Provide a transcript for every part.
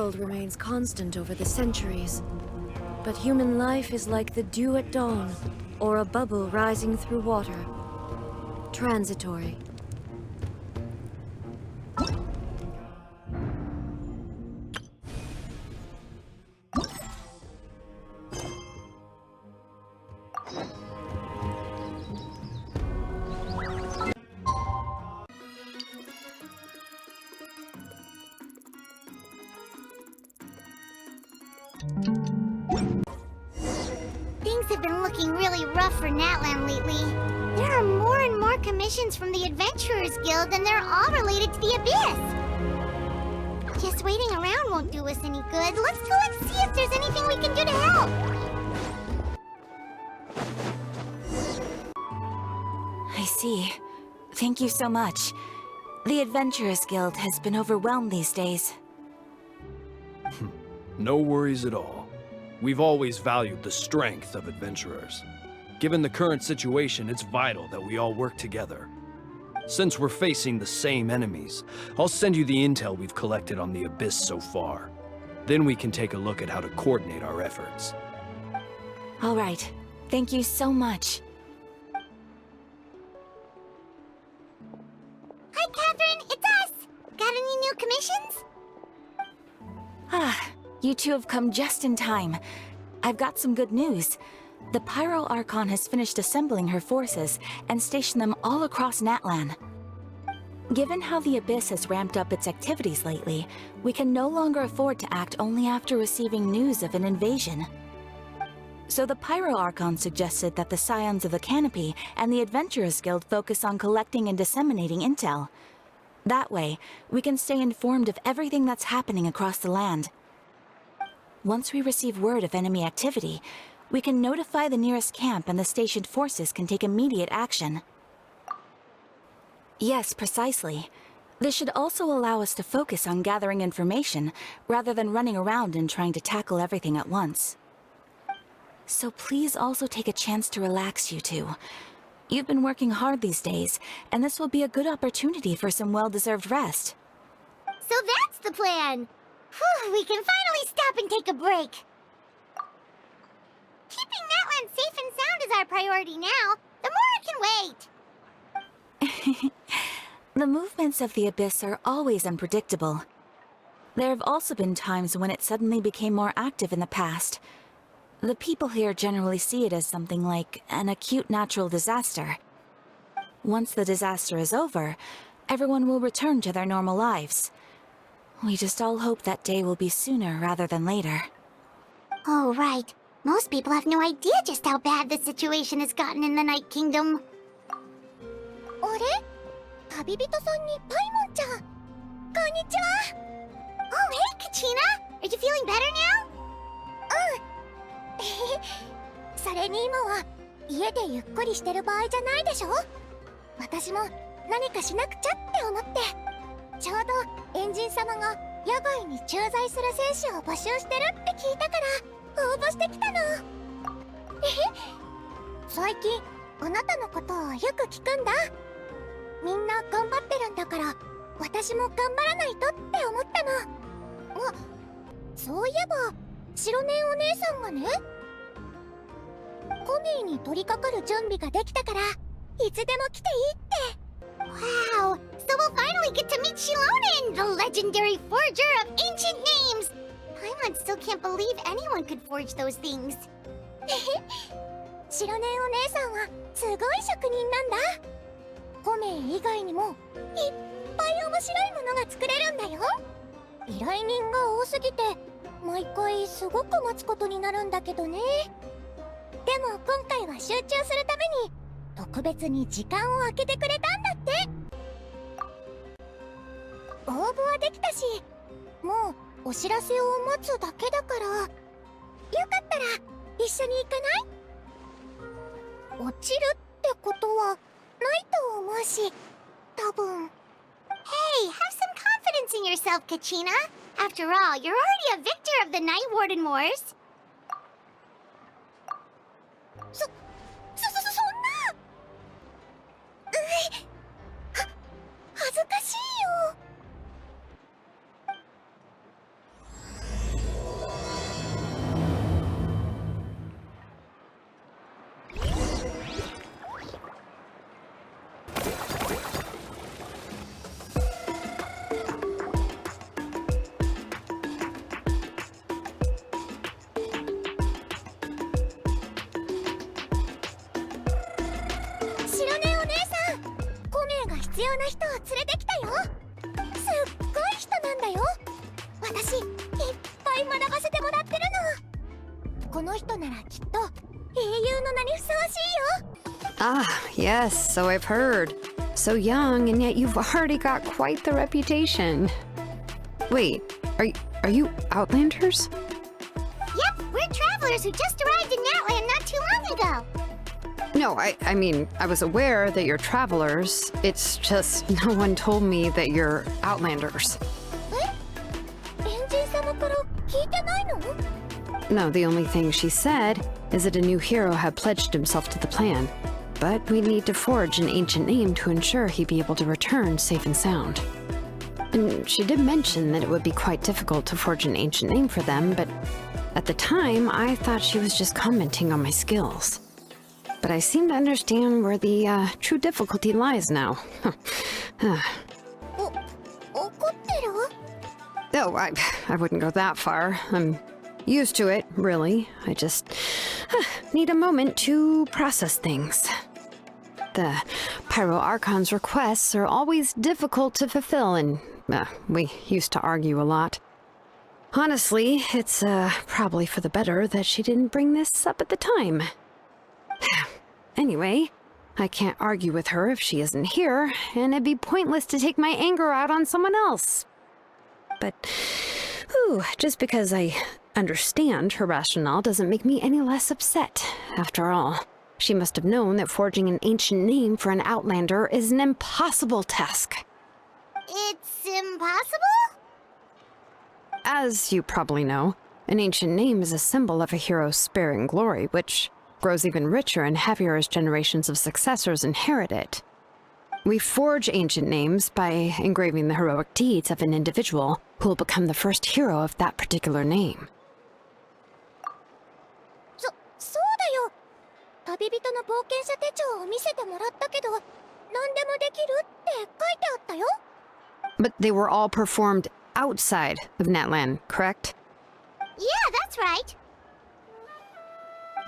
world remains constant over the centuries. But human life is like the dew at dawn, or a bubble rising through water. Transitory. Things have been looking really rough for Natlan lately. There are more and more commissions from the Adventurers Guild, and they're all related to the Abyss. Just waiting around won't do us any good. Let's go and see if there's anything we can do to help. I see. Thank you so much. The Adventurers Guild has been overwhelmed these days. No worries at all. We've always valued the strength of adventurers. Given the current situation, it's vital that we all work together. Since we're facing the same enemies, I'll send you the intel we've collected on the Abyss so far. Then we can take a look at how to coordinate our efforts. All right. Thank you so much. Hi, Catherine. It's us. Got any new commissions? Ah, you two have come just in time. I've got some good news. The Pyro Archon has finished assembling her forces and stationed them all across Natlan. Given how the Abyss has ramped up its activities lately, we can no longer afford to act only after receiving news of an invasion. So the Pyro Archon suggested that the Scions of the Canopy and the Adventurers Guild focus on collecting and disseminating intel. That way, we can stay informed of everything that's happening across the land. Once we receive word of enemy activity, we can notify the nearest camp and the stationed forces can take immediate action. Yes, precisely. This should also allow us to focus on gathering information, rather than running around and trying to tackle everything at once. So please also take a chance to relax, you two. You've been working hard these days, and this will be a good opportunity for some well-deserved rest. So that's the plan. Whew, we can finally stop and take a break. Keeping Natlan safe and sound is our priority now. The more it can wait. The movements of the Abyss are always unpredictable. There have also been times when it suddenly became more active in the past. The people here generally see it as something like an acute natural disaster. Once the disaster is over, everyone will return to their normal lives. We just all hope that day will be sooner rather than later. Oh, right. Most people have no idea just how bad the situation has gotten in the Night Kingdom. あれ? 旅人さんにパイモンちゃん。こんにちは。Oh, hey, Kachina! Are you feeling better now? それに今は家でゆっくりしてる場合じゃないでしょ。私も何かしなくちゃって思って。ちょうどエンジン様が野外に駐在する戦士を募集してるって聞いたから応募してきたの。最近あなたのことをよく聞くんだ。みんな頑張ってるんだから私も頑張らないとって思ったの。あ、そういえば白ネお姉さんがね、コミーに取り掛かる準備ができたからいつでも来ていいって。Wow! So we'll finally get to meet Shilonen, the legendary forger of ancient names! Paimon still can't believe anyone could forge those things. 白ネお姉さんはすごい職人なんだ。コメ以外にもいっぱい面白いものが作れるんだよ。依頼人が多すぎて毎回すごく待つことになるんだけどね。でも今回は集中するために特別に時間を空けてくれたんだって。応募はできたし、もうお知らせを待つだけだから、よかったら一緒に行かない？落ちるってことはないと思うし、多分。Hey, have some confidence in yourself, Kachina. After all, you're already a victor of the Night Warden Wars. そんな。恥ずかしいよ。必要な人を連れてきたよ。すっごい人なんだよ。私いっぱい学ばせてもらってるの。この人ならきっと英雄の名にふさわしいよ。Ah, yes, so I've heard. So young, and yet you've already got quite the reputation. Wait, are you Outlanders? Yep, we're travelers who just arrived in Natlan not too long ago. No, I mean, I was aware that you're travelers. It's just no one told me that you're Outlanders. エンジン様から聞いてないの? No, the only thing she said is that a new hero had pledged himself to the plan. But we'd need to forge an ancient name to ensure he'd be able to return safe and sound. And she did mention that it would be quite difficult to forge an ancient name for them, but at the time, I thought she was just commenting on my skills. But I seem to understand where the true difficulty lies now. Oh, I wouldn't go that far. I'm used to it, really. I just need a moment to process things. The Pyro Archon's requests are always difficult to fulfill, and we used to argue a lot. Honestly, it's probably for the better that she didn't bring this up at the time. Anyway, I can't argue with her if she isn't here, and it'd be pointless to take my anger out on someone else. But, just because I understand her rationale doesn't make me any less upset. After all, she must have known that forging an ancient name for an Outlander is an impossible task. It's impossible? As you probably know, an ancient name is a symbol of a hero's sparing glory, which grows even richer and heavier as generations of successors inherit it. We forge ancient names by engraving the heroic deeds of an individual who will become the first hero of that particular name. そうだよ。旅人の冒険者手帳を見せてもらったけど、何でもできるって書いてあったよ。But they were all performed outside of Natlan, correct? Yeah, that's right.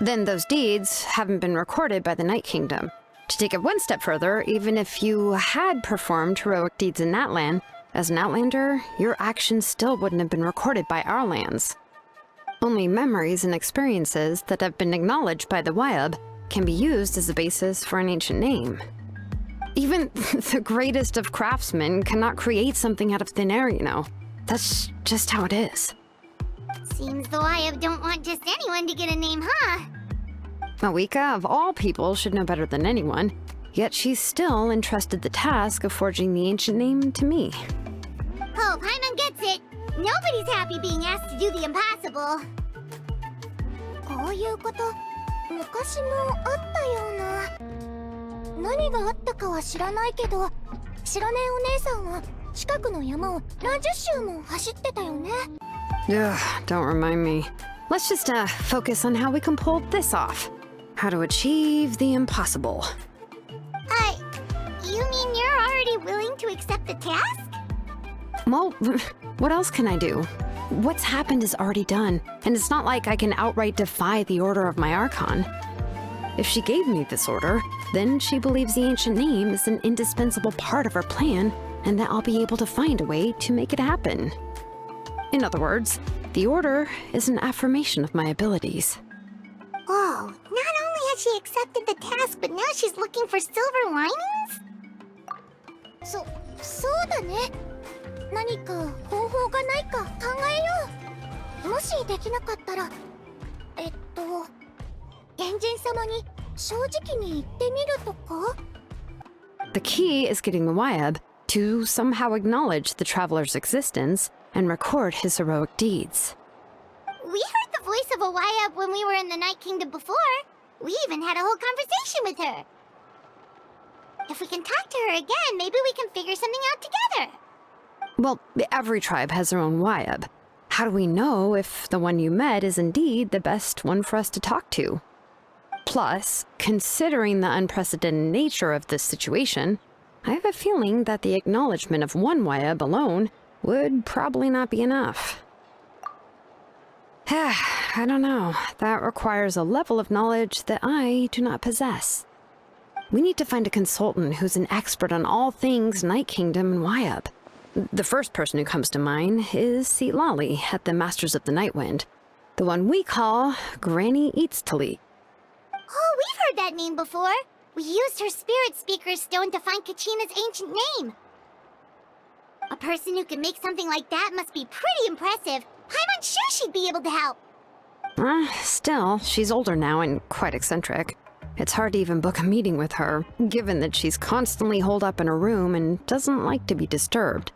Then those deeds haven't been recorded by the Night Kingdom. To take it one step further, even if you had performed heroic deeds in Natlan, as an Outlander, your actions still wouldn't have been recorded by our lands. Only memories and experiences that have been acknowledged by the Wyab can be used as a basis for an ancient name. Even the greatest of craftsmen cannot create something out of thin air, you know. That's just how it is. Seems the Wyab don't want just anyone to get a name, huh? Mawika, of all people, should know better than anyone, yet she's still entrusted the task of forging the ancient name to me. Hope Hyman gets it. Nobody's happy being asked to do the impossible. こういうこと、昔もあったような。何があったかは知らないけど、白根お姉さんは近くの山を何十周も走ってたよね。Ugh, don't remind me. Let's just focus on how we can pull this off. How to achieve the impossible. You mean you're already willing to accept the task? Well, what else can I do? What's happened is already done, and it's not like I can outright defy the order of my Archon. If she gave me this order, then she believes the ancient name is an indispensable part of her plan, and that I'll be able to find a way to make it happen. In other words, the order is an affirmation of my abilities. Oh, not only has she accepted the task, but now she's looking for silver linings? そうだね。何か方法がないか考えよう。もしできなかったら、エンジン様に正直に言ってみるとか? The key is getting the Wyab to somehow acknowledge the traveler's existence and record his heroic deeds. We heard the voice of a Wyab when we were in the Night Kingdom before. We even had a whole conversation with her. If we can talk to her again, maybe we can figure something out together. Well, every tribe has their own Wyab. How do we know if the one you met is indeed the best one for us to talk to? Plus, considering the unprecedented nature of this situation, I have a feeling that the acknowledgement of one Wayab alone would probably not be enough. I don't know. That requires a level of knowledge that I do not possess. We need to find a consultant who's an expert on all things Night Kingdom and Wayab. The first person who comes to mind is Citlali at the Masters of the Nightwind, the one we call Granny Citlali. Oh, we've heard that name before. We used her spirit speaker stone to find Kachina's ancient name. A person who can make something like that must be pretty impressive. I'm unsure she'd be able to help. Still, she's older now and quite eccentric. It's hard to even book a meeting with her, given that she's constantly holed up in her room and doesn't like to be disturbed.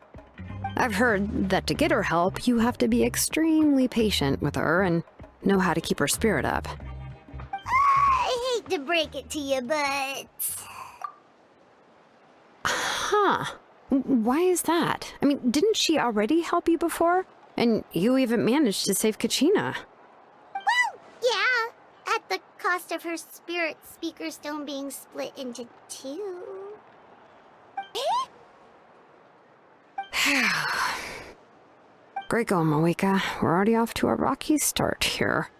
I've heard that to get her help, you have to be extremely patient with her and know how to keep her spirit up. I hate to break it to you, but... Huh. Why is that? I mean, didn't she already help you before? And you even managed to save Kachina. Well, yeah. At the cost of her spirit speaker stone being split into two. Great going, Moeka. We're already off to a rocky start here.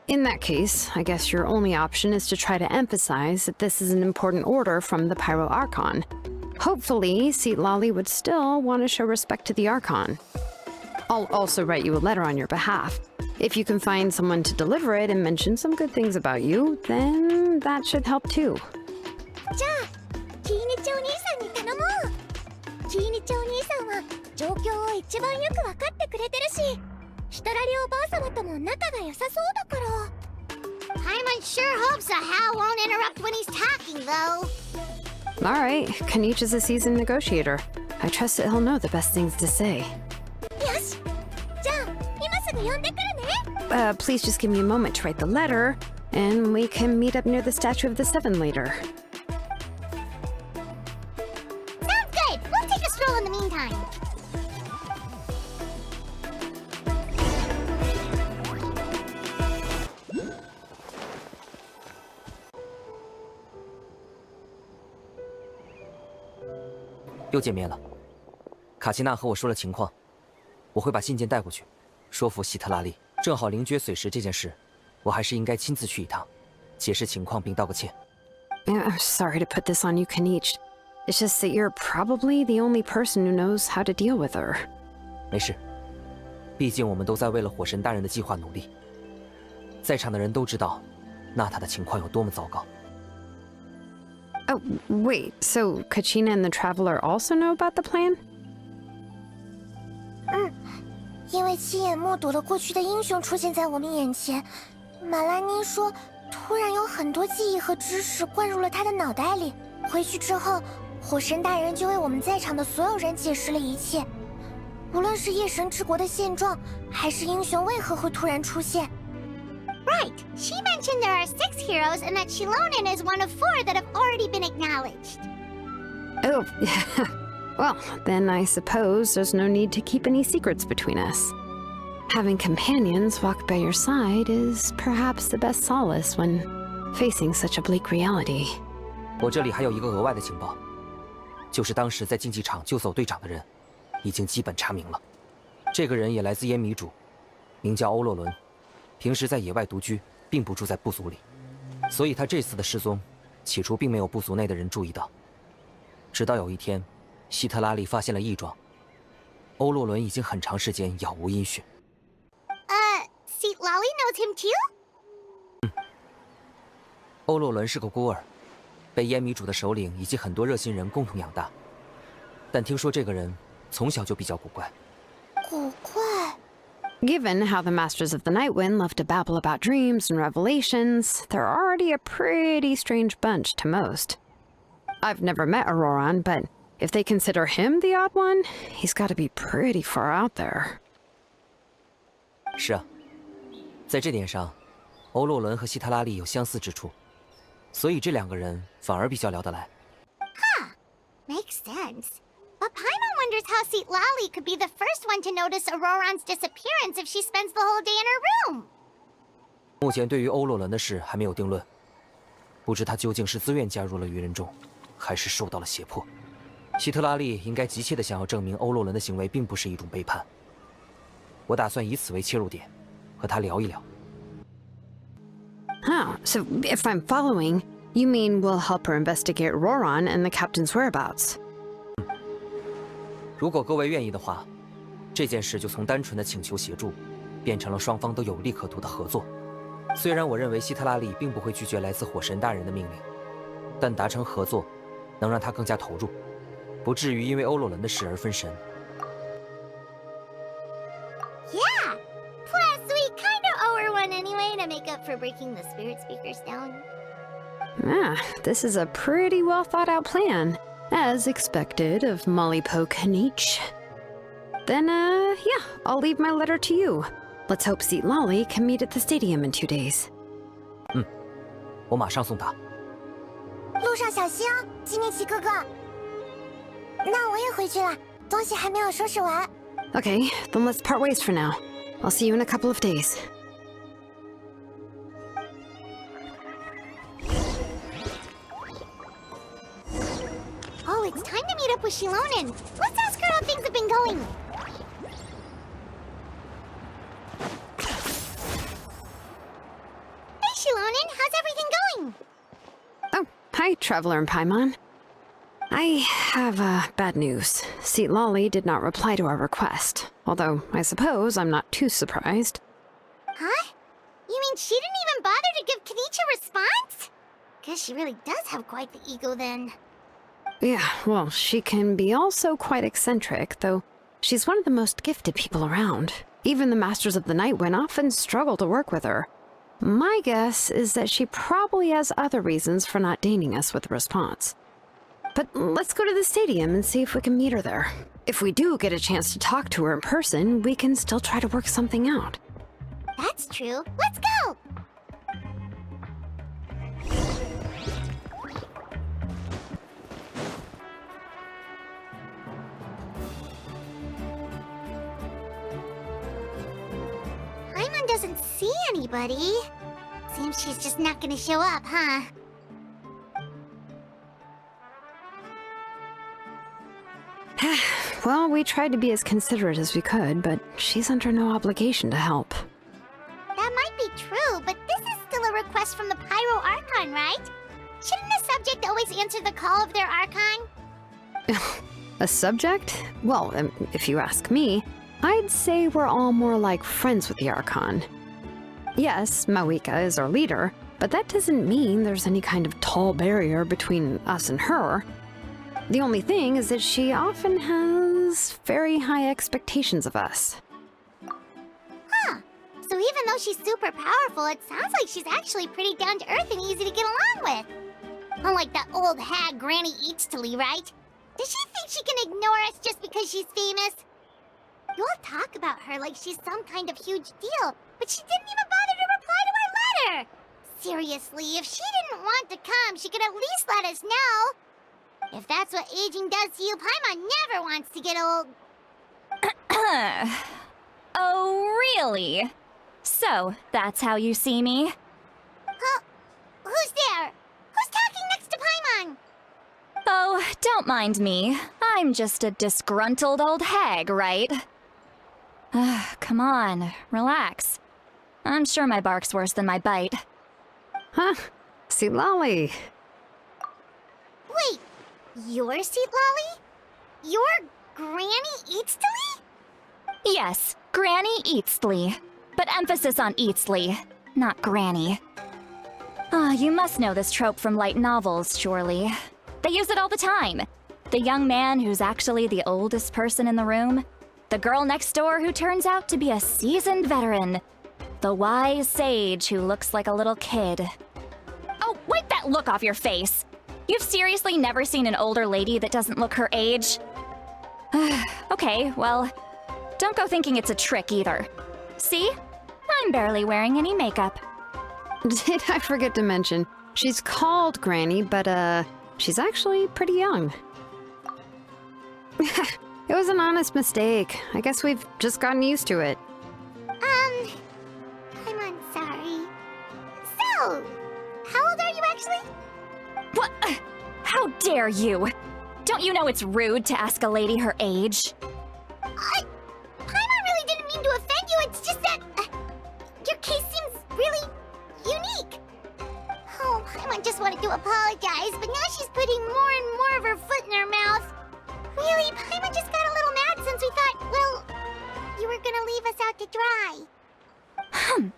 In that case, I guess your only option is to try to emphasize that this is an important order from the Pyro Archon. Hopefully, Citlali would still want to show respect to the Archon. I'll also write you a letter on your behalf. If you can find someone to deliver it and mention some good things about you, then that should help too. じゃあ、キーニチお兄さんに頼もう。キーニチお兄さんは状況を一番よくわかってくれてるし、ヒトラリおばあ様とも仲が良さそうだから。Paimon sure hopes a Hal won't interrupt when he's talking, though. Alright, Kanich is a seasoned negotiator. I trust that he'll know the best things to say. よし。じゃあ、今すぐ呼んでくるね。Please just give me a moment to write the letter, and we can meet up near the Statue of the Seven later. Sounds good. We'll take a stroll in the meantime. "又见面了。卡奇娜和我说了情况，我会把信件带过去，说服希特拉利。正好灵爵髓石这件事，我还是应该亲自去一趟，解释情况并道个歉。I'm sorry to put this on you, Kanich. It's just that you're probably the only person who knows how to deal with her. 没事，毕竟我们都在为了火神大人的计划努力。在场的人都知道，娜塔的情况有多么糟糕。 Oh, wait, so Kachina and the Traveler also know about the plan? 因为亲眼目睹了过去的英雄出现在我们眼前，马拉妮说，突然有很多记忆和知识灌入了他的脑袋里。回去之后，火神大人就为我们在场的所有人解释了一切，无论是夜神之国的现状，还是英雄为何会突然出现。Right, she mentioned there are 6 heroes and that Shilonen is one of 4 that have already been acknowledged. Oh, well, then I suppose there's no need to keep any secrets between us. Having companions walk by your side is perhaps the best solace when facing such a bleak reality. 我这里还有一个额外的情报，就是当时在竞技场救走队长的人，已经基本查明了。这个人也来自烟迷主，名叫欧洛伦，平时在野外独居，并不住在部族里，所以他这次的失踪，起初并没有部族内的人注意到。直到有一天，希特拉利发现了异状，欧洛伦已经很长时间杳无音讯。Citlali knows him too? 欧洛伦是个孤儿，被烟迷主的首领以及很多热心人共同养大。但听说这个人从小就比较古怪。古怪。 Given how the Masters of the Nightwind love to babble about dreams and revelations, they're already a pretty strange bunch to most. I've never met Ororon, but if they consider him the odd one, he's got to be pretty far out there. 是啊，在这点上，欧洛伦和希特拉利有相似之处，所以这两个人反而比较聊得来。Makes sense. But Paimon wonders how Citlali could be the first one to notice Ororon's disappearance if she spends the whole day in her room. 目前对于欧洛伦的事还没有定论，不知他究竟是自愿加入了愚人众，还是受到了胁迫。希特拉利应该急切地想要证明欧洛伦的行为并不是一种背叛。我打算以此为切入点，和他聊一聊。Oh, so if I'm following, you mean we'll help her investigate Ororon and the captain's whereabouts? 如果各位愿意的话，这件事就从单纯的请求协助，变成了双方都有利可图的合作。虽然我认为希特拉利并不会拒绝来自火神大人的命令，但达成合作，能让他更加投入，不至于因为欧洛伦的事而分神。Yeah! Plus, we kinda owe her one anyway to make up for breaking the spirit speakers down. Ah, this is a pretty well thought out plan, as expected of Molly Poke and each. Then, yeah, I'll leave my letter to you. Let's hope Citlali can meet at the stadium in 2 days. 我马上送达。路上小心哦，吉尼奇哥哥。那我也回去了，东西还没有收拾完。Okay, then let's part ways for now. I'll see you in a couple of days. Oh, it's time to meet up with Shilonen. Let's ask her how things have been going. Hey, Shilonen, how's everything going? Oh, hi, Traveler and Paimon. I have, bad news. Citlali did not reply to our request, although I suppose I'm not too surprised. Huh? You mean she didn't even bother to give Kenichi a response? Guess she really does have quite the ego then. Yeah, well, she can be also quite eccentric, though she's one of the most gifted people around. Even the Masters of the Nightwind often struggle to work with her. My guess is that she probably has other reasons for not deigning us with a response. But let's go to the stadium and see if we can meet her there. If we do get a chance to talk to her in person, we can still try to work something out. That's true. Let's go! Paimon doesn't see anybody. Seems she's just not gonna show up, huh? Well, we tried to be as considerate as we could, but she's under no obligation to help. That might be true, but this is still a request from the Pyro Archon, right? Shouldn't a subject always answer the call of their Archon? A subject? Well, if you ask me, I'd say we're all more like friends with the Archon. Yes, Mawika is our leader, but that doesn't mean there's any kind of tall barrier between us and her. The only thing is that she often has very high expectations of us. Huh. So even though she's super powerful, it sounds like she's actually pretty down to earth and easy to get along with. Unlike that old hag Granny Citlali, right? Does she think she can ignore us just because she's famous? You all talk about her like she's some kind of huge deal, but she didn't even bother to reply to our letter! Seriously, if she didn't want to come, she could at least let us know. If that's what aging does to you, Paimon never wants to get old. Oh, really? So, that's how you see me? Huh? Who's there? Who's talking next to Paimon? Oh, don't mind me. I'm just a disgruntled old hag, right? Come on, relax. I'm sure my bark's worse than my bite. Huh? Citlali. Wait, you're Citlali? You're Granny Citlali? Yes, Granny Citlali. But emphasis on Citlali, not Granny. You must know this trope from light novels, surely. They use it all the time. The young man who's actually the oldest person in the room. The girl next door who turns out to be a seasoned veteran. The wise sage who looks like a little kid. Oh, wipe that look off your face! You've seriously never seen an older lady that doesn't look her age? Okay, well, don't go thinking it's a trick either. See? I'm barely wearing any makeup. Did I forget to mention, she's called Granny, but, she's actually pretty young. It was an honest mistake. I guess we've just gotten used to it. I'm sorry. How dare you? Don't you know it's rude to ask a lady her age? Paimon really didn't mean to offend you, it's just that... your case seems really unique. Oh, Paimon just wanted to apologize, but now she's putting more and more of her foot in her mouth. Really, Paimon just got a little mad since we thought, well, you were gonna leave us out to dry.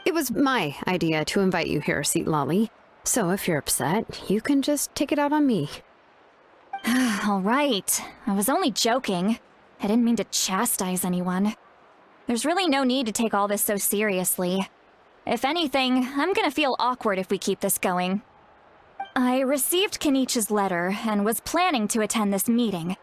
It was my idea to invite you here, Citlali. So if you're upset, you can just take it out on me. All right. I was only joking. I didn't mean to chastise anyone. There's really no need to take all this so seriously. If anything, I'm gonna feel awkward if we keep this going. I received Kenichi's letter and was planning to attend this meeting.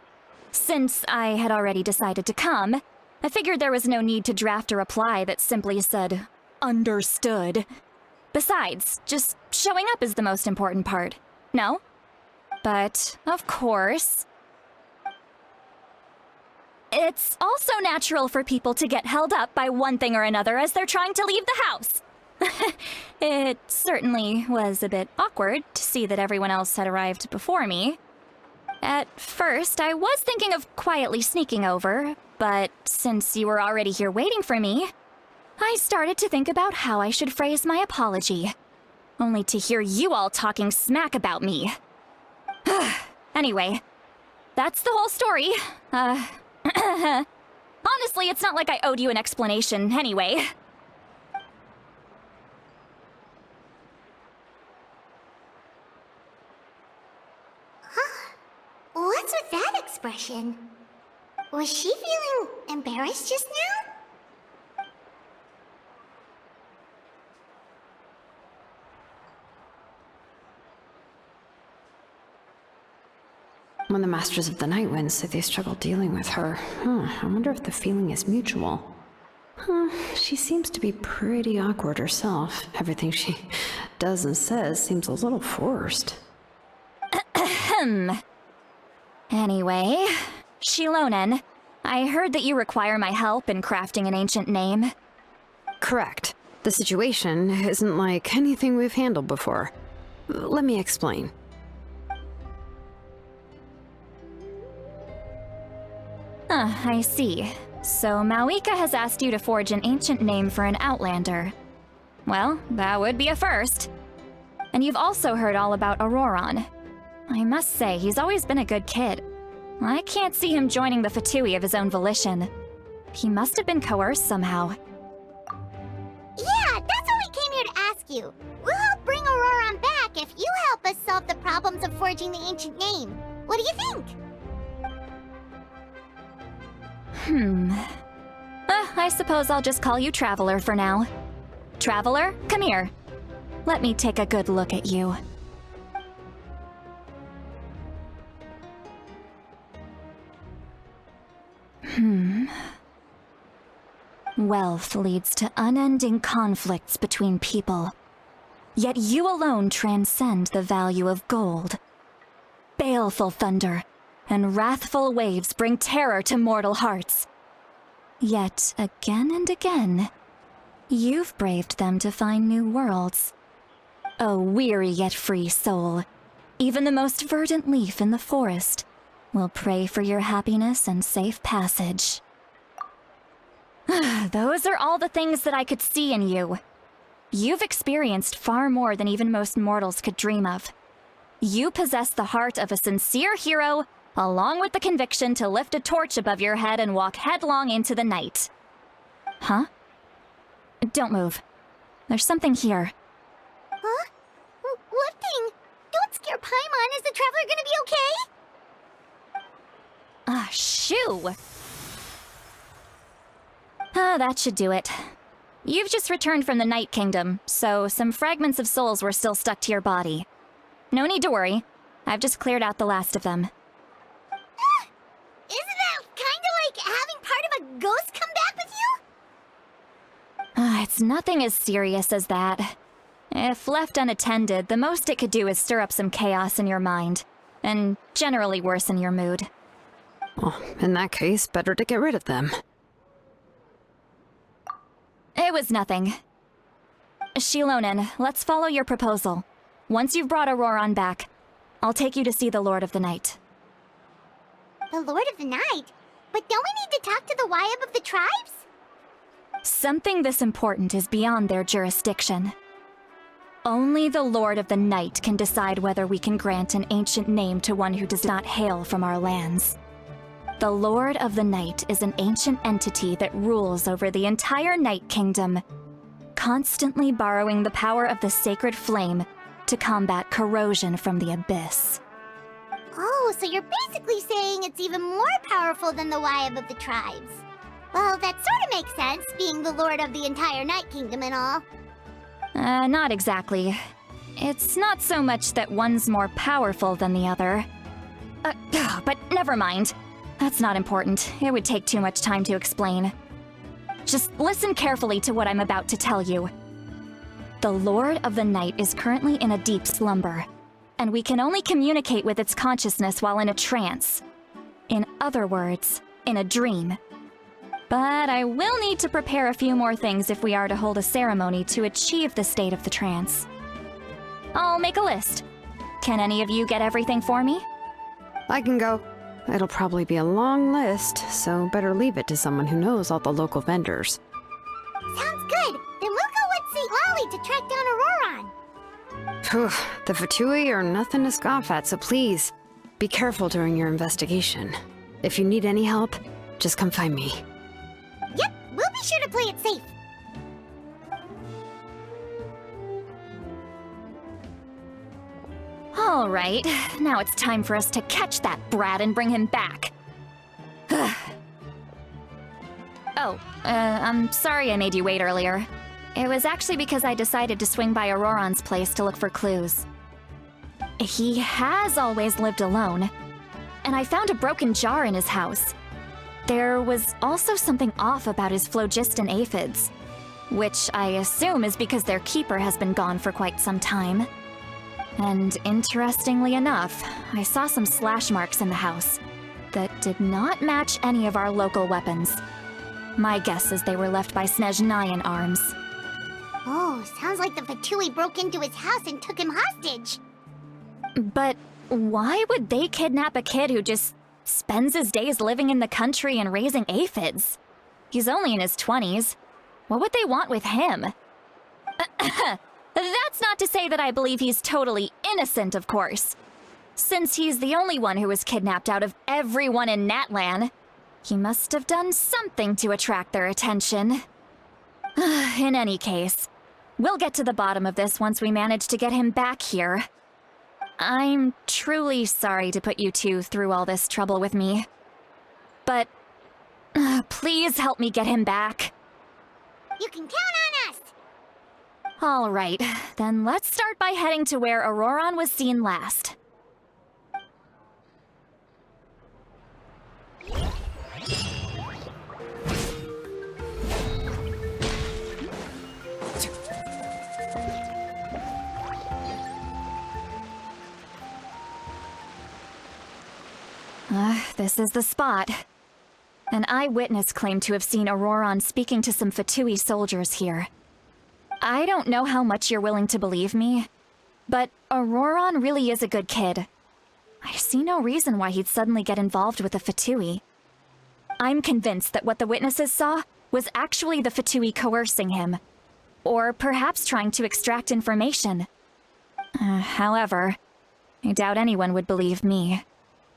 Since I had already decided to come, I figured there was no need to draft a reply that simply said, "Understood." Besides, just showing up is the most important part, no? But, of course... it's also natural for people to get held up by one thing or another as they're trying to leave the house. It certainly was a bit awkward to see that everyone else had arrived before me. At first, I was thinking of quietly sneaking over, but since you were already here waiting for me, I started to think about how I should phrase my apology. Only to hear you all talking smack about me. Anyway, that's the whole story. Honestly, it's not like I owed you an explanation anyway. What's with that expression? Was she feeling embarrassed just now? When the Masters of the Night Wind say they struggle dealing with her, I wonder if the feeling is mutual. She seems to be pretty awkward herself. Everything she does and says seems a little forced. Anyway, Shilonen, I heard that you require my help in crafting an ancient name. Correct. The situation isn't like anything we've handled before. Let me explain. I see. So Mauika has asked you to forge an ancient name for an Outlander. Well, that would be a first. And you've also heard all about Ororon. I must say, he's always been a good kid. I can't see him joining the Fatui of his own volition. He must have been coerced somehow. Yeah, that's what we came here to ask you. We'll help bring Ororon back if you help us solve the problems of forging the ancient name. What do you think? I suppose I'll just call you Traveler for now. Traveler, come here. Let me take a good look at you. Wealth leads to unending conflicts between people. Yet you alone transcend the value of gold. Baleful thunder and wrathful waves bring terror to mortal hearts. Yet again and again, you've braved them to find new worlds. O weary yet free soul, even the most verdant leaf in the forest will pray for your happiness and safe passage. Those are all the things that I could see in you. You've experienced far more than even most mortals could dream of. You possess the heart of a sincere hero, along with the conviction to lift a torch above your head and walk headlong into the night. Huh? Don't move. There's something here. Huh? What thing? Don't scare Paimon. Is the Traveler gonna be okay? Shoo! That should do it. You've just returned from the Night Kingdom, so some fragments of souls were still stuck to your body. No need to worry. I've just cleared out the last of them. Isn't that kinda like having part of a ghost come back with you? It's nothing as serious as that. If left unattended, the most it could do is stir up some chaos in your mind, and generally worsen your mood. Well, in that case, better to get rid of them. It was nothing. Shilonen, let's follow your proposal. Once you've brought Ororon back, I'll take you to see the Lord of the Night. The Lord of the Night? But don't we need to talk to the Wyab of the tribes? Something this important is beyond their jurisdiction. Only the Lord of the Night can decide whether we can grant an ancient name to one who does not hail from our lands. The Lord of the Night is an ancient entity that rules over the entire Night Kingdom, constantly borrowing the power of the sacred flame to combat corrosion from the abyss. Oh, so you're basically saying it's even more powerful than the Wyab of the tribes. Well, that sort of makes sense, being the lord of the entire Night Kingdom and all. Not exactly. It's not so much that one's more powerful than the other. But never mind. That's not important. It would take too much time to explain. Just listen carefully to what I'm about to tell you. The Lord of the Night is currently in a deep slumber, and we can only communicate with its consciousness while in a trance. In other words, in a dream. But I will need to prepare a few more things if we are to hold a ceremony to achieve the state of the trance. I'll make a list. Can any of you get everything for me? I can go. It'll probably be a long list, so better leave it to someone who knows all the local vendors. Sounds good. Then we'll go with Citlali to track down Ororon. Phew, the Fatui are nothing to scoff at, so please, be careful during your investigation. If you need any help, just come find me. Yep, we'll be sure to play it safe. All right, now it's time for us to catch that brat and bring him back. I'm sorry I made you wait earlier. It was actually because I decided to swing by Ororon's place to look for clues. He has always lived alone, and I found a broken jar in his house. There was also something off about his phlogiston aphids, which I assume is because their keeper has been gone for quite some time. And interestingly enough, I saw some slash marks in the house that did not match any of our local weapons. My guess is they were left by Snezhnayan arms. Oh, sounds like the Fatui broke into his house and took him hostage. But why would they kidnap a kid who just spends his days living in the country and raising aphids? He's only in his 20s. What would they want with him? That's not to say that I believe he's totally innocent, of course. Since he's the only one who was kidnapped out of everyone in Natlan, he must have done something to attract their attention. In any case, we'll get to the bottom of this once we manage to get him back here. I'm truly sorry to put you two through all this trouble with me. But please help me get him back. You can count on us! All right, then let's start by heading to where Ororon was seen last. This is the spot. An eyewitness claimed to have seen Ororon speaking to some Fatui soldiers here. I don't know how much you're willing to believe me, but Ororon really is a good kid. I see no reason why he'd suddenly get involved with the Fatui. I'm convinced that what the witnesses saw was actually the Fatui coercing him, or perhaps trying to extract information. However, I doubt anyone would believe me,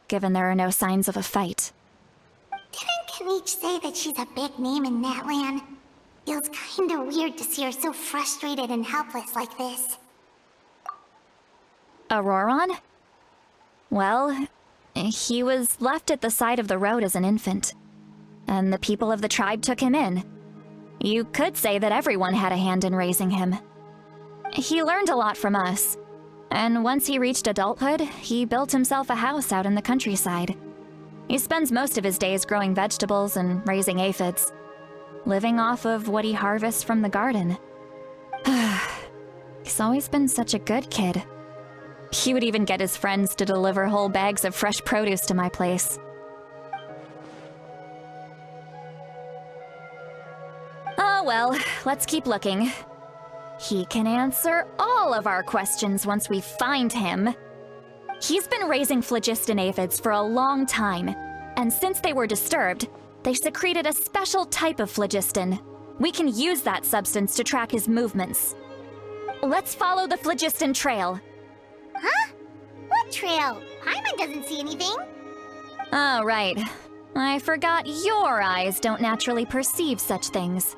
given there are no signs of a fight. Didn't Kanich say that she's a big name in Natlan? Feels kinda weird to see her so frustrated and helpless like this. Ororon? Well, he was left at the side of the road as an infant, and the people of the tribe took him in. You could say that everyone had a hand in raising him. He learned a lot from us, and once he reached adulthood, he built himself a house out in the countryside. He spends most of his days growing vegetables and raising aphids, living off of what he harvests from the garden. He's always been such a good kid. He would even get his friends to deliver whole bags of fresh produce to my place. Oh well, let's keep looking. He can answer all of our questions once we find him. He's been raising phlogiston aphids for a long time, and since they were disturbed, they secreted a special type of phlogiston. We can use that substance to track his movements. Let's follow the phlogiston trail. Huh? What trail? Paimon doesn't see anything. Oh, right. I forgot your eyes don't naturally perceive such things.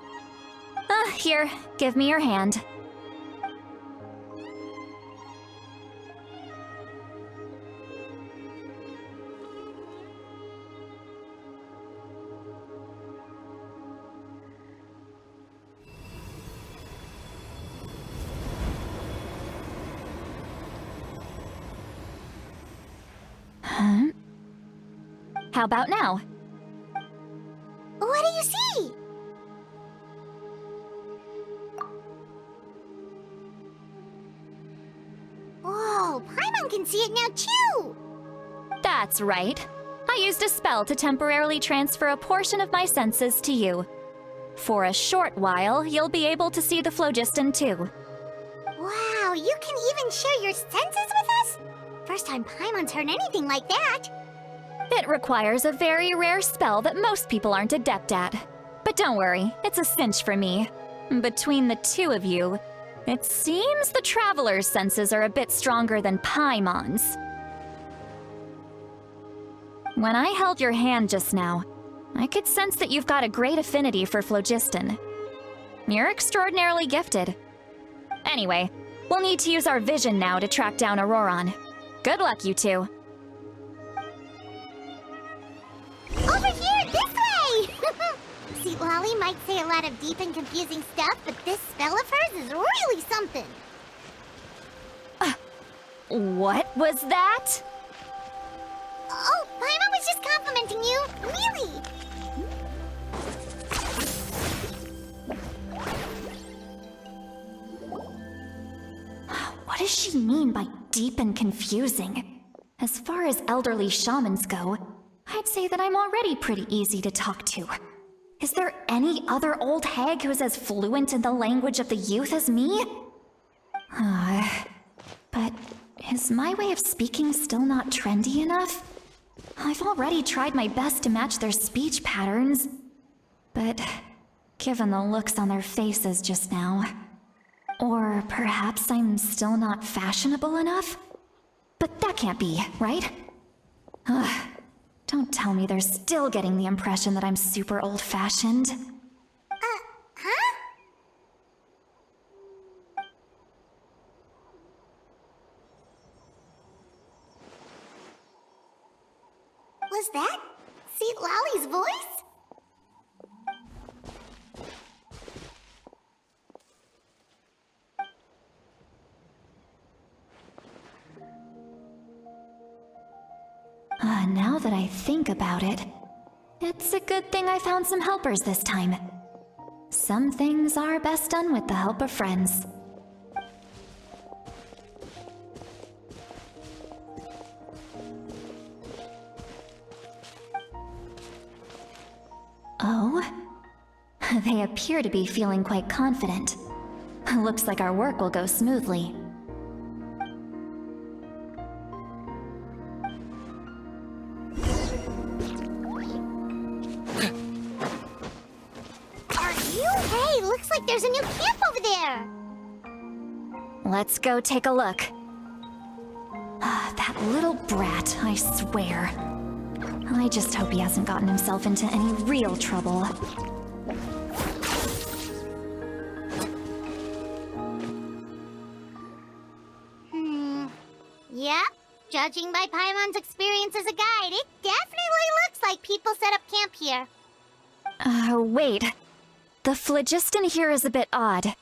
Here, give me your hand. Huh? How about now? What do you see? Whoa, Paimon can see it now too! That's right. I used a spell to temporarily transfer a portion of my senses to you. For a short while, you'll be able to see the phlogiston too. Wow, you can even share your senses with us? First time Paimon's heard anything like that. It requires a very rare spell that most people aren't adept at. But don't worry, it's a cinch for me. Between the two of you, it seems the Traveler's senses are a bit stronger than Paimon's. When I held your hand just now, I could sense that you've got a great affinity for phlogiston. You're extraordinarily gifted. Anyway, we'll need to use our vision now to track down Ororon. Good luck, you two. Over here, this way! Citlali might say a lot of deep and confusing stuff, but this spell of hers is really something. What was that? Oh, Paimon was just complimenting you. Really? What does she mean by deep and confusing? As far as elderly shamans go, I'd say that I'm already pretty easy to talk to. Is there any other old hag who's as fluent in the language of the youth as me? But is my way of speaking still not trendy enough? I've already tried my best to match their speech patterns. But given the looks on their faces just now... Or perhaps I'm still not fashionable enough? But that can't be, right? Ugh. Don't tell me they're still getting the impression that I'm super old-fashioned. Huh? Was that Citlali's voice? Now that I think about it, it's a good thing I found some helpers this time. Some things are best done with the help of friends. Oh? They appear to be feeling quite confident. Looks like our work will go smoothly. Looks like there's a new camp over there! Let's go take a look. That little brat, I swear. I just hope he hasn't gotten himself into any real trouble. Yeah, judging by Paimon's experience as a guide, it definitely looks like people set up camp here. Wait. The phlogiston here is a bit odd.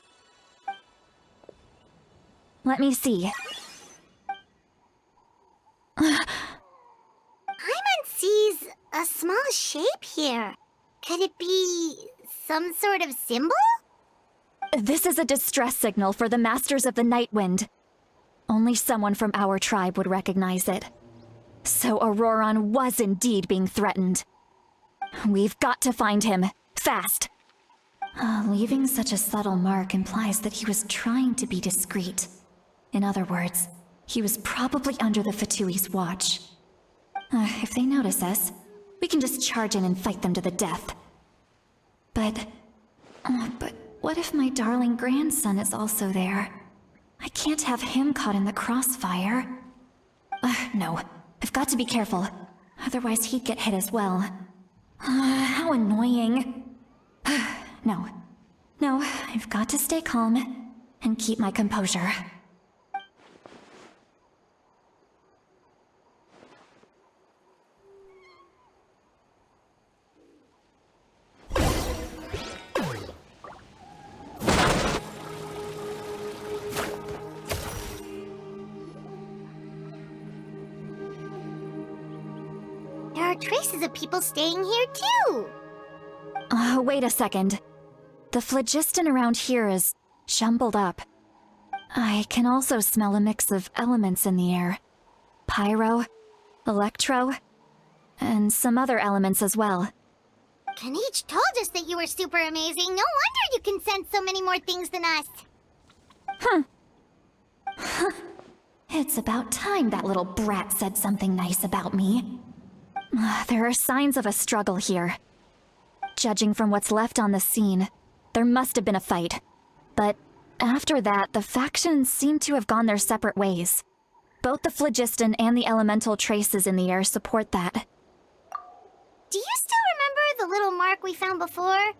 Let me see. Paimon sees a small shape here. Could it be some sort of symbol? This is a distress signal for the Masters of the Night Wind. Only someone from our tribe would recognize it. So Ororon was indeed being threatened. We've got to find him, fast. Leaving such a subtle mark implies that he was trying to be discreet. In other words, He was probably under the Fatui's watch. If they notice us, we can just charge in and fight them to the death. But what if my darling grandson is also there? I can't have him caught in the crossfire. No, I've got to be careful. Otherwise he'd get hit as well. How annoying. No, I've got to stay calm and keep my composure. There are traces of people staying here too! Wait a second. The phlogiston around here is jumbled up. I can also smell a mix of elements in the air. Pyro, electro, and some other elements as well. Kanich told us that you were super amazing. No wonder you can sense so many more things than us. It's about time that little brat said something nice about me. There are signs of a struggle here. Judging from what's left on the scene, there must have been a fight. But after that, the factions seem to have gone their separate ways. Both the phlogiston and the elemental traces in the air support that. Do you still remember the little mark we found before?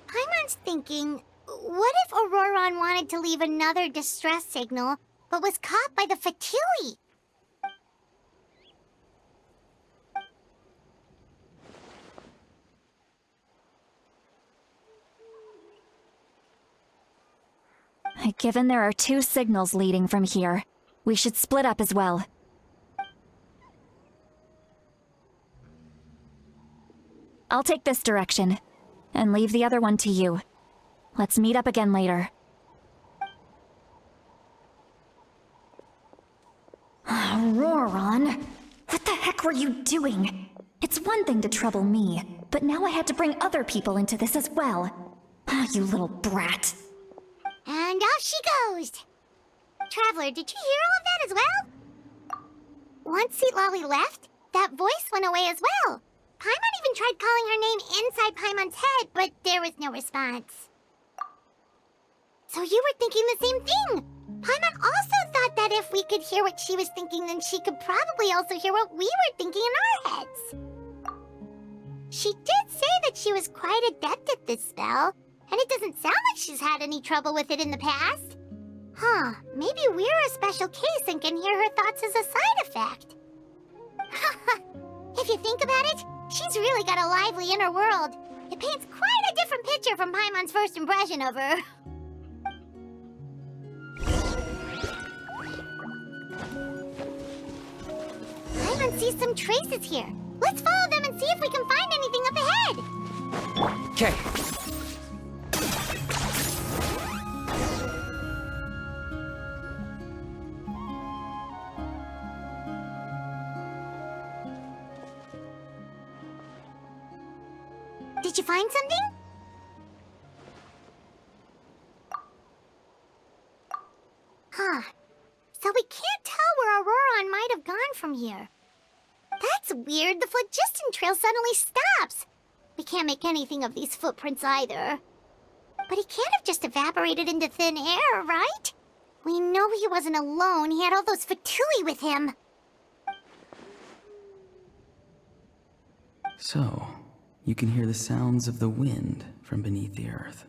Paimon's thinking, what if Ororon wanted to leave another distress signal, but was caught by the Fatui? Given there are 2 signals leading from here, we should split up as well. I'll take this direction, and leave the other one to you. Let's meet up again later. Ororon! What the heck were you doing? It's one thing to trouble me, but now I had to bring other people into this as well. You little brat. And off she goes! Traveler, did you hear all of that as well? Once Citlali left, that voice went away as well. Paimon even tried calling her name inside Paimon's head, but there was no response. So you were thinking the same thing! Paimon also thought that if we could hear what she was thinking, then she could probably also hear what we were thinking in our heads. She did say that she was quite adept at this spell, and it doesn't sound like she's had any trouble with it in the past. Maybe we're a special case and can hear her thoughts as a side effect. If you think about it, she's really got a lively inner world. It paints quite a different picture from Paimon's first impression of her. Paimon sees some traces here. Let's follow them and see if we can find anything up ahead. Okay. Did you find something? So we can't tell where Ororon might have gone from here. That's weird. The phlogiston trail suddenly stops. We can't make anything of these footprints either. But he can't have just evaporated into thin air, right? We know he wasn't alone. He had all those Fatui with him. So, you can hear the sounds of the wind from beneath the earth.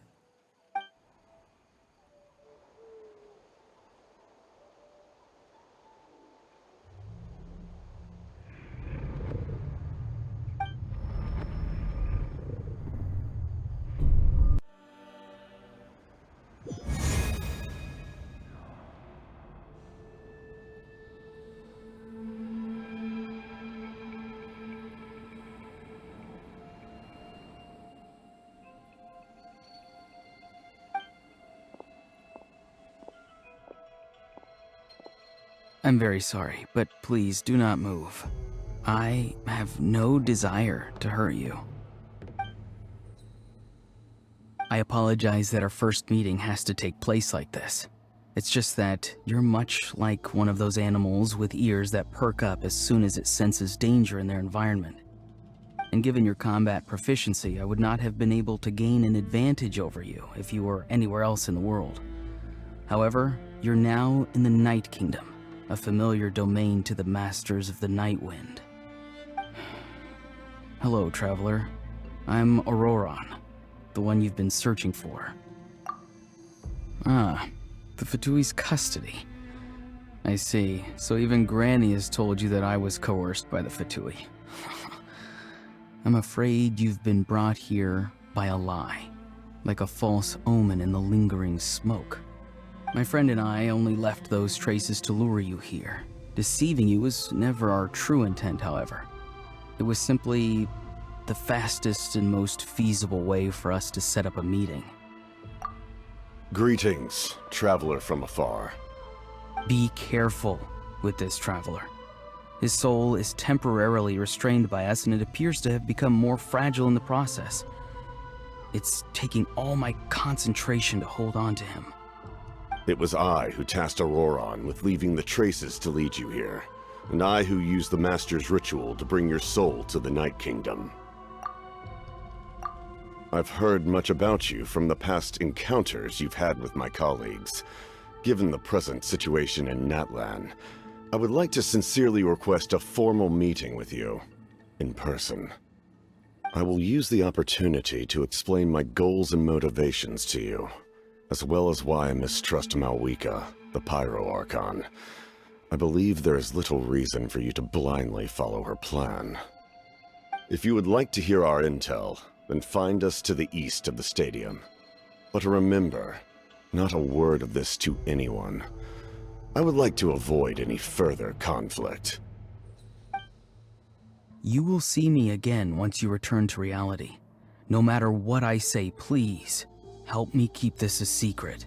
I'm very sorry, but please do not move. I have no desire to hurt you. I apologize that our first meeting has to take place like this. It's just that you're much like one of those animals with ears that perk up as soon as it senses danger in their environment. And given your combat proficiency, I would not have been able to gain an advantage over you if you were anywhere else in the world. However, you're now in the Night Kingdom, a familiar domain to the Masters of the Night Wind. Hello, traveler. I'm Ororon, the one you've been searching for. Ah, the Fatui's custody. I see. So even Granny has told you that I was coerced by the Fatui. I'm afraid you've been brought here by a lie, like a false omen in the lingering smoke. My friend and I only left those traces to lure you here. Deceiving you was never our true intent, however. It was simply the fastest and most feasible way for us to set up a meeting. Greetings, traveler from afar. Be careful with this traveler. His soul is temporarily restrained by us, and it appears to have become more fragile in the process. It's taking all my concentration to hold on to him. It was I who tasked Ororon with leaving the traces to lead you here, and I who used the Master's ritual to bring your soul to the Night Kingdom. I've heard much about you from the past encounters you've had with my colleagues. Given the present situation in Natlan, I would like to sincerely request a formal meeting with you, in person. I will use the opportunity to explain my goals and motivations to you, as well as why I mistrust Malwika, the Pyro Archon. I believe there is little reason for you to blindly follow her plan. If you would like to hear our intel, then find us to the east of the stadium. But remember, not a word of this to anyone. I would like to avoid any further conflict. You will see me again once you return to reality. No matter what I say, please, help me keep this a secret.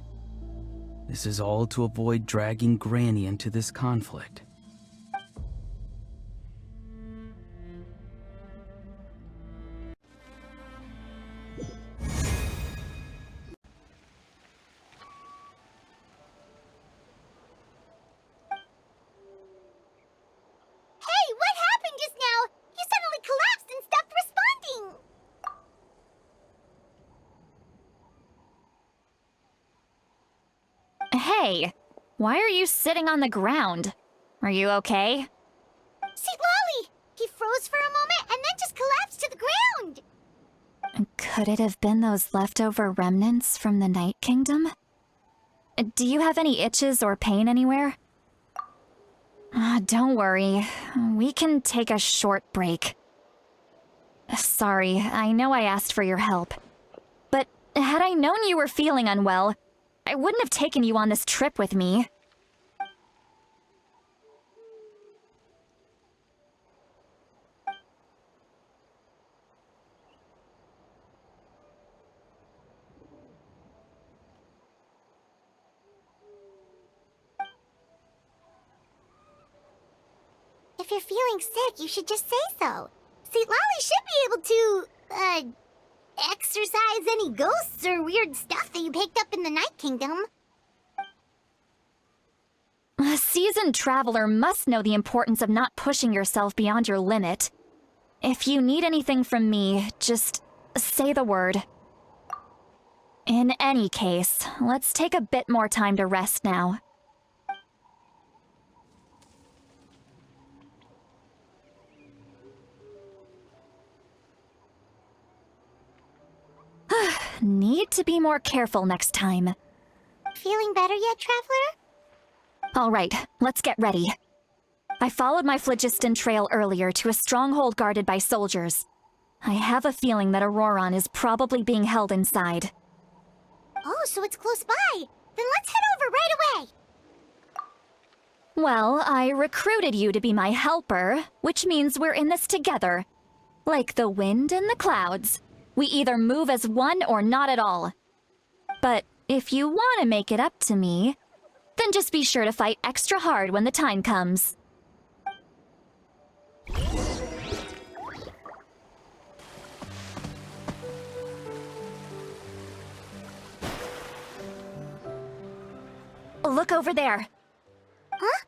This is all to avoid dragging Granny into this conflict. Hey, what happened just now? You suddenly collapsed and stopped responding! Hey, why are you sitting on the ground? Are you okay? Citlali! He froze for a moment and then just collapsed to the ground! Could it have been those leftover remnants from the Night Kingdom? Do you have any itches or pain anywhere? Don't worry. We can take a short break. Sorry, I know I asked for your help. But had I known you were feeling unwell, I wouldn't have taken you on this trip with me. If you're feeling sick, you should just say so. Citlali should be able to, exorcise any ghosts or weird stuff that you picked up in the Night Kingdom. A seasoned traveler must know the importance of not pushing yourself beyond your limit. If you need anything from me, just say the word. In any case, let's take a bit more time to rest now. Need to be more careful next time. Feeling better yet, traveler? All right, let's get ready. I followed my phlogiston trail earlier to a stronghold guarded by soldiers. I have a feeling that Ororon is probably being held inside. Oh, so it's close by. Then let's head over right away. Well, I recruited you to be my helper, which means we're in this together. Like the wind and the clouds. We either move as one or not at all. But if you want to make it up to me, then just be sure to fight extra hard when the time comes. Look over there. Huh?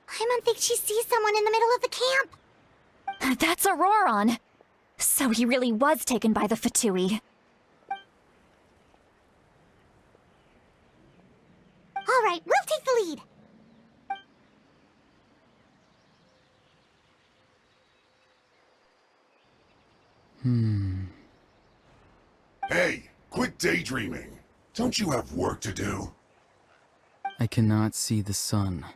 I don't think she sees someone in the middle of the camp. That's Ororon. So he really was taken by the Fatui. All right, we'll take the lead. Hey, quit daydreaming. Don't you have work to do? I cannot see the sun.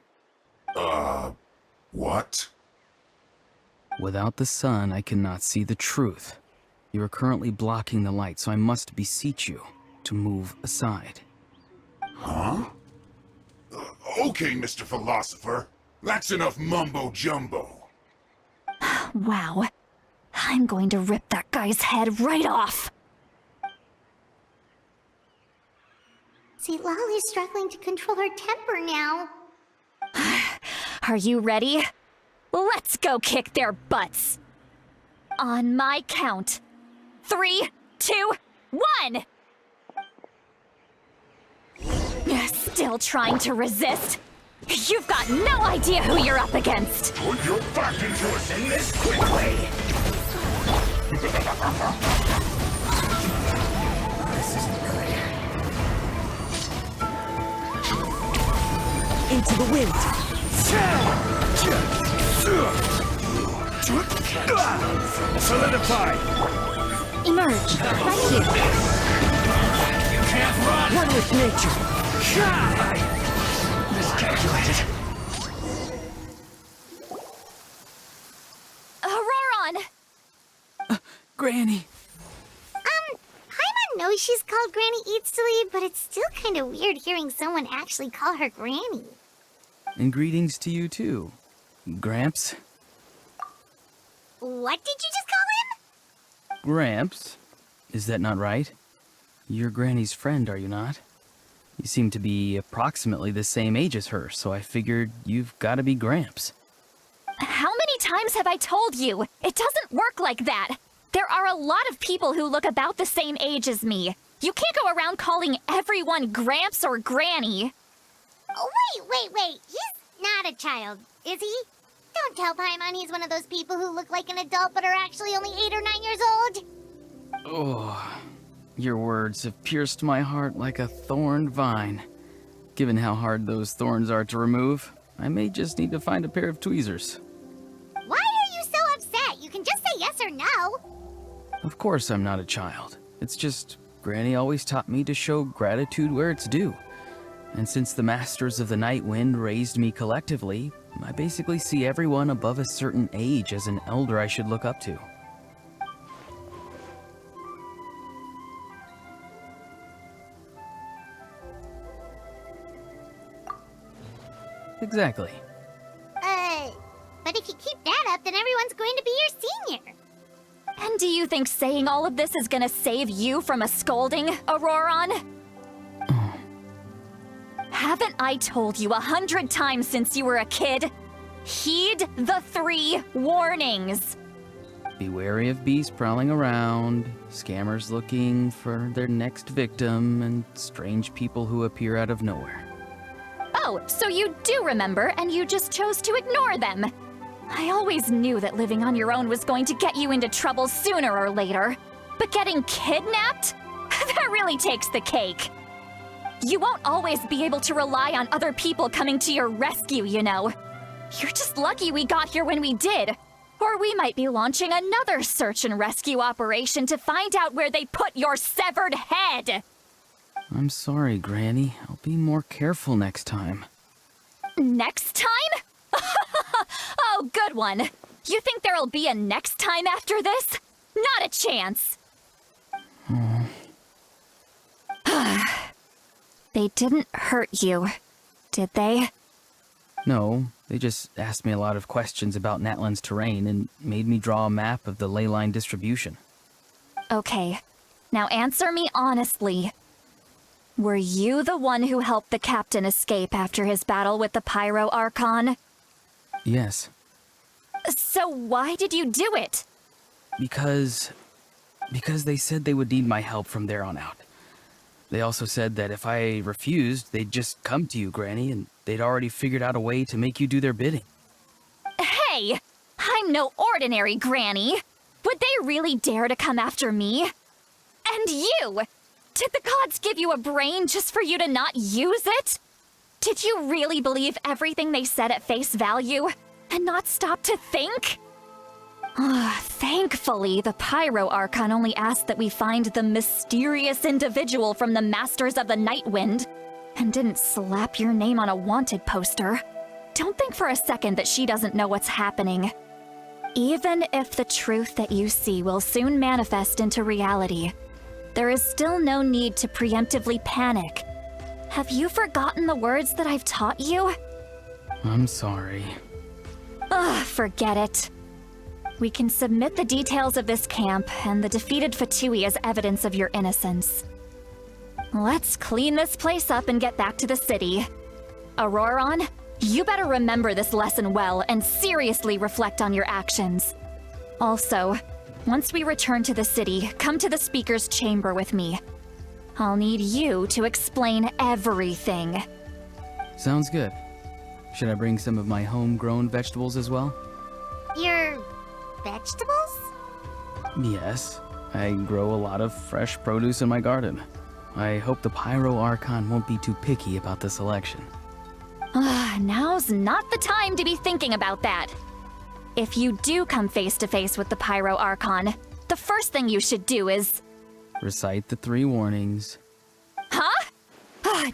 What? Without the sun, I cannot see the truth. You are currently blocking the light, so I must beseech you to move aside. Huh? Okay, Mr. Philosopher. That's enough mumbo-jumbo. Wow. I'm going to rip that guy's head right off. Citlali's struggling to control her temper now. Are you ready? Let's go kick their butts. On my count. 3, 2, 1! Still trying to resist? You've got no idea who you're up against! Put your back into us in this quickly! This isn't good. Into the wind! Solidify! Emerge! Right here! You can't run! One with nature! Miscalculated. Ororon! Granny! Paimon knows she's called Granny Eatsley, but it's still kind of weird hearing someone actually call her Granny. And greetings to you too, Gramps. What did you just call him? Gramps? Is that not right? You're Granny's friend, are you not? You seem to be approximately the same age as her, so I figured you've got to be Gramps. How many times have I told you? It doesn't work like that. There are a lot of people who look about the same age as me. You can't go around calling everyone Gramps or Granny. Oh, wait. He's not a child, is he? Don't tell Paimon he's one of those people who look like an adult but are actually only 8 or 9 years old. Oh, your words have pierced my heart like a thorned vine. Given how hard those thorns are to remove, I may just need to find a pair of tweezers. Why are you so upset? You can just say yes or no. Of course I'm not a child. It's just Granny always taught me to show gratitude where it's due. And since the Masters of the Night Wind raised me collectively, I basically see everyone above a certain age as an elder I should look up to. Exactly. But if you keep that up, then everyone's going to be your senior. And do you think saying all of this is gonna save you from a scolding, Ororon? Haven't I told you 100 times since you were a kid? Heed the 3 warnings. Be wary of beasts prowling around, scammers looking for their next victim, and strange people who appear out of nowhere. Oh, so you do remember, and you just chose to ignore them. I always knew that living on your own was going to get you into trouble sooner or later. But getting kidnapped? That really takes the cake. You won't always be able to rely on other people coming to your rescue, you know. You're just lucky we got here when we did. Or we might be launching another search and rescue operation to find out where they put your severed head. I'm sorry, Granny. I'll be more careful next time. Next time? Oh, good one. You think there'll be a next time after this? Not a chance. They didn't hurt you, did they? No, they just asked me a lot of questions about Natlan's terrain and made me draw a map of the ley line distribution. Okay, now answer me honestly. Were you the one who helped the captain escape after his battle with the Pyro Archon? Yes. So why did you do it? Because they said they would need my help from there on out. They also said that if I refused, they'd just come to you, Granny, and they'd already figured out a way to make you do their bidding. Hey! I'm no ordinary granny! Would they really dare to come after me? And you! Did the gods give you a brain just for you to not use it? Did you really believe everything they said at face value, and not stop to think? Thankfully, the Pyro Archon only asked that we find the mysterious individual from the Masters of the Nightwind, and didn't slap your name on a wanted poster. Don't think for a second that she doesn't know what's happening. Even if the truth that you see will soon manifest into reality, there is still no need to preemptively panic. Have you forgotten the words that I've taught you? I'm sorry. Forget it. We can submit the details of this camp and the defeated Fatui as evidence of your innocence. Let's clean this place up and get back to the city. Ororon, you better remember this lesson well and seriously reflect on your actions. Also, once we return to the city, come to the speaker's chamber with me. I'll need you to explain everything. Sounds good. Should I bring some of my homegrown vegetables as well? Your vegetables? Yes. I grow a lot of fresh produce in my garden. I hope the Pyro Archon won't be too picky about the selection. Now's not the time to be thinking about that. If you do come face to face with the Pyro Archon, the first thing you should do is... Recite the 3 warnings. Huh?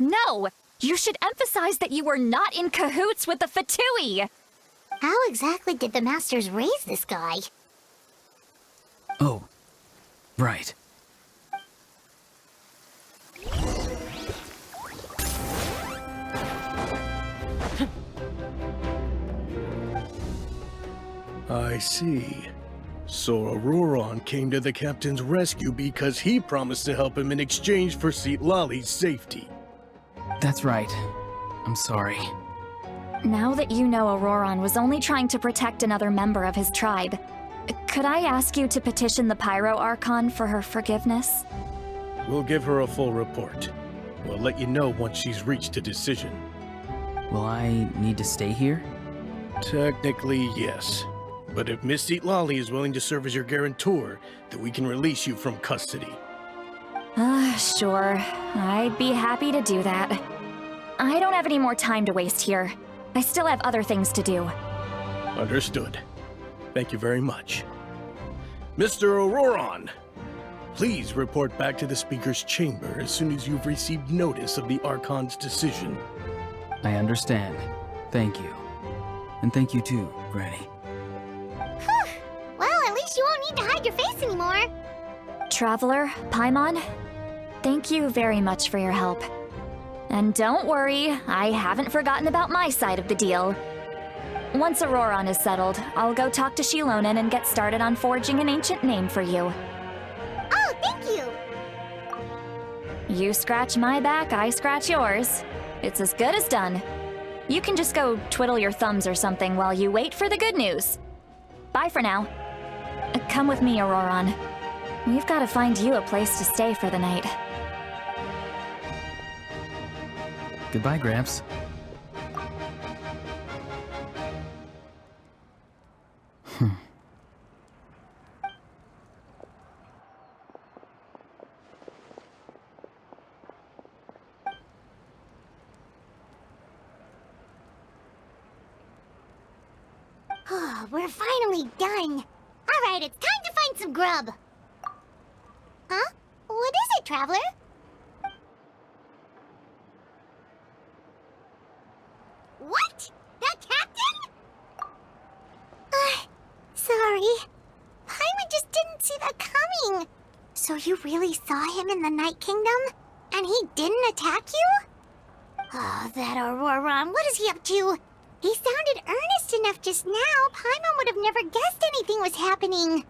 No! You should emphasize that you were not in cahoots with the Fatui! How exactly did the Masters raise this guy? Oh, right. I see. So Ororon came to the captain's rescue because he promised to help him in exchange for Citlali's safety. That's right. I'm sorry. Now that you know Ororon was only trying to protect another member of his tribe, could I ask you to petition the Pyro Archon for her forgiveness? We'll give her a full report. We'll let you know once she's reached a decision. Will I need to stay here? Technically, yes. But if Miss Citlali is willing to serve as your guarantor, then we can release you from custody. Sure. I'd be happy to do that. I don't have any more time to waste here. I still have other things to do. Understood. Thank you very much. Mr. Ororon, please report back to the Speaker's chamber as soon as you've received notice of the Archon's decision. I understand. Thank you. And thank you too, Granny. Well, at least you won't need to hide your face anymore. Traveler, Paimon, thank you very much for your help. And don't worry, I haven't forgotten about my side of the deal. Once Ororon is settled, I'll go talk to Shilonen and get started on forging an ancient name for you. Oh, thank you! You scratch my back, I scratch yours. It's as good as done. You can just go twiddle your thumbs or something while you wait for the good news. Bye for now. Come with me, Ororon. We've got to find you a place to stay for the night. Goodbye, Gramps. We're finally done. Alright, it's time to find some grub. Huh? What is it, Traveler? What? That captain? Sorry. Paimon just didn't see that coming. So you really saw him in the Night Kingdom? And he didn't attack you? Oh, that Ororon, what is he up to? He sounded earnest enough just now. Paimon would have never guessed anything was happening.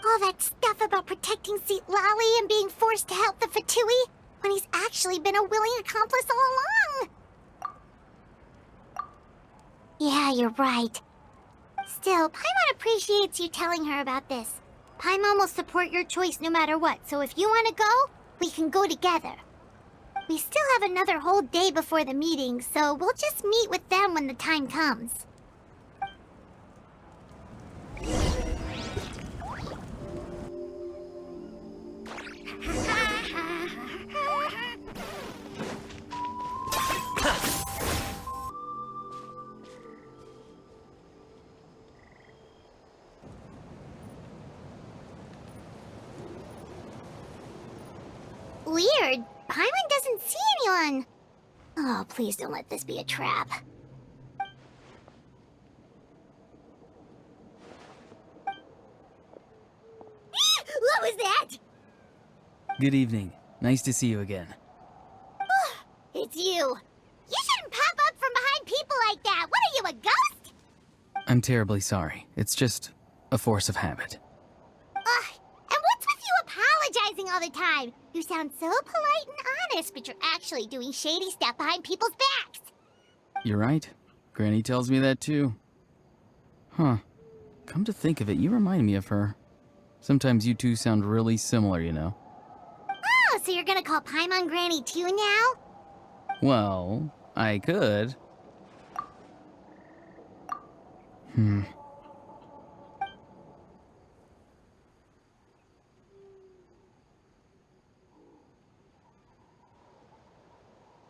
All that stuff about protecting Citlali and being forced to help the Fatui when he's actually been a willing accomplice all along. Yeah, you're right. Still, Paimon appreciates you telling her about this. Paimon will support your choice no matter what, so if you want to go, we can go together. We still have another whole day before the meeting, so we'll just meet with them when the time comes. Weird. Paimon doesn't see anyone. Oh, please don't let this be a trap. What was that? Good evening. Nice to see you again. It's you. You shouldn't pop up from behind people like that. What are you, a ghost? I'm terribly sorry. It's just a force of habit. And what's with you apologizing all the time? You sound so polite and honest, but you're actually doing shady stuff behind people's backs. You're right. Granny tells me that too. Huh. Come to think of it, you remind me of her. Sometimes you two sound really similar, you know. Oh, so you're gonna call Paimon Granny too now? Well, I could.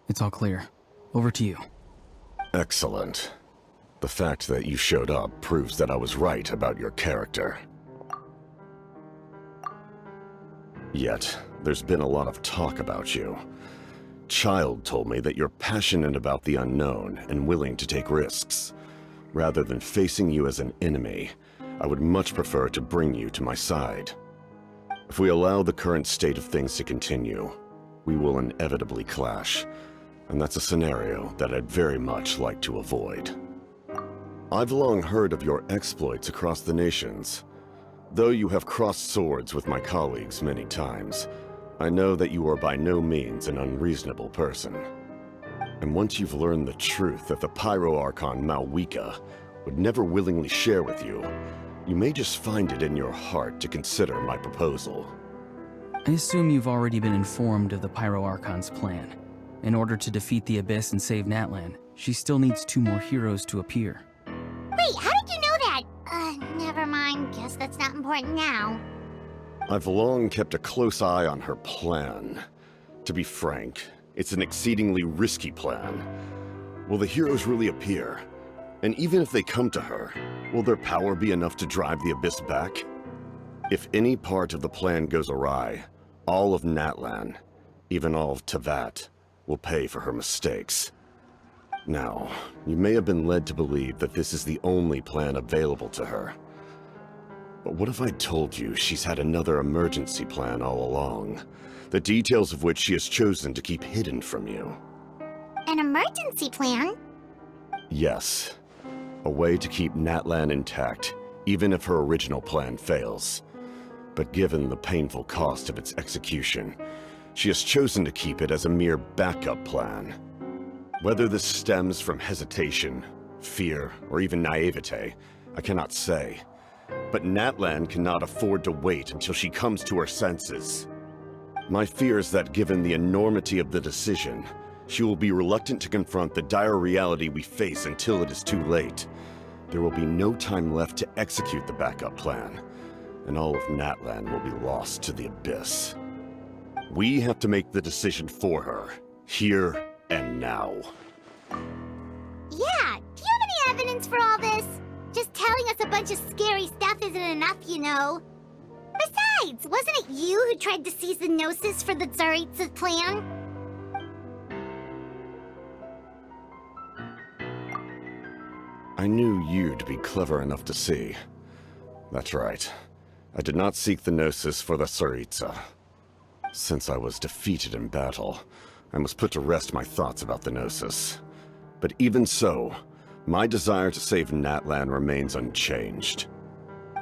It's all clear. Over to you. Excellent. The fact that you showed up proves that I was right about your character. Yet, there's been a lot of talk about you. Child told me that you're passionate about the unknown and willing to take risks. Rather than facing you as an enemy, I would much prefer to bring you to my side. If we allow the current state of things to continue, we will inevitably clash, and that's a scenario that I'd very much like to avoid. I've long heard of your exploits across the nations. Though you have crossed swords with my colleagues many times, I know that you are by no means an unreasonable person. And once you've learned the truth that the Pyro Archon Malwika would never willingly share with you, you may just find it in your heart to consider my proposal. I assume you've already been informed of the Pyro Archon's plan. In order to defeat the Abyss and save Natlan, she still needs 2 more heroes to appear. Wait, how did you know that? Never mind. Guess that's not important now. I've long kept a close eye on her plan. To be frank, it's an exceedingly risky plan. Will the heroes really appear? And even if they come to her, will their power be enough to drive the Abyss back? If any part of the plan goes awry, all of Natlan, even all of Teyvat, will pay for her mistakes. Now, you may have been led to believe that this is the only plan available to her. But what if I told you she's had another emergency plan all along, the details of which she has chosen to keep hidden from you? An emergency plan? Yes. A way to keep Natlan intact, even if her original plan fails. But given the painful cost of its execution, she has chosen to keep it as a mere backup plan. Whether this stems from hesitation, fear, or even naivete, I cannot say. But Natlan cannot afford to wait until she comes to her senses. My fear is that given the enormity of the decision, she will be reluctant to confront the dire reality we face until it is too late. There will be no time left to execute the backup plan, and all of Natlan will be lost to the Abyss. We have to make the decision for her, here and now. Yeah, do you have any evidence for all this? Just telling us a bunch of scary stuff isn't enough, you know. Besides, wasn't it you who tried to seize the Gnosis for the Tsaritsa's plan? I knew you'd be clever enough to see. That's right. I did not seek the Gnosis for the Tsaritsa. Since I was defeated in battle, I must put to rest my thoughts about the Gnosis. But even so, my desire to save Natlan remains unchanged.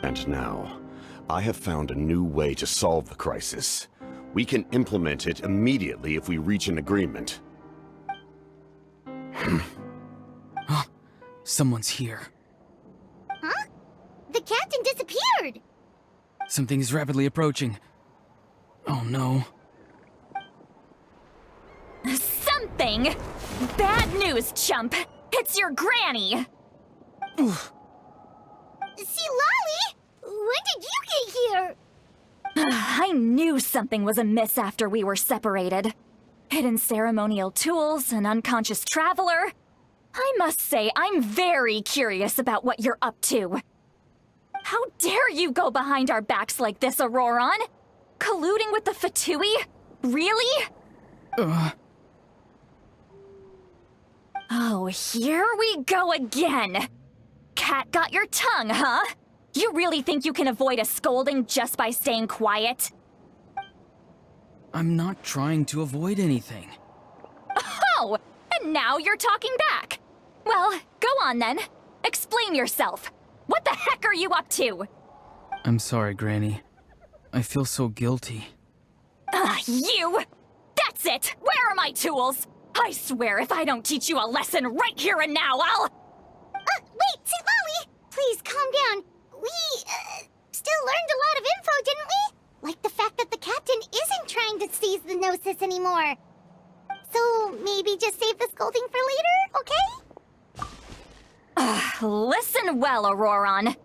And now, I have found a new way to solve the crisis. We can implement it immediately if we reach an agreement. Someone's here. Huh? The captain disappeared! Something is rapidly approaching. Oh no. thing. Bad news, chump. It's your granny. Citlali! When did you get here? I knew something was amiss after we were separated. Hidden ceremonial tools, an unconscious traveler. I must say, I'm very curious about what you're up to. How dare you go behind our backs like this, Ororon? Colluding with the Fatui? Really? Oh, here we go again. Cat got your tongue, huh? You really think you can avoid a scolding just by staying quiet? I'm not trying to avoid anything. Oh, and now you're talking back. Well, go on then. Explain yourself. What the heck are you up to? I'm sorry, Granny. I feel so guilty. You! That's it! Where are my tools? I swear if I don't teach you a lesson right here and now, I'll... Wait, Citlali! Please, calm down. We, still learned a lot of info, didn't we? Like the fact that the captain isn't trying to seize the Gnosis anymore. So, maybe just save the scolding for later, okay? Listen well, Ororon.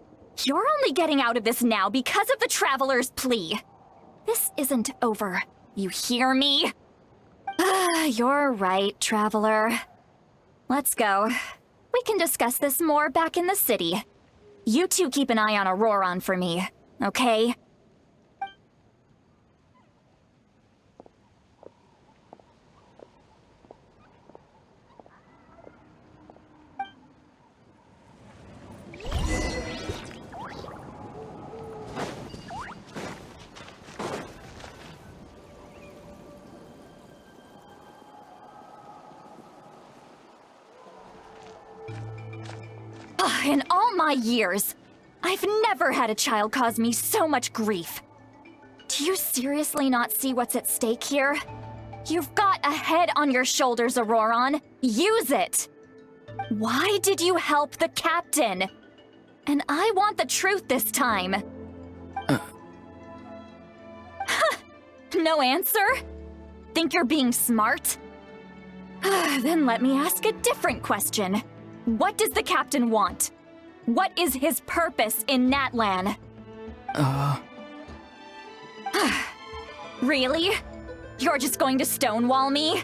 You're only getting out of this now because of the Traveler's plea. This isn't over. You hear me? You're right, Traveler. Let's go. We can discuss this more back in the city. You two keep an eye on Ororon for me, okay? In all my years, I've never had a child cause me so much grief. Do you seriously not see what's at stake here? You've got a head on your shoulders, Ororon. Use it! Why did you help the captain? And I want the truth this time. No answer? Think you're being smart? Then let me ask a different question. What does the captain want? What is his purpose in Natlan? Really? You're just going to stonewall me?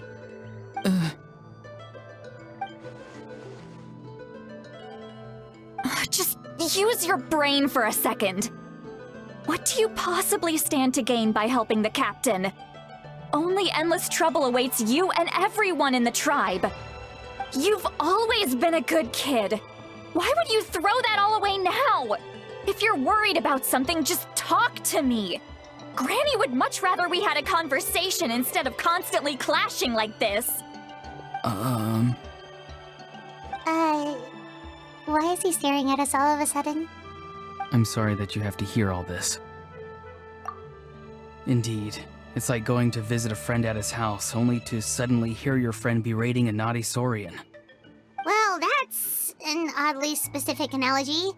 Just use your brain for a second. What do you possibly stand to gain by helping the captain? Only endless trouble awaits you and everyone in the tribe. You've always been a good kid. Why would you throw that all away now? If you're worried about something, just talk to me. Granny would much rather we had a conversation instead of constantly clashing like this. Why is he staring at us all of a sudden? I'm sorry that you have to hear all this. Indeed, it's like going to visit a friend at his house, only to suddenly hear your friend berating a naughty Saurian. Well, that's an oddly specific analogy.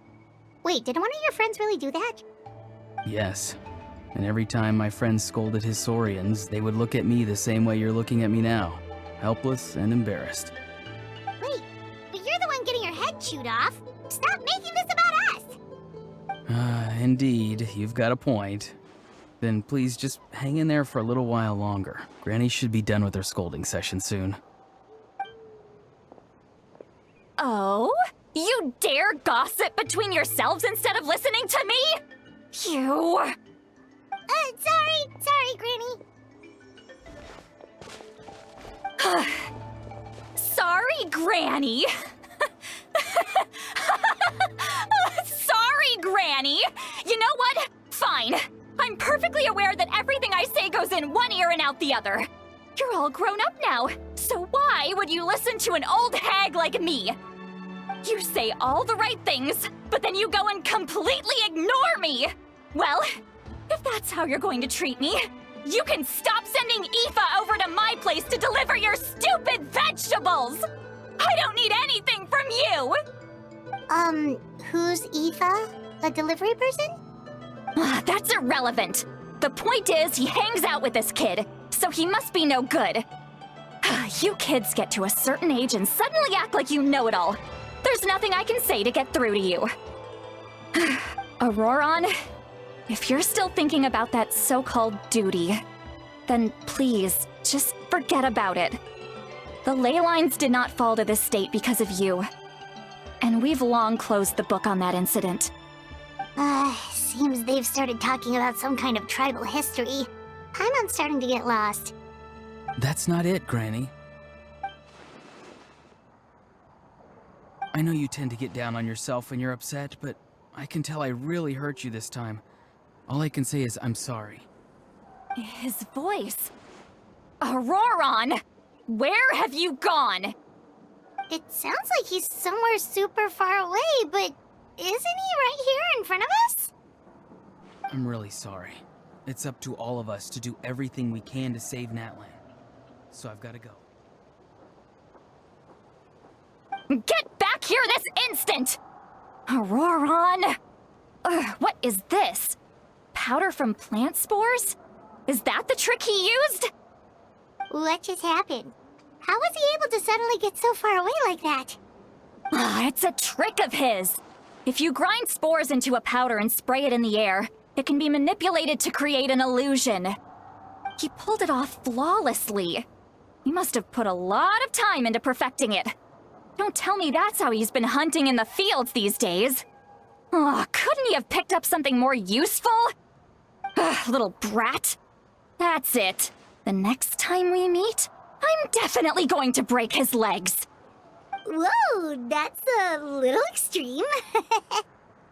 Wait, did one of your friends really do that? Yes. And every time my friends scolded his Saurians, they would look at me the same way you're looking at me now. Helpless and embarrassed. Wait, but you're the one getting your head chewed off. Stop making this about us! Indeed, you've got a point. Then please just hang in there for a little while longer. Granny should be done with her scolding session soon. Oh? You dare gossip between yourselves instead of listening to me? You... Sorry, Granny. Sorry, Granny. Sorry, Granny. You know what? Fine. I'm perfectly aware that everything I say goes in one ear and out the other. You're all grown up now, so why would you listen to an old hag like me? You say all the right things, but then you go and completely ignore me. Well, if that's how you're going to treat me, you can stop sending Aoife over to my place to deliver your stupid vegetables! I don't need anything from you! Who's Aoife? A delivery person? That's irrelevant. The point is, he hangs out with this kid, so he must be no good. You kids get to a certain age and suddenly act like you know it all. There's nothing I can say to get through to you. Ororon, if you're still thinking about that so-called duty, then please, just forget about it. The ley lines did not fall to this state because of you. And we've long closed the book on that incident. Seems they've started talking about some kind of tribal history. I'm starting to get lost. That's not it, Granny. I know you tend to get down on yourself when you're upset, but I can tell I really hurt you this time. All I can say is I'm sorry. His voice. Ororon! Where have you gone? It sounds like he's somewhere super far away, but isn't he right here in front of us? I'm really sorry. It's up to all of us to do everything we can to save Natlan. So I've got to go. Get back here this instant! Ororon! What is this? Powder from plant spores? Is that the trick he used? What just happened? How was he able to suddenly get so far away like that? It's a trick of his. If you grind spores into a powder and spray it in the air, it can be manipulated to create an illusion. He pulled it off flawlessly. He must have put a lot of time into perfecting it. Don't tell me that's how he's been hunting in the fields these days. Couldn't he have picked up something more useful? Little brat. That's it. The next time we meet, I'm definitely going to break his legs. Whoa, that's a little extreme.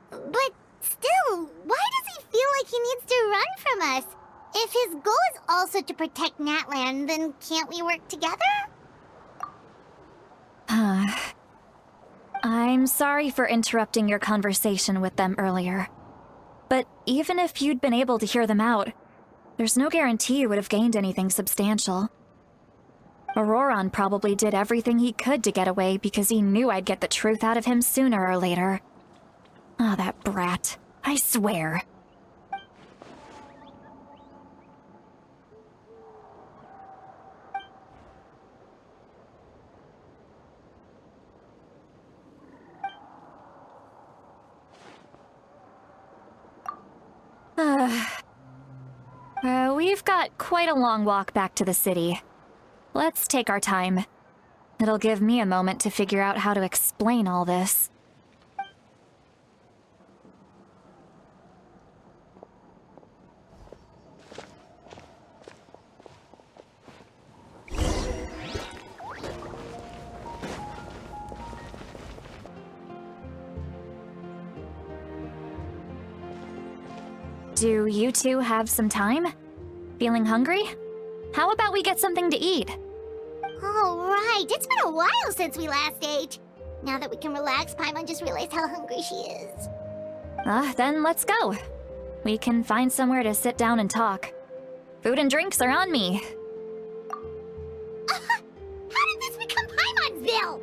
But still, why does he feel like he needs to run from us? If his goal is also to protect Natlan, then can't we work together? I'm sorry for interrupting your conversation with them earlier. But even if you'd been able to hear them out, there's no guarantee you would have gained anything substantial. Ororon probably did everything he could to get away because he knew I'd get the truth out of him sooner or later. That brat. I swear. We've got quite a long walk back to the city. Let's take our time. It'll give me a moment to figure out how to explain all this. Do you two have some time? Feeling hungry? How about we get something to eat? All right, it's been a while since we last ate. Now that we can relax, Paimon just realized how hungry she is. Then let's go. We can find somewhere to sit down and talk. Food and drinks are on me. How did this become Paimonville?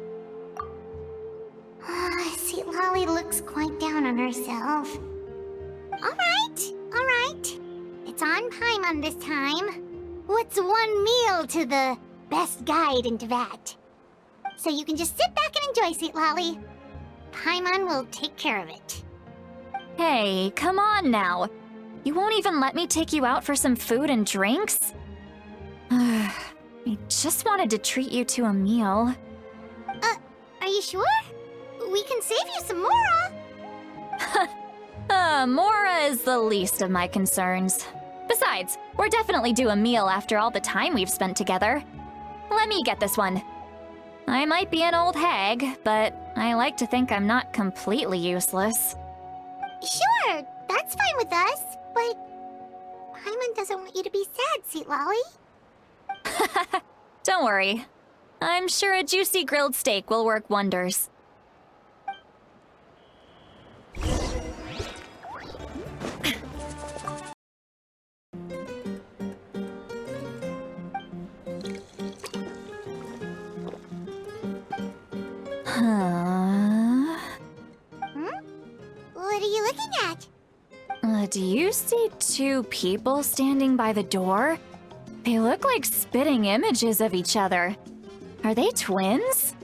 Citlali looks quite down on herself. All right. It's on Paimon this time. What's one meal to the best guide into that? So you can just sit back and enjoy, Citlali. Paimon will take care of it. Hey, come on now. You won't even let me take you out for some food and drinks? I just wanted to treat you to a meal. Are you sure? We can save you some Mora. Mora is the least of my concerns. Besides, we're definitely due a meal after all the time we've spent together. Let me get this one. I might be an old hag, but I like to think I'm not completely useless. Sure, that's fine with us, but Paimon doesn't want you to be sad, Citlali. Don't worry. I'm sure a juicy grilled steak will work wonders. What are you looking at? Do you see two people standing by the door? They look like spitting images of each other. Are they twins?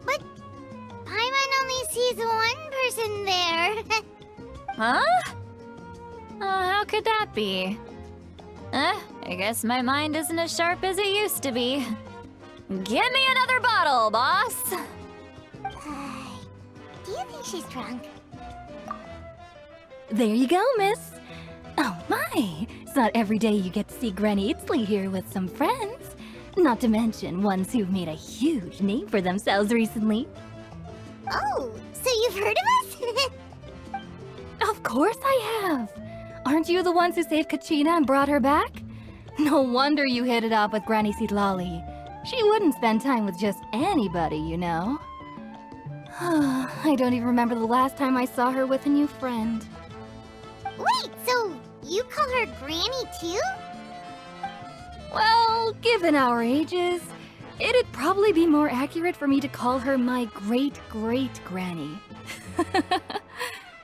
But Paimon only sees one person there. Huh? How could that be? I guess my mind isn't as sharp as it used to be. Give me another bottle, boss! Do you think she's drunk? There you go, miss. Oh my! It's not every day you get to see Granny Itzley here with some friends. Not to mention ones who've made a huge name for themselves recently. Oh, so you've heard of us? Of course I have! Aren't you the ones who saved Kachina and brought her back? No wonder you hit it off with Granny Citlali. She wouldn't spend time with just anybody, you know. I don't even remember the last time I saw her with a new friend. Wait, so you call her Granny too? Well, given our ages, it'd probably be more accurate for me to call her my great-great-granny.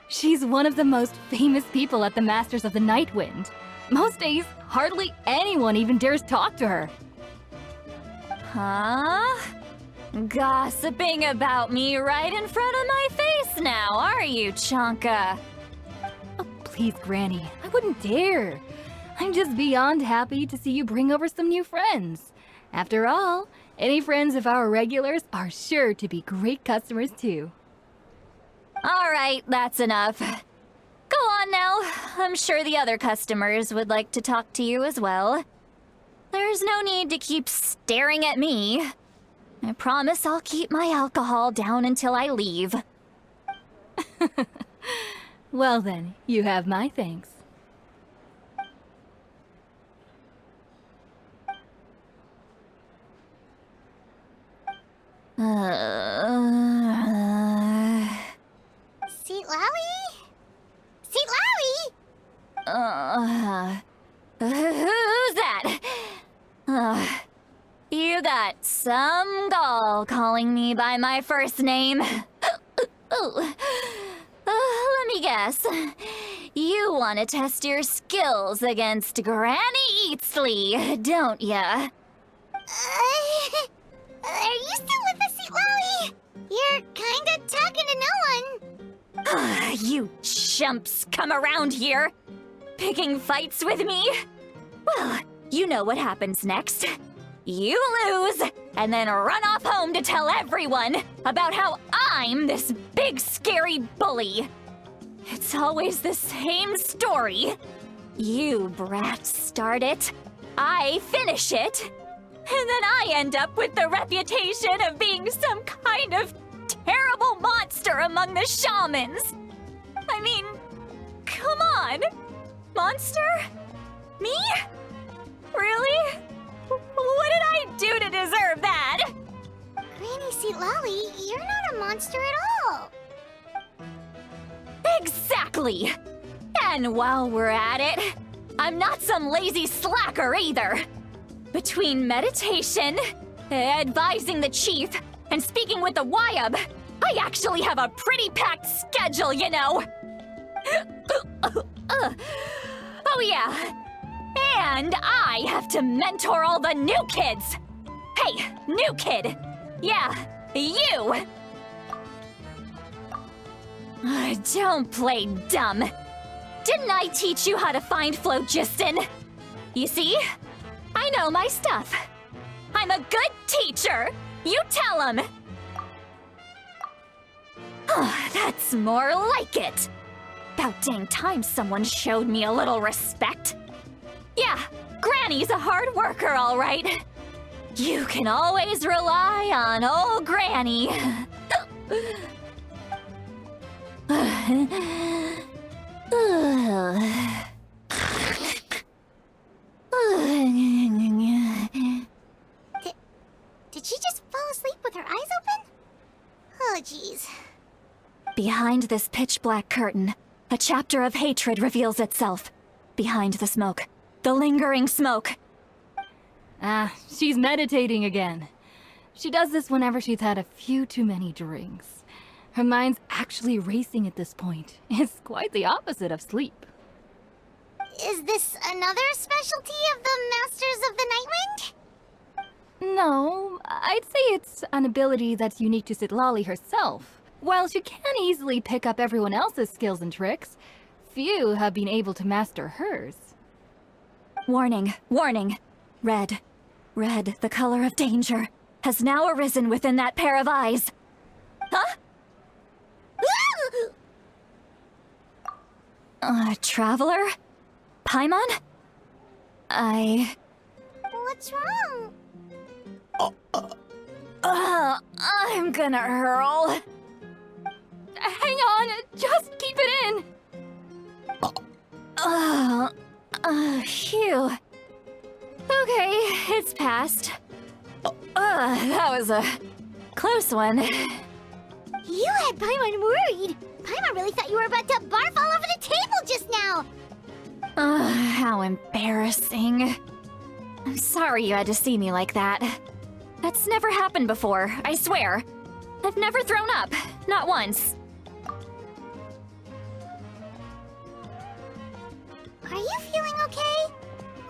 She's one of the most famous people at the Masters of the Nightwind. Most days, hardly anyone even dares talk to her. Huh? Gossiping about me right in front of my face now, are you, Chonka? Oh, please, Granny, I wouldn't dare. I'm just beyond happy to see you bring over some new friends. After all, any friends of our regulars are sure to be great customers too. All right, that's enough. Go on now. I'm sure the other customers would like to talk to you as well. There's no need to keep staring at me. I promise I'll keep my alcohol down until I leave. Well then, you have my thanks. Citlali? Citlali? Who's that? You got some gall calling me by my first name. Let me guess. You want to test your skills against Granny Itzley, don't ya? Are you still with us, Citlali? You're kinda talking to no one. You chumps come around here, picking fights with me? Well, you know what happens next. You lose, and then run off home to tell everyone about how I'm this big scary bully. It's always the same story. You brats start it, I finish it, and then I end up with the reputation of being some kind of terrible monster among the shamans. I mean, come on. Monster? Me? Really? What did I do to deserve that? Granny Citlali, you're not a monster at all. Exactly! And while we're at it, I'm not some lazy slacker either. Between meditation, advising the chief, and speaking with the Wyab, I actually have a pretty packed schedule, you know! Oh yeah, and I have to mentor all the new kids! Hey, new kid! Yeah, you! Don't play dumb. Didn't I teach you how to find phlogiston? You see? I know my stuff. I'm a good teacher. You tell him. That's more like it. About dang time someone showed me a little respect. Yeah, Granny's a hard worker, all right. You can always rely on old Granny. Did she just fall asleep with her eyes open? Oh, jeez. Behind this pitch-black curtain, a chapter of hatred reveals itself. Behind the smoke. The lingering smoke. She's meditating again. She does this whenever she's had a few too many drinks. Her mind's actually racing at this point. It's quite the opposite of sleep. Is this another specialty of the Masters of the Nightwind? No, I'd say it's an ability that's unique to Citlali herself. While she can easily pick up everyone else's skills and tricks, few have been able to master hers. Warning, warning. Red, the color of danger, has now arisen within that pair of eyes. Huh? Traveler? Paimon? What's wrong? I'm gonna hurl. Hang on, just keep it in! Phew. Okay, it's passed. That was a close one. You had Paimon worried. Paimon really thought you were about to barf all over the table just now. How embarrassing. I'm sorry you had to see me like that. That's never happened before, I swear. I've never thrown up, not once. Are you feeling okay?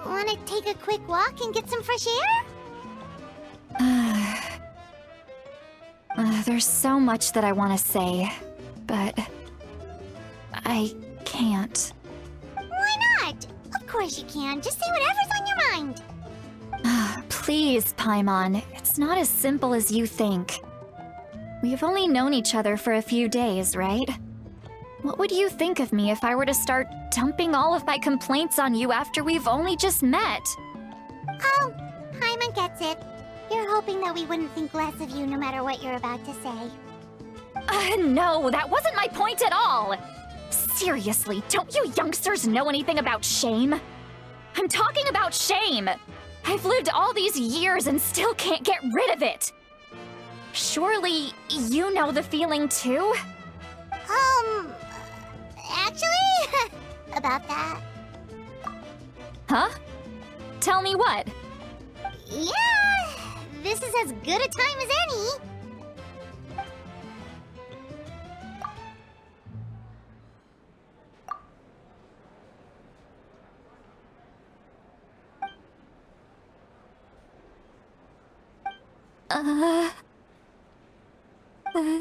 Want to take a quick walk and get some fresh air? There's so much that I want to say, but I can't. Why not? Of course you can. Just say whatever's on your mind. Please, Paimon. It's not as simple as you think. We've only known each other for a few days, right? What would you think of me if I were to start dumping all of my complaints on you after we've only just met? Oh, Paimon gets it. You're hoping that we wouldn't think less of you no matter what you're about to say. No, that wasn't my point at all! Seriously, don't you youngsters know anything about shame? I'm talking about shame! I've lived all these years and still can't get rid of it! Surely, you know the feeling too? Actually, about that. Huh? Tell me what? Yeah, this is as good a time as any.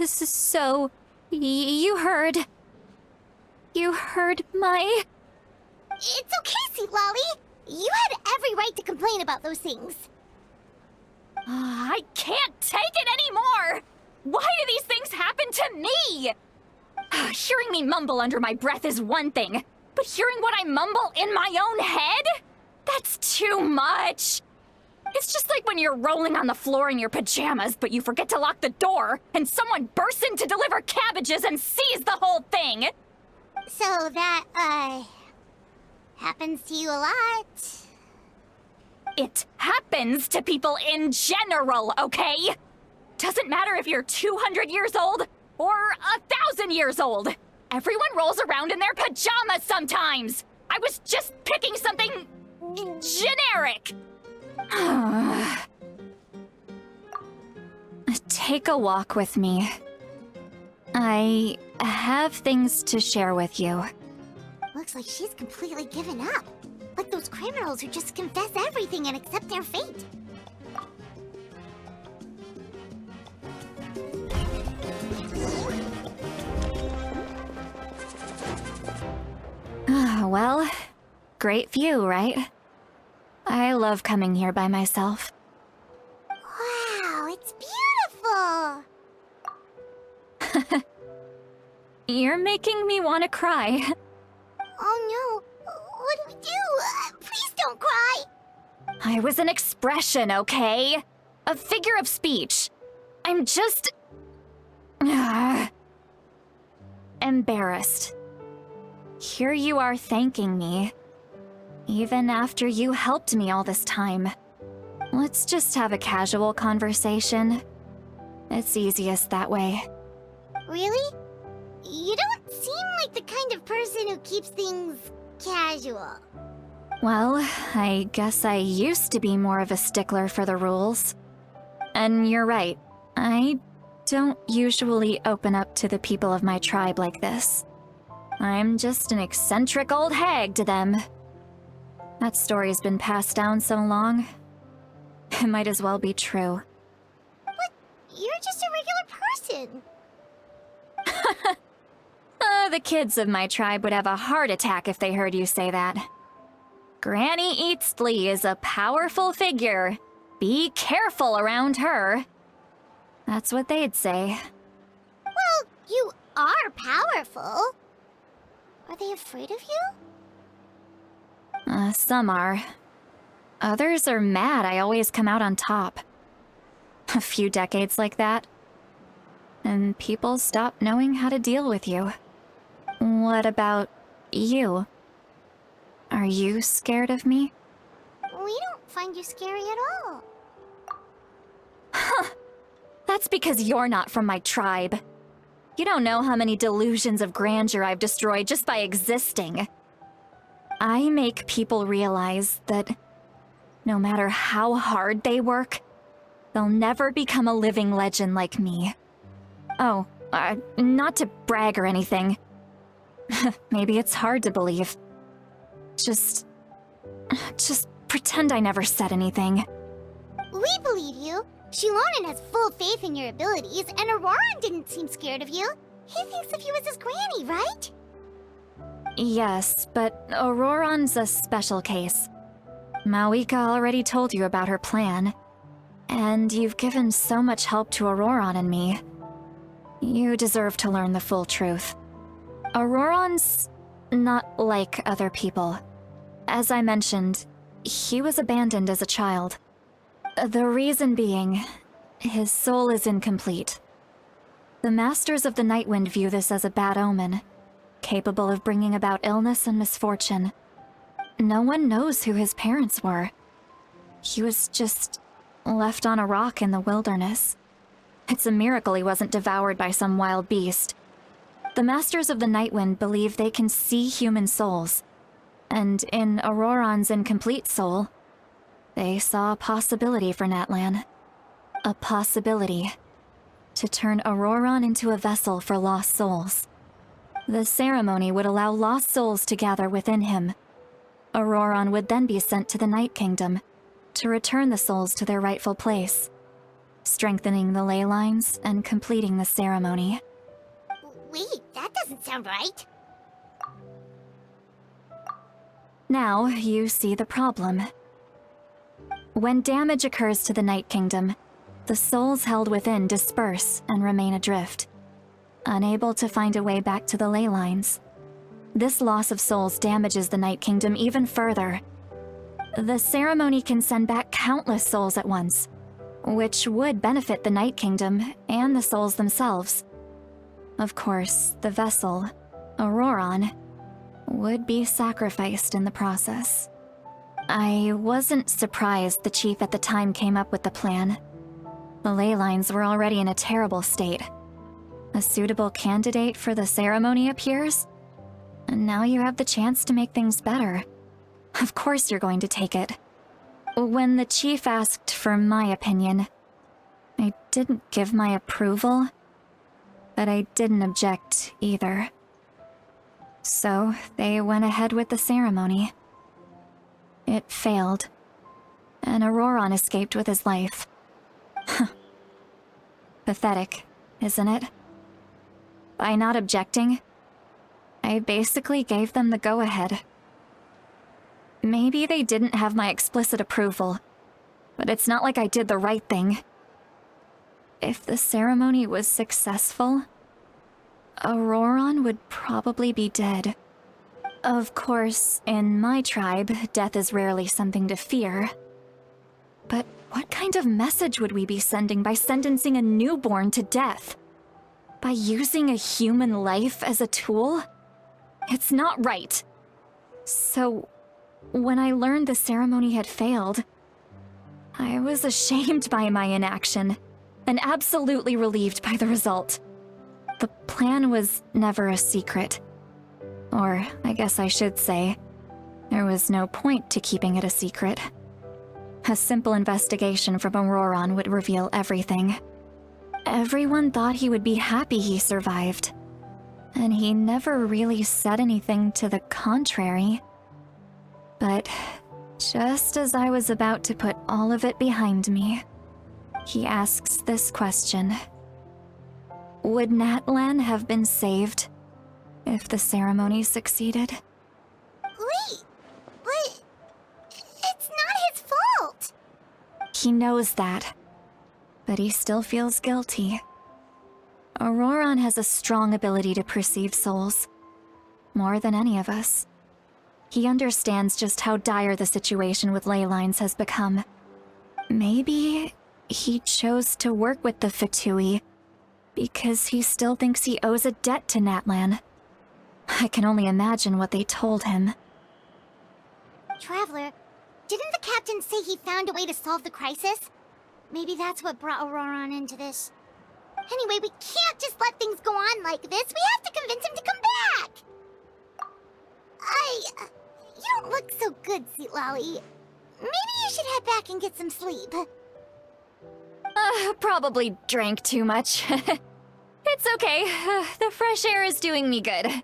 So, you heard my... It's okay, Citlali. You had every right to complain about those things. I can't take it anymore! Why do these things happen to me? Hearing me mumble under my breath is one thing, but hearing what I mumble in my own head? That's too much! It's just like when you're rolling on the floor in your pajamas, but you forget to lock the door, and someone bursts in to deliver cabbages and sees the whole thing! So that, happens to you a lot. It happens to people in general, okay? Doesn't matter if you're 200 years old or 1,000 years old. Everyone rolls around in their pajamas sometimes. I was just picking something generic. Take a walk with me. I have things to share with you. Looks like she's completely given up. Like those criminals who just confess everything and accept their fate. Well, great view, right? I love coming here by myself. Wow, it's beautiful! You're making me want to cry. Oh no, what do we do? Please don't cry! I was an expression, okay? A figure of speech. I'm just... embarrassed. Here you are thanking me. Even after you helped me all this time. Let's just have a casual conversation. It's easiest that way. Really? You don't seem like the kind of person who keeps things casual. Well, I guess I used to be more of a stickler for the rules. And you're right, I don't usually open up to the people of my tribe like this. I'm just an eccentric old hag to them. That story's been passed down so long, it might as well be true. But you're just a regular person. The kids of my tribe would have a heart attack if they heard you say that. Granny Eastly is a powerful figure. Be careful around her. That's what they'd say. Well, you are powerful. Are they afraid of you? Some are. Others are mad I always come out on top. A few decades like that, and people stop knowing how to deal with you. What about you? Are you scared of me? We don't find you scary at all. Huh. That's because you're not from my tribe. You don't know how many delusions of grandeur I've destroyed just by existing. I make people realize that no matter how hard they work, they'll never become a living legend like me. Oh, not to brag or anything. Maybe it's hard to believe. Just pretend I never said anything. We believe you. Shilonen has full faith in your abilities, and Ororon didn't seem scared of you. He thinks of you as his granny, right? Yes, but Ororon's a special case. Mawika already told you about her plan. And you've given so much help to Ororon and me. You deserve to learn the full truth. Ororon's not like other people. As I mentioned, he was abandoned as a child. The reason being, his soul is incomplete. The Masters of the Nightwind view this as a bad omen, capable of bringing about illness and misfortune. No one knows who his parents were. He was just left on a rock in the wilderness. It's a miracle he wasn't devoured by some wild beast. The Masters of the Nightwind believe they can see human souls, and in Ororon's incomplete soul, they saw a possibility for Natlan. A possibility to turn Ororon into a vessel for lost souls. The ceremony would allow lost souls to gather within him. Ororon would then be sent to the Night Kingdom to return the souls to their rightful place, strengthening the ley lines and completing the ceremony. Wait, that doesn't sound right. Now you see the problem. When damage occurs to the Night Kingdom, the souls held within disperse and remain adrift, unable to find a way back to the ley lines. This loss of souls damages the Night Kingdom even further. The ceremony can send back countless souls at once, which would benefit the Night Kingdom and the souls themselves. Of course, the vessel, Ororon, would be sacrificed in the process. I wasn't surprised the chief at the time came up with the plan. The ley lines were already in a terrible state. A suitable candidate for the ceremony appears, and now you have the chance to make things better. Of course you're going to take it. When the chief asked for my opinion, I didn't give my approval, but I didn't object either. So they went ahead with the ceremony. It failed, and Ororon escaped with his life. Pathetic, isn't it? By not objecting, I basically gave them the go-ahead. Maybe they didn't have my explicit approval, but it's not like I did the right thing. If the ceremony was successful, Ororon would probably be dead. Of course, in my tribe, death is rarely something to fear. But what kind of message would we be sending by sentencing a newborn to death? By using a human life as a tool? It's not right. So, when I learned the ceremony had failed, I was ashamed by my inaction, and absolutely relieved by the result. The plan was never a secret. Or, I guess I should say, there was no point to keeping it a secret. A simple investigation from Ororon would reveal everything. Everyone thought he would be happy he survived. And he never really said anything to the contrary. But just as I was about to put all of it behind me, he asks this question. Would Natlan have been saved if the ceremony succeeded? Wait, but it's not his fault! He knows that, but he still feels guilty. Ororon has a strong ability to perceive souls, more than any of us. He understands just how dire the situation with ley lines has become. Maybe he chose to work with the Fatui because he still thinks he owes a debt to Natlan. I can only imagine what they told him. Traveler, didn't the captain say he found a way to solve the crisis? Maybe that's what brought Ororon into this. Anyway, we can't just let things go on like this. We have to convince him to come back! You don't look so good, Citlali. Maybe you should head back and get some sleep. Probably drank too much. It's okay. The fresh air is doing me good.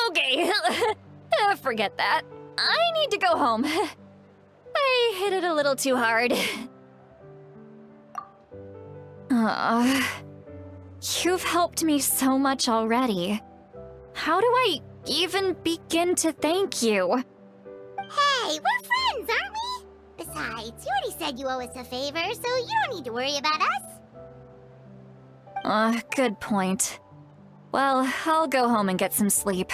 Okay. Forget that. I need to go home. I hit it a little too hard. You've helped me so much already. How do I even begin to thank you? Hey, we're friends, aren't we? Besides, you already said you owe us a favor, so you don't need to worry about us. Good point. Well, I'll go home and get some sleep.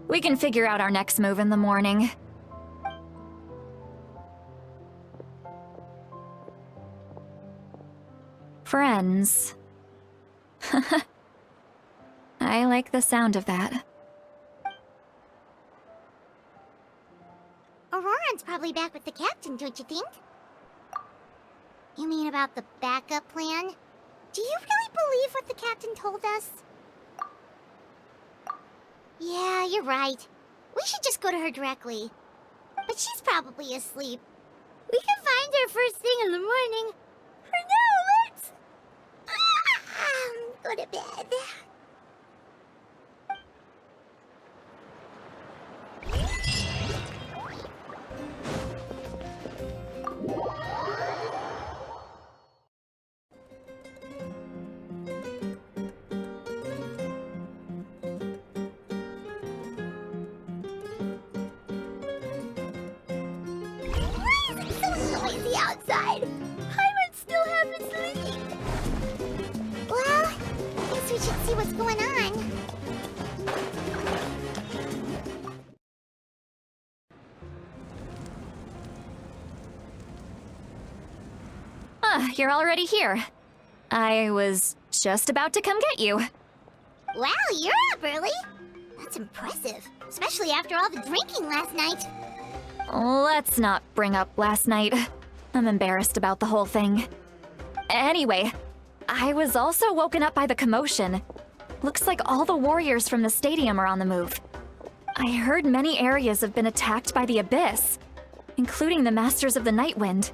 We can figure out our next move in the morning. Friends. I like the sound of that. Ororon's probably back with the captain, don't you think? You mean about the backup plan? Do you really believe what the captain told us? Yeah, you're right. We should just go to her directly. But she's probably asleep. We can find her first thing in the morning. For now, let's... go to bed. Outside. Pirates still haven't sleep. Well, guess we should see what's going on. You're already here. I was just about to come get you. Wow, you're up early. That's impressive, especially after all the drinking last night. Let's not bring up last night. I'm embarrassed about the whole thing. Anyway, I was also woken up by the commotion. Looks like all the warriors from the stadium are on the move. I heard many areas have been attacked by the Abyss, including the Masters of the Nightwind.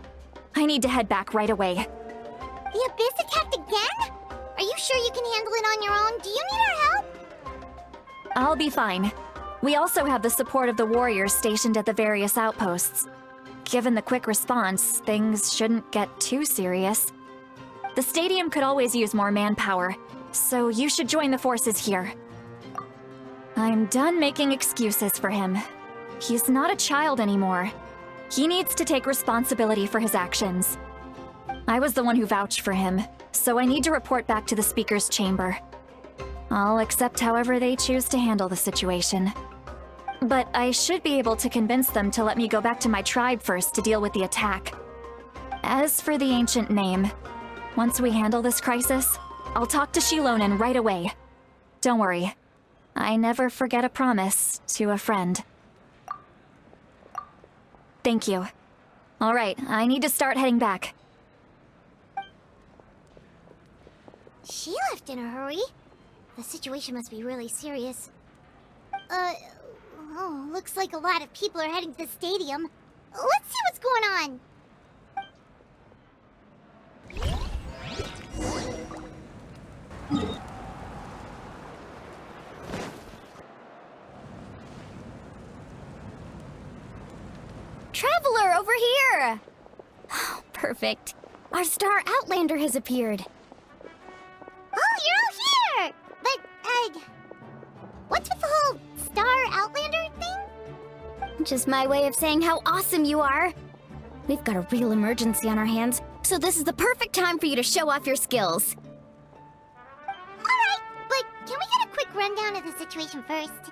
I need to head back right away. The Abyss attacked again? Are you sure you can handle it on your own? Do you need our help? I'll be fine. We also have the support of the warriors stationed at the various outposts. Given the quick response, things shouldn't get too serious. The stadium could always use more manpower, so you should join the forces here. I'm done making excuses for him. He's not a child anymore. He needs to take responsibility for his actions. I was the one who vouched for him, so I need to report back to the Speaker's chamber. I'll accept however they choose to handle the situation. But I should be able to convince them to let me go back to my tribe first to deal with the attack. As for the ancient name, once we handle this crisis, I'll talk to Shilonen right away. Don't worry. I never forget a promise to a friend. Thank you. All right, I need to start heading back. She left in a hurry. The situation must be really serious. Oh, looks like a lot of people are heading to the stadium. Let's see what's going on. perfect. Our star Outlander has appeared. Oh, you're all here! But, what's with the whole star Outlander thing? Just my way of saying how awesome you are. We've got a real emergency on our hands, so this is the perfect time for you to show off your skills. Alright, but can we get a quick rundown of the situation first?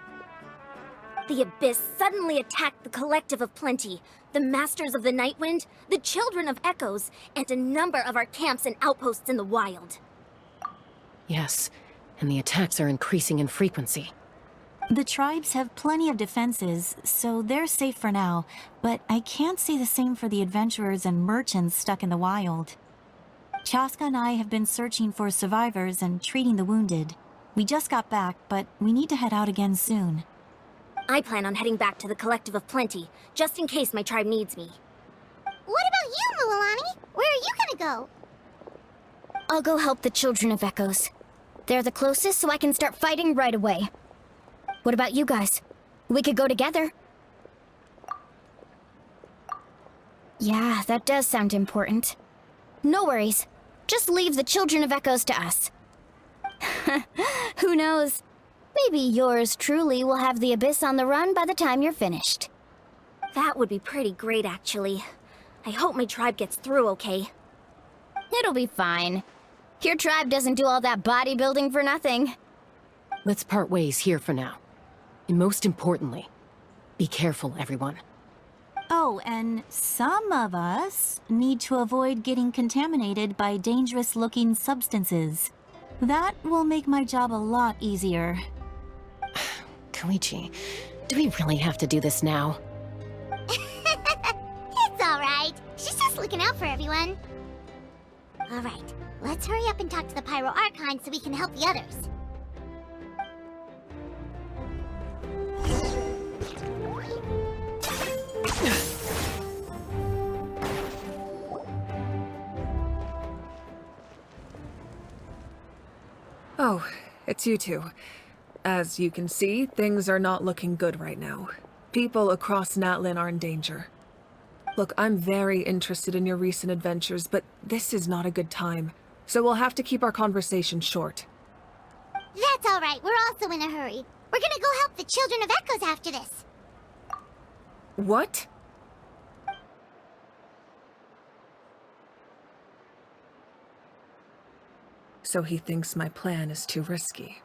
The Abyss suddenly attacked the Collective of Plenty, the Masters of the Nightwind, the Children of Echoes, and a number of our camps and outposts in the wild. Yes, and the attacks are increasing in frequency. The tribes have plenty of defenses, so they're safe for now, but I can't say the same for the adventurers and merchants stuck in the wild. Chaska and I have been searching for survivors and treating the wounded. We just got back, but we need to head out again soon. I plan on heading back to the Collective of Plenty, just in case my tribe needs me. What about you, Mualani? Where are you gonna go? I'll go help the Children of Echoes. They're the closest, so I can start fighting right away. What about you guys? We could go together. Yeah, that does sound important. No worries. Just leave the Children of Echoes to us. Who knows? Maybe yours truly will have the Abyss on the run by the time you're finished. That would be pretty great, actually. I hope my tribe gets through okay. It'll be fine. Your tribe doesn't do all that bodybuilding for nothing. Let's part ways here for now. And most importantly, be careful, everyone. Oh, and some of us need to avoid getting contaminated by dangerous-looking substances. That will make my job a lot easier. Koichi, do we really have to do this now? It's alright. She's just looking out for everyone. Alright, let's hurry up and talk to the Pyro Archon so we can help the others. Oh, it's you two. As you can see, things are not looking good right now. People across Natlan are in danger. Look, I'm very interested in your recent adventures, but this is not a good time. So we'll have to keep our conversation short. That's alright, we're also in a hurry. We're gonna go help the Children of Echoes after this. What? So he thinks my plan is too risky.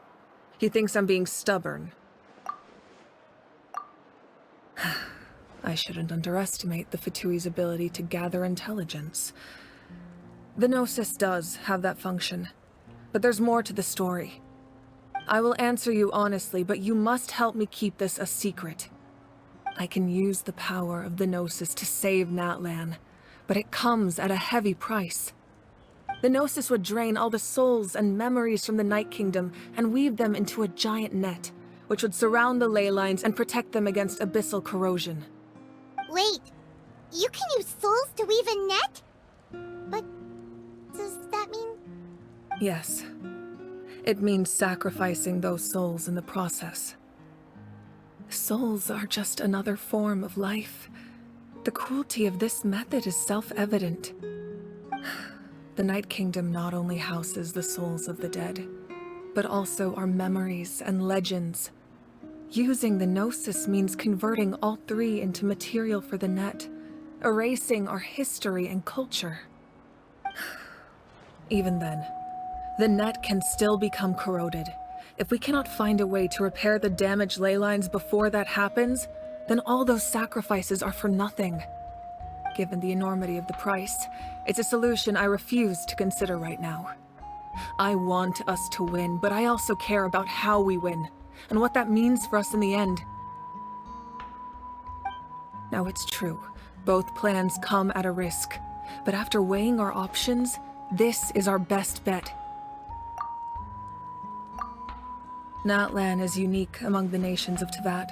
He thinks I'm being stubborn. I shouldn't underestimate the Fatui's ability to gather intelligence. The Gnosis does have that function, but there's more to the story. I will answer you honestly, but you must help me keep this a secret. I can use the power of the Gnosis to save Natlan, but it comes at a heavy price. The Gnosis would drain all the souls and memories from the Night Kingdom and weave them into a giant net, which would surround the ley lines and protect them against abyssal corrosion. Wait, you can use souls to weave a net? But does that mean... Yes. It means sacrificing those souls in the process. Souls are just another form of life. The cruelty of this method is self-evident. The Night Kingdom not only houses the souls of the dead, but also our memories and legends. Using the Gnosis means converting all three into material for the net, erasing our history and culture. Even then, the net can still become corroded. If we cannot find a way to repair the damaged ley lines before that happens, then all those sacrifices are for nothing. Given the enormity of the price, it's a solution I refuse to consider right now. I want us to win, but I also care about how we win, and what that means for us in the end. Now it's true, both plans come at a risk, but after weighing our options, this is our best bet. Natlan is unique among the nations of Teyvat.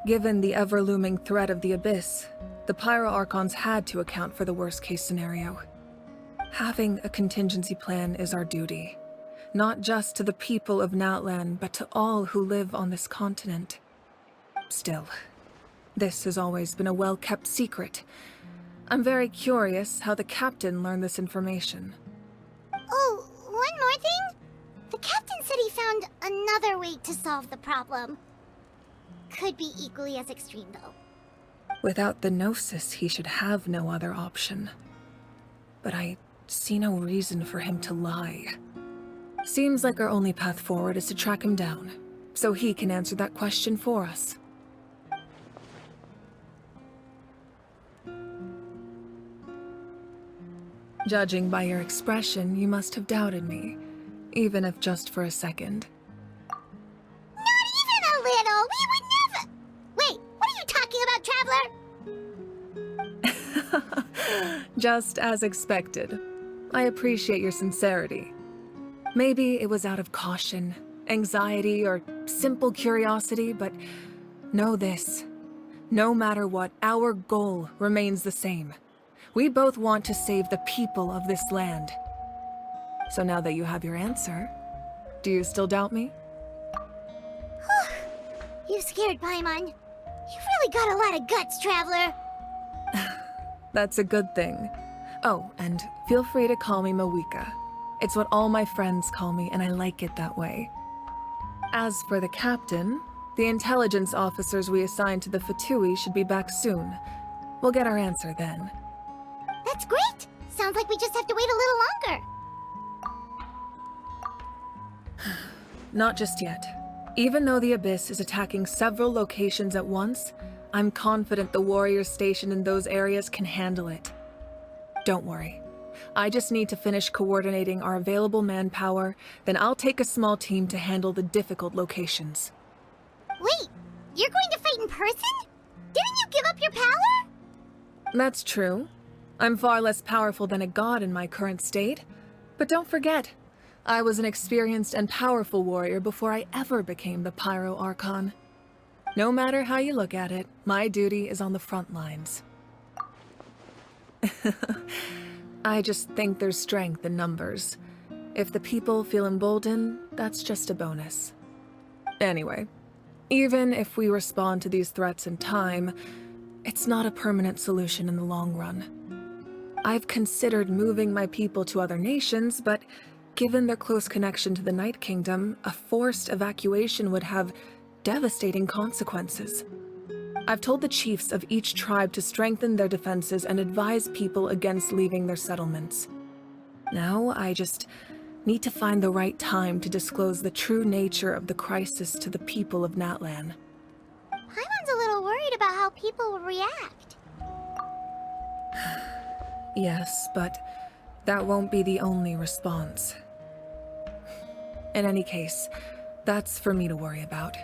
Given the ever-looming threat of the Abyss, the Pyro Archons had to account for the worst-case scenario. Having a contingency plan is our duty, not just to the people of Natlan, but to all who live on this continent. Still, this has always been a well-kept secret. I'm very curious how the captain learned this information. Oh, one more thing? The captain said he found another way to solve the problem. Could be equally as extreme, though. Without the Gnosis, he should have no other option. But I see no reason for him to lie. Seems like our only path forward is to track him down, so he can answer that question for us. Judging by your expression, you must have doubted me, even if just for a second. Not even a little! We would never— Wait, what are you talking about, Traveler? Just as expected. I appreciate your sincerity. Maybe it was out of caution, anxiety, or simple curiosity, but know this. No matter what, our goal remains the same. We both want to save the people of this land. So now that you have your answer, do you still doubt me? You scared Paimon. You've really got a lot of guts, Traveler. That's a good thing. Oh, and feel free to call me Mawika. It's what all my friends call me, and I like it that way. As for the captain, the intelligence officers we assigned to the Fatui should be back soon. We'll get our answer then. That's great! Sounds like we just have to wait a little longer. Not just yet. Even though the Abyss is attacking several locations at once, I'm confident the warriors stationed in those areas can handle it. Don't worry. I just need to finish coordinating our available manpower, then I'll take a small team to handle the difficult locations. Wait, you're going to fight in person? Didn't you give up your power? That's true. I'm far less powerful than a god in my current state. But don't forget, I was an experienced and powerful warrior before I ever became the Pyro Archon. No matter how you look at it, my duty is on the front lines. I just think there's strength in numbers. If the people feel emboldened, that's just a bonus. Anyway, even if we respond to these threats in time, it's not a permanent solution in the long run. I've considered moving my people to other nations, but given their close connection to the Night Kingdom, a forced evacuation would have devastating consequences. I've told the chiefs of each tribe to strengthen their defenses and advise people against leaving their settlements. Now, I just need to find the right time to disclose the true nature of the crisis to the people of Natlan. Paimon's a little worried about how people will react. Yes, but that won't be the only response. In any case, that's for me to worry about.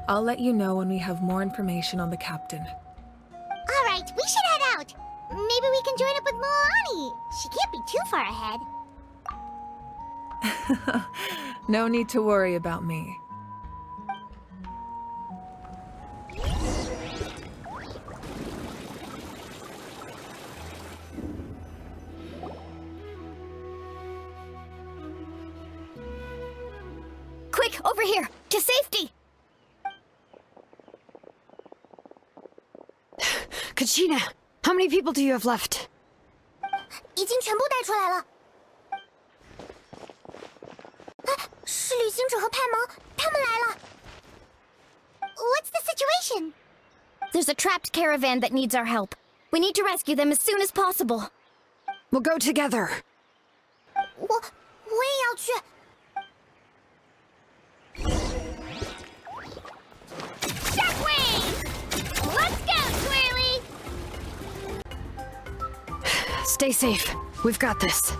I'll let you know when we have more information on the captain. Alright, we should head out. Maybe we can join up with Moani. She can't be too far ahead. No need to worry about me. Quick, over here! To safety! Kachina, how many people do you have left? 已经全部带出来了。是旅行者和派蒙，他们来了。What's the situation? There's a trapped caravan that needs our help. We need to rescue them as soon as possible. We'll go together. 我也要去。Shockwave! Let's go, Twirly! Stay safe. We've got this.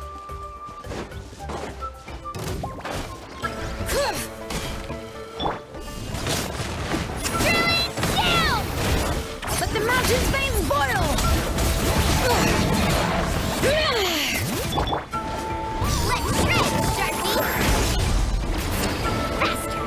Drilling down! Let the mountain's veins boil! Let's shred, Sharpie! Faster!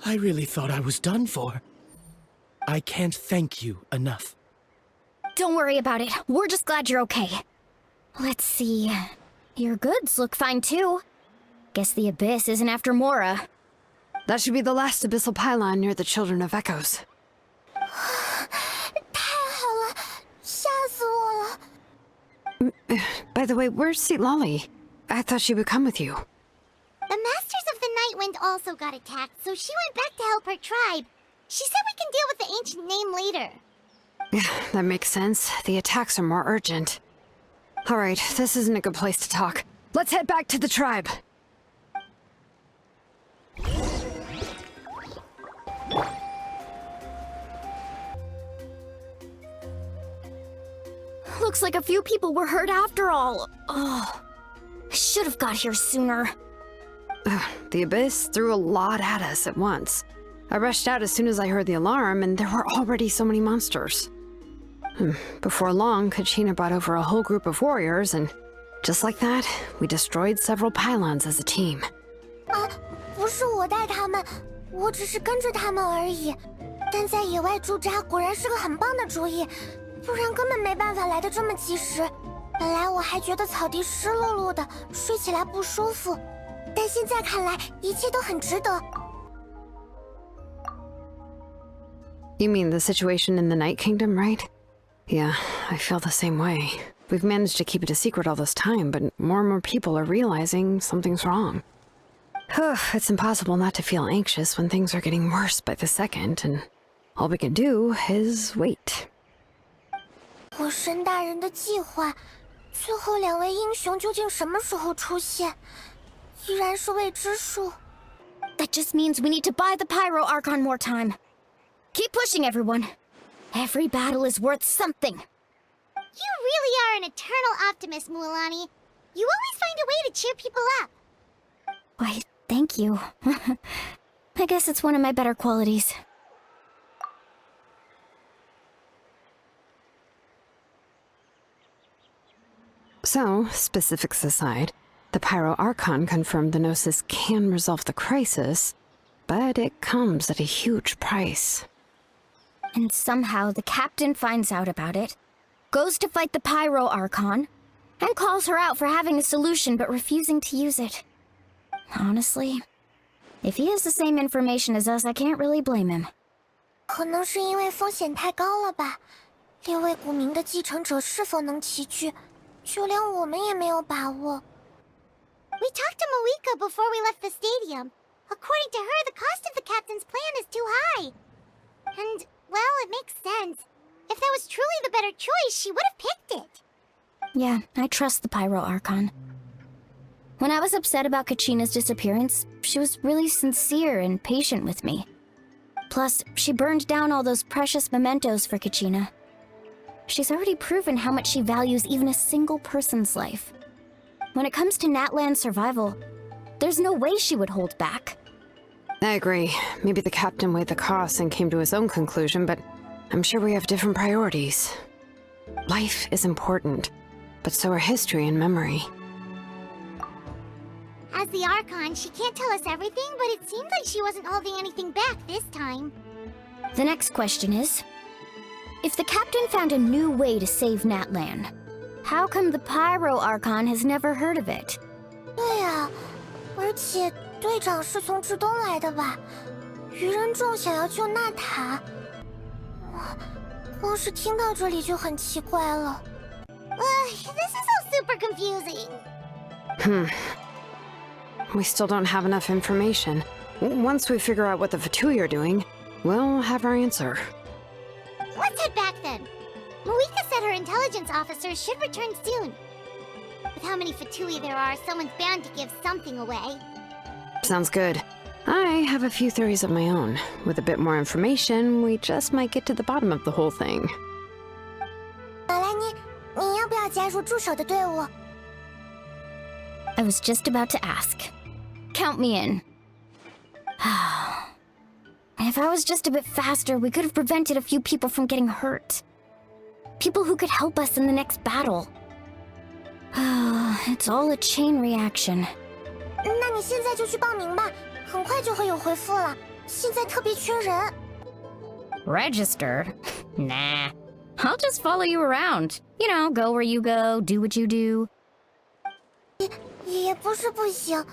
I really thought I was done for. I can't thank you enough. Don't worry about it. We're just glad you're okay. Let's see. Your goods look fine too. Guess the Abyss isn't after Mora. That should be the last abyssal pylon near the Children of Echoes. 太好了，吓死我了。 By the way, where's Citlali? I thought she would come with you. The Masters of the Nightwind also got attacked, so she went back to help her tribe. She said we can deal with the ancient name later. Yeah, that makes sense. The attacks are more urgent. Alright, this isn't a good place to talk. Let's head back to the tribe. Looks like a few people were hurt after all. Oh, I should have got here sooner. The Abyss threw a lot at us at once. I rushed out as soon as I heard the alarm, and there were already so many monsters. Before long, Kachina brought over a whole group of warriors, and just like that, we destroyed several pylons as a team. 不是我带他们，我只是跟着他们而已。但在野外驻扎果然是个很棒的主意，不然根本没办法来得这么及时。本来我还觉得草地湿漉漉的，睡起来不舒服，但现在看来一切都很值得。 You mean the situation in the Night Kingdom, right? Yeah, I feel the same way. We've managed to keep it a secret all this time, but more and more people are realizing something's wrong. It's impossible not to feel anxious when things are getting worse by the second, and all we can do is wait. 火神大人的计划，最后两位英雄究竟什么时候出现，依然是未知数。 That just means we need to buy the Pyro Archon more time. Keep pushing, everyone. Every battle is worth something. You really are an eternal optimist, Mualani. You always find a way to cheer people up. Why, thank you. I guess it's one of my better qualities. So, specifics aside, the Pyro Archon confirmed the Gnosis can resolve the crisis, but it comes at a huge price. And somehow the captain finds out about it, goes to fight the Pyro Archon, and calls her out for having a solution but refusing to use it. Honestly, if he has the same information as us, I can't really blame him. 可能是因为风险太高了吧？六位古冥的继承者是否能齐聚，就连我们也没有把握。We talked to Moika before we left the stadium. According to her, the cost of the captain's plan is too high. And, well, it makes sense. If that was truly the better choice, she would have picked it. Yeah, I trust the Pyro Archon. When I was upset about Kachina's disappearance, she was really sincere and patient with me. Plus, she burned down all those precious mementos for Kachina. She's already proven how much she values even a single person's life. When it comes to Natlan's survival, there's no way she would hold back. I agree. Maybe the captain weighed the costs and came to his own conclusion, but I'm sure we have different priorities. Life is important, but so are history and memory. As the Archon, she can't tell us everything, but it seems like she wasn't holding anything back this time. The next question is, if the captain found a new way to save Natlan, how come the Pyro Archon has never heard of it? 对啊，而且队长是从至东来的吧？愚人众想要救纳塔，光是听到这里就很奇怪了。This is all super confusing. We still don't have enough information. Once we figure out what the Fatui are doing, we'll have our answer. Let's head back then. Moika said her intelligence officers should return soon. With how many Fatui there are, someone's bound to give something away. Sounds good. I have a few theories of my own. With a bit more information, we just might get to the bottom of the whole thing. 马兰妮，你要不要加入助手的队伍？ I was just about to ask. Count me in. If I was just a bit faster, we could have prevented a few people from getting hurt. People who could help us in the next battle. It's all a chain reaction. 那你现在就去报名吧，很快就会有回复了。现在特别缺人。 Register? Nah. I'll just follow you around. You know, go where you go, do what you do. 也不是不行，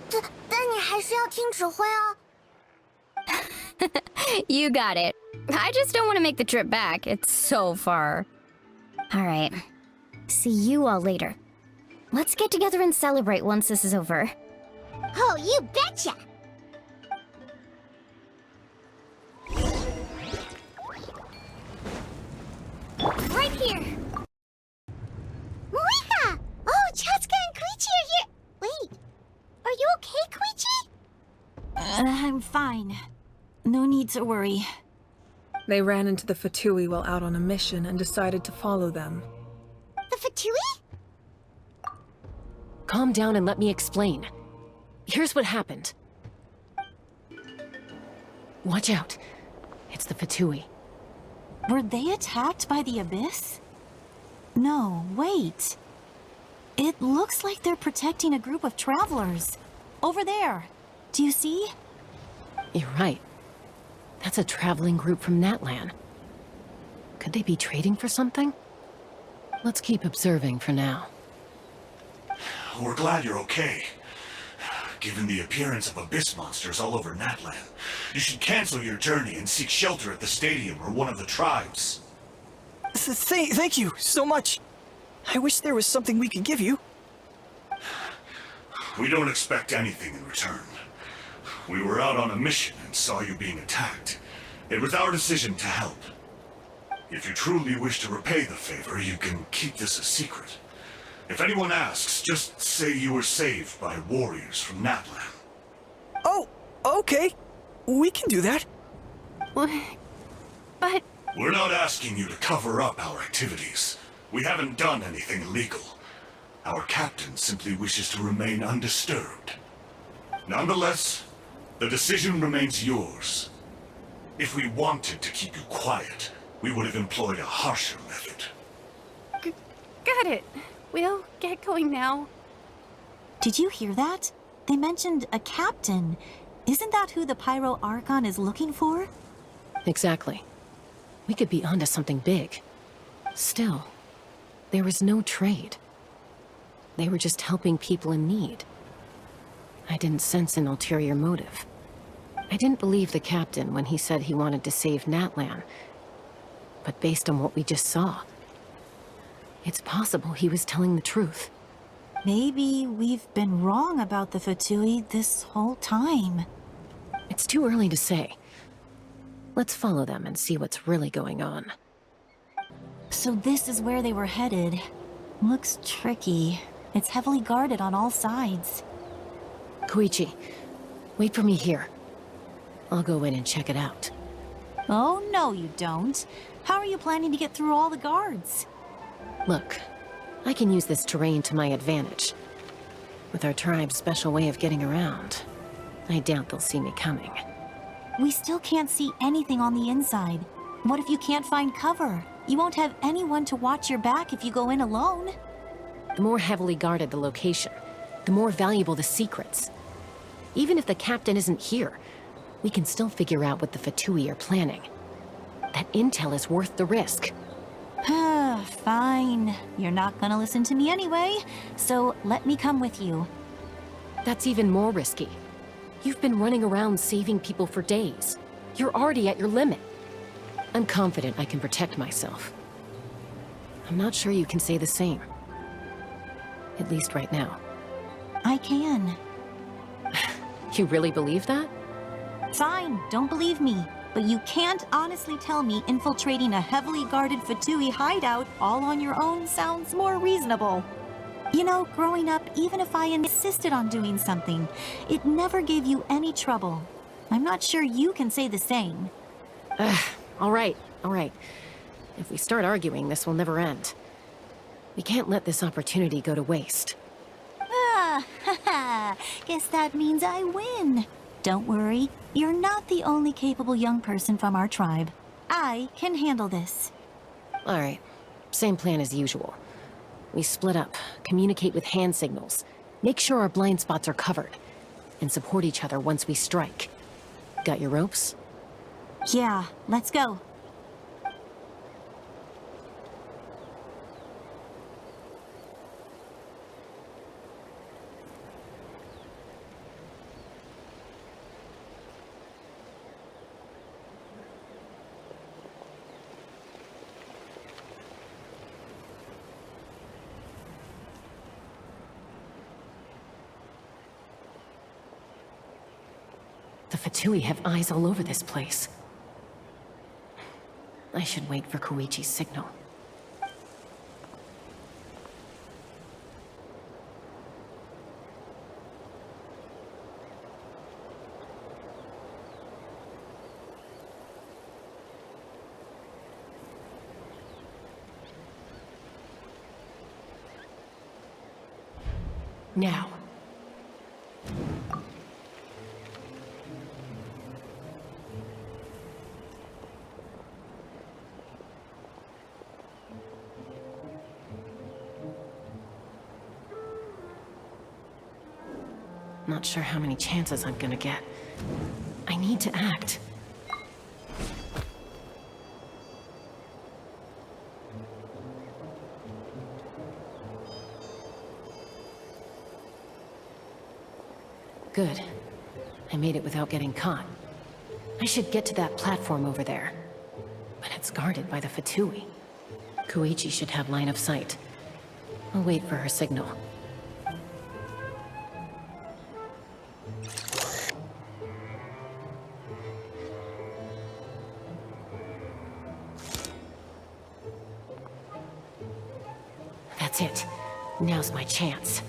但你还是要听指挥哦。 You got it. I just don't want to make the trip back. It's so far. All right. See you all later. Let's get together and celebrate once this is over. Oh, you betcha! Right here! Marika! Oh, Chaska and Koichi are here! Wait, are you okay, Koichi? I'm fine. No need to worry. They ran into the Fatui while out on a mission and decided to follow them. The Fatui? Calm down and let me explain. Here's what happened. Watch out. It's the Fatui. Were they attacked by the Abyss? No, wait. It looks like they're protecting a group of travelers. Over there. Do you see? You're right. That's a traveling group from Natlan. Could they be trading for something? Let's keep observing for now. We're glad you're okay. Given the appearance of abyss monsters all over Natlan, you should cancel your journey and seek shelter at the stadium or one of the tribes. Thank you so much. I wish there was something we could give you. We don't expect anything in return. We were out on a mission and saw you being attacked. It was our decision to help. If you truly wish to repay the favor, you can keep this a secret. If anyone asks, just say you were saved by warriors from Natlan. Oh, okay. We can do that. But... We're not asking you to cover up our activities. We haven't done anything illegal. Our captain simply wishes to remain undisturbed. Nonetheless, the decision remains yours. If we wanted to keep you quiet, we would have employed a harsher method. Got it. We'll get going now. Did you hear that? They mentioned a captain. Isn't that who the Pyro Archon is looking for? Exactly. We could be onto something big. Still, there was no trade. They were just helping people in need. I didn't sense an ulterior motive. I didn't believe the captain when he said he wanted to save Natlan. But based on what we just saw, it's possible he was telling the truth. Maybe we've been wrong about the Fatui this whole time. It's too early to say. Let's follow them and see what's really going on. So this is where they were headed. Looks tricky. It's heavily guarded on all sides. Koichi, wait for me here. I'll go in and check it out. Oh, no you don't. How are you planning to get through all the guards? Look, I can use this terrain to my advantage. With our tribe's special way of getting around, I doubt they'll see me coming. We still can't see anything on the inside. What if you can't find cover? You won't have anyone to watch your back if you go in alone. The more heavily guarded the location, the more valuable the secrets. Even if the captain isn't here, we can still figure out what the Fatui are planning. That intel is worth the risk. Fine. You're not gonna listen to me anyway, so let me come with you. That's even more risky. You've been running around saving people for days. You're already at your limit. I'm confident I can protect myself. I'm not sure you can say the same. At least right now. I can. You really believe that? Fine, don't believe me. But you can't honestly tell me infiltrating a heavily guarded Fatui hideout all on your own sounds more reasonable. You know, growing up, even if I insisted on doing something, it never gave you any trouble. I'm not sure you can say the same. All right. If we start arguing, this will never end. We can't let this opportunity go to waste. Guess that means I win. Don't worry, you're not the only capable young person from our tribe. I can handle this. All right, same plan as usual. We split up, communicate with hand signals, make sure our blind spots are covered, and support each other once we strike. Got your ropes? Yeah, let's go. The Fatui have eyes all over this place. I should wait for Koichi's signal. Now. Not sure how many chances I'm gonna get. I need to act. Good. I made it without getting caught. I should get to that platform over there. But it's guarded by the Fatui. Koichi should have line of sight. I'll wait for her signal. That's it. Now's my chance.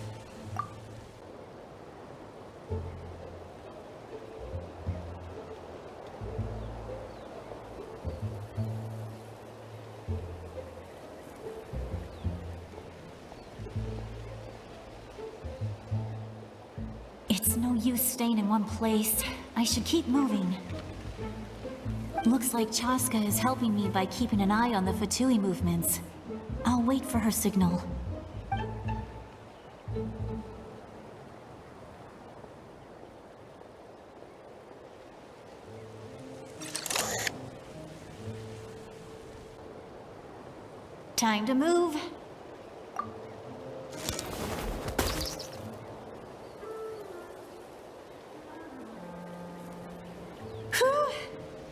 It's no use staying in one place. I should keep moving. Looks like Chaska is helping me by keeping an eye on the Fatui movements. I'll wait for her signal. Time to move. Whew.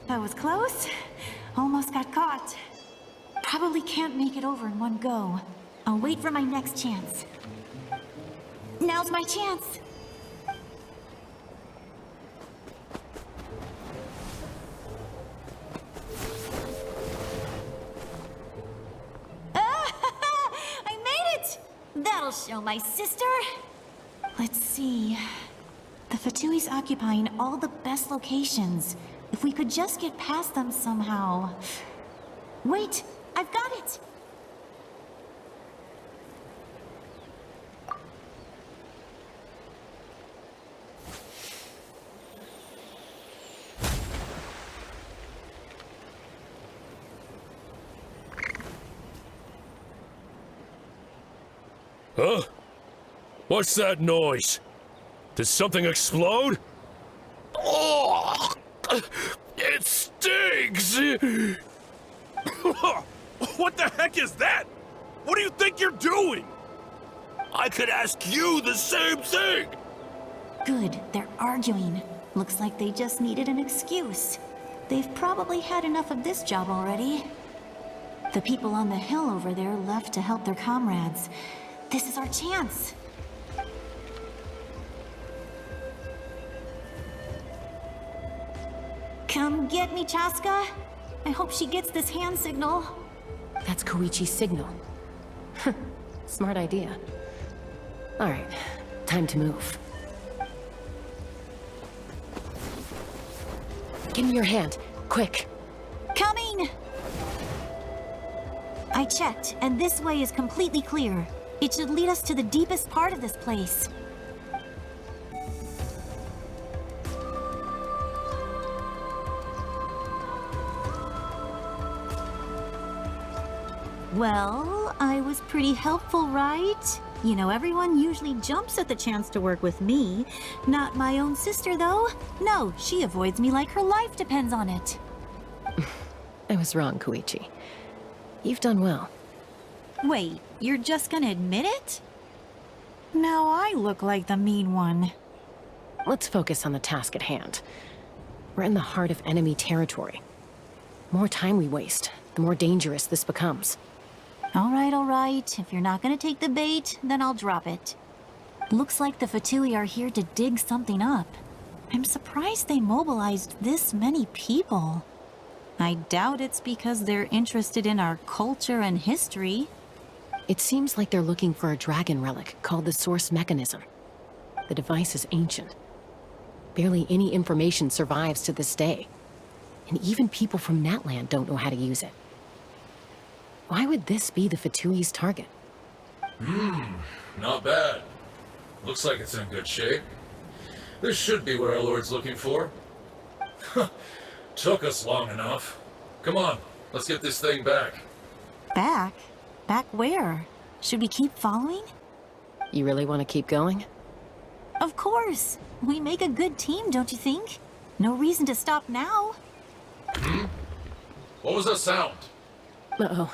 That was close. Almost got caught. Probably can't make it over in one go. I'll wait for my next chance. Now's my chance. I made it! That'll show my sister. Let's see. The Fatui's occupying all the best locations. If we could just get past them somehow. Wait! I've got it! Huh? What's that noise? Did something explode? Oh! It stinks! What the heck is that? What do you think you're doing? I could ask you the same thing! Good, they're arguing. Looks like they just needed an excuse. They've probably had enough of this job already. The people on the hill over there left to help their comrades. This is our chance. Come get me, Chaska. I hope she gets this hand signal. That's Koichi's signal. Smart idea. Alright, time to move. Give me your hand, quick. Coming! I checked, and this way is completely clear. It should lead us to the deepest part of this place. Well, I was pretty helpful, right? You know, everyone usually jumps at the chance to work with me. Not my own sister, though. No, she avoids me like her life depends on it. I was wrong, Koichi. You've done well. Wait, you're just gonna admit it? Now I look like the mean one. Let's focus on the task at hand. We're in the heart of enemy territory. The more time we waste, the more dangerous this becomes. All right. If you're not gonna take the bait, then I'll drop it. Looks like the Fatui are here to dig something up. I'm surprised they mobilized this many people. I doubt it's because they're interested in our culture and history. It seems like they're looking for a dragon relic called the Source Mechanism. The device is ancient. Barely any information survives to this day. And even people from Natlan don't know how to use it. Why would this be the Fatui's target? Not bad. Looks like it's in good shape. This should be what our Lord's looking for. Took us long enough. Come on, let's get this thing back. Back? Back where? Should we keep following? You really want to keep going? Of course. We make a good team, don't you think? No reason to stop now. What was that sound? Uh-oh.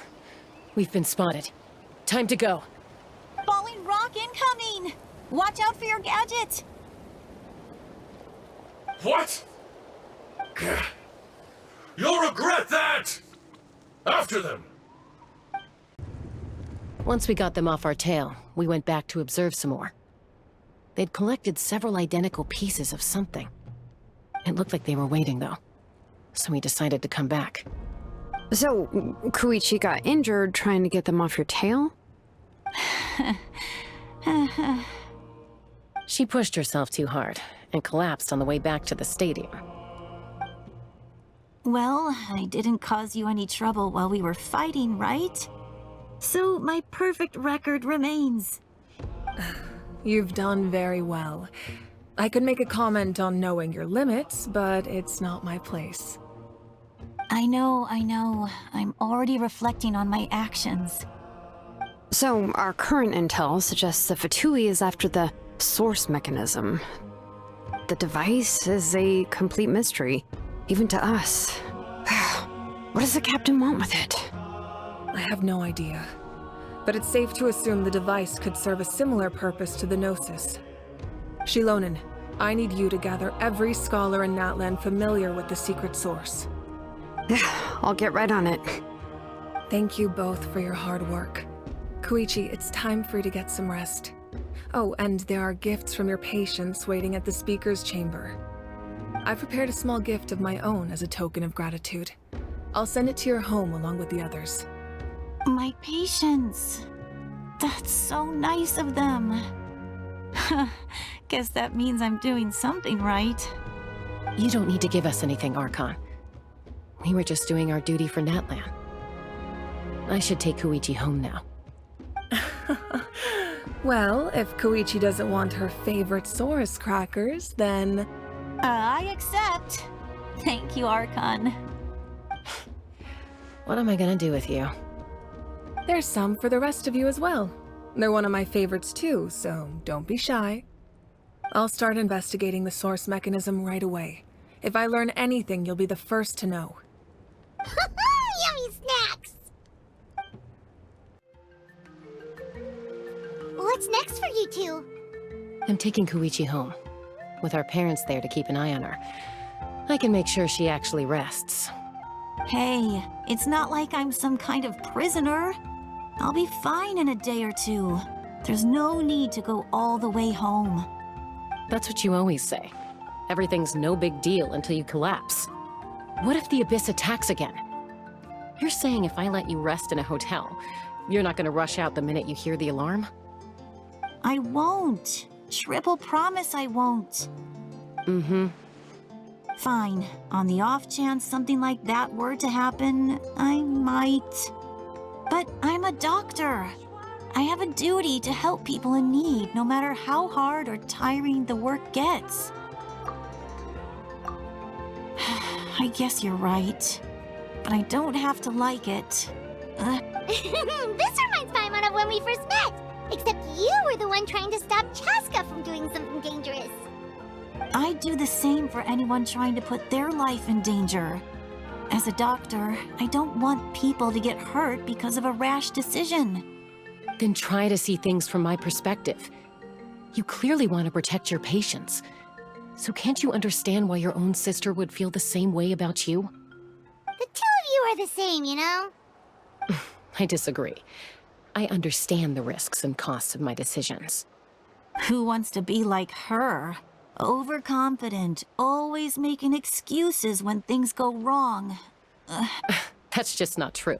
We've been spotted. Time to go. Falling rock incoming! Watch out for your gadget! What? You'll regret that! After them! Once we got them off our tail, we went back to observe some more. They'd collected several identical pieces of something. It looked like they were waiting, though. So we decided to come back. So, Koichi got injured trying to get them off your tail? She pushed herself too hard and collapsed on the way back to the stadium. Well, I didn't cause you any trouble while we were fighting, right? So my perfect record remains. You've done very well. I could make a comment on knowing your limits, but it's not my place. I know. I'm already reflecting on my actions. So, our current intel suggests the Fatui is after the Source Mechanism. The device is a complete mystery, even to us. What does the captain want with it? I have no idea. But it's safe to assume the device could serve a similar purpose to the Gnosis. Shilonen, I need you to gather every scholar in Natlan familiar with the secret source. I'll get right on it. Thank you both for your hard work. Koichi, it's time for you to get some rest. Oh, and there are gifts from your patients waiting at the speaker's chamber. I've prepared a small gift of my own as a token of gratitude. I'll send it to your home along with the others. My patients. That's so nice of them. Guess that means I'm doing something right. You don't need to give us anything, Archon. We were just doing our duty for Natlan. I should take Koichi home now. Well, if Koichi doesn't want her favorite Saurus crackers, then... I accept. Thank you, Archon. What am I gonna do with you? There's some for the rest of you as well. They're one of my favorites too, so don't be shy. I'll start investigating the Source Mechanism right away. If I learn anything, you'll be the first to know. Yummy snacks! What's next for you two? I'm taking Koichi home. With our parents there to keep an eye on her, I can make sure she actually rests. Hey, it's not like I'm some kind of prisoner. I'll be fine in a day or two. There's no need to go all the way home. That's what you always say. Everything's no big deal until you collapse. What if the Abyss attacks again? You're saying if I let you rest in a hotel, you're not gonna rush out the minute you hear the alarm? I won't. Triple promise I won't. Mm-hmm. Fine. On the off chance something like that were to happen, I might. But I'm a doctor. I have a duty to help people in need, no matter how hard or tiring the work gets. I guess you're right. But I don't have to like it. This reminds Paimon of when we first met! Except you were the one trying to stop Chaska from doing something dangerous. I'd do the same for anyone trying to put their life in danger. As a doctor, I don't want people to get hurt because of a rash decision. Then try to see things from my perspective. You clearly want to protect your patients. So can't you understand why your own sister would feel the same way about you? The two of you are the same, you know? I disagree. I understand the risks and costs of my decisions. Who wants to be like her? Overconfident, always making excuses when things go wrong. That's just not true.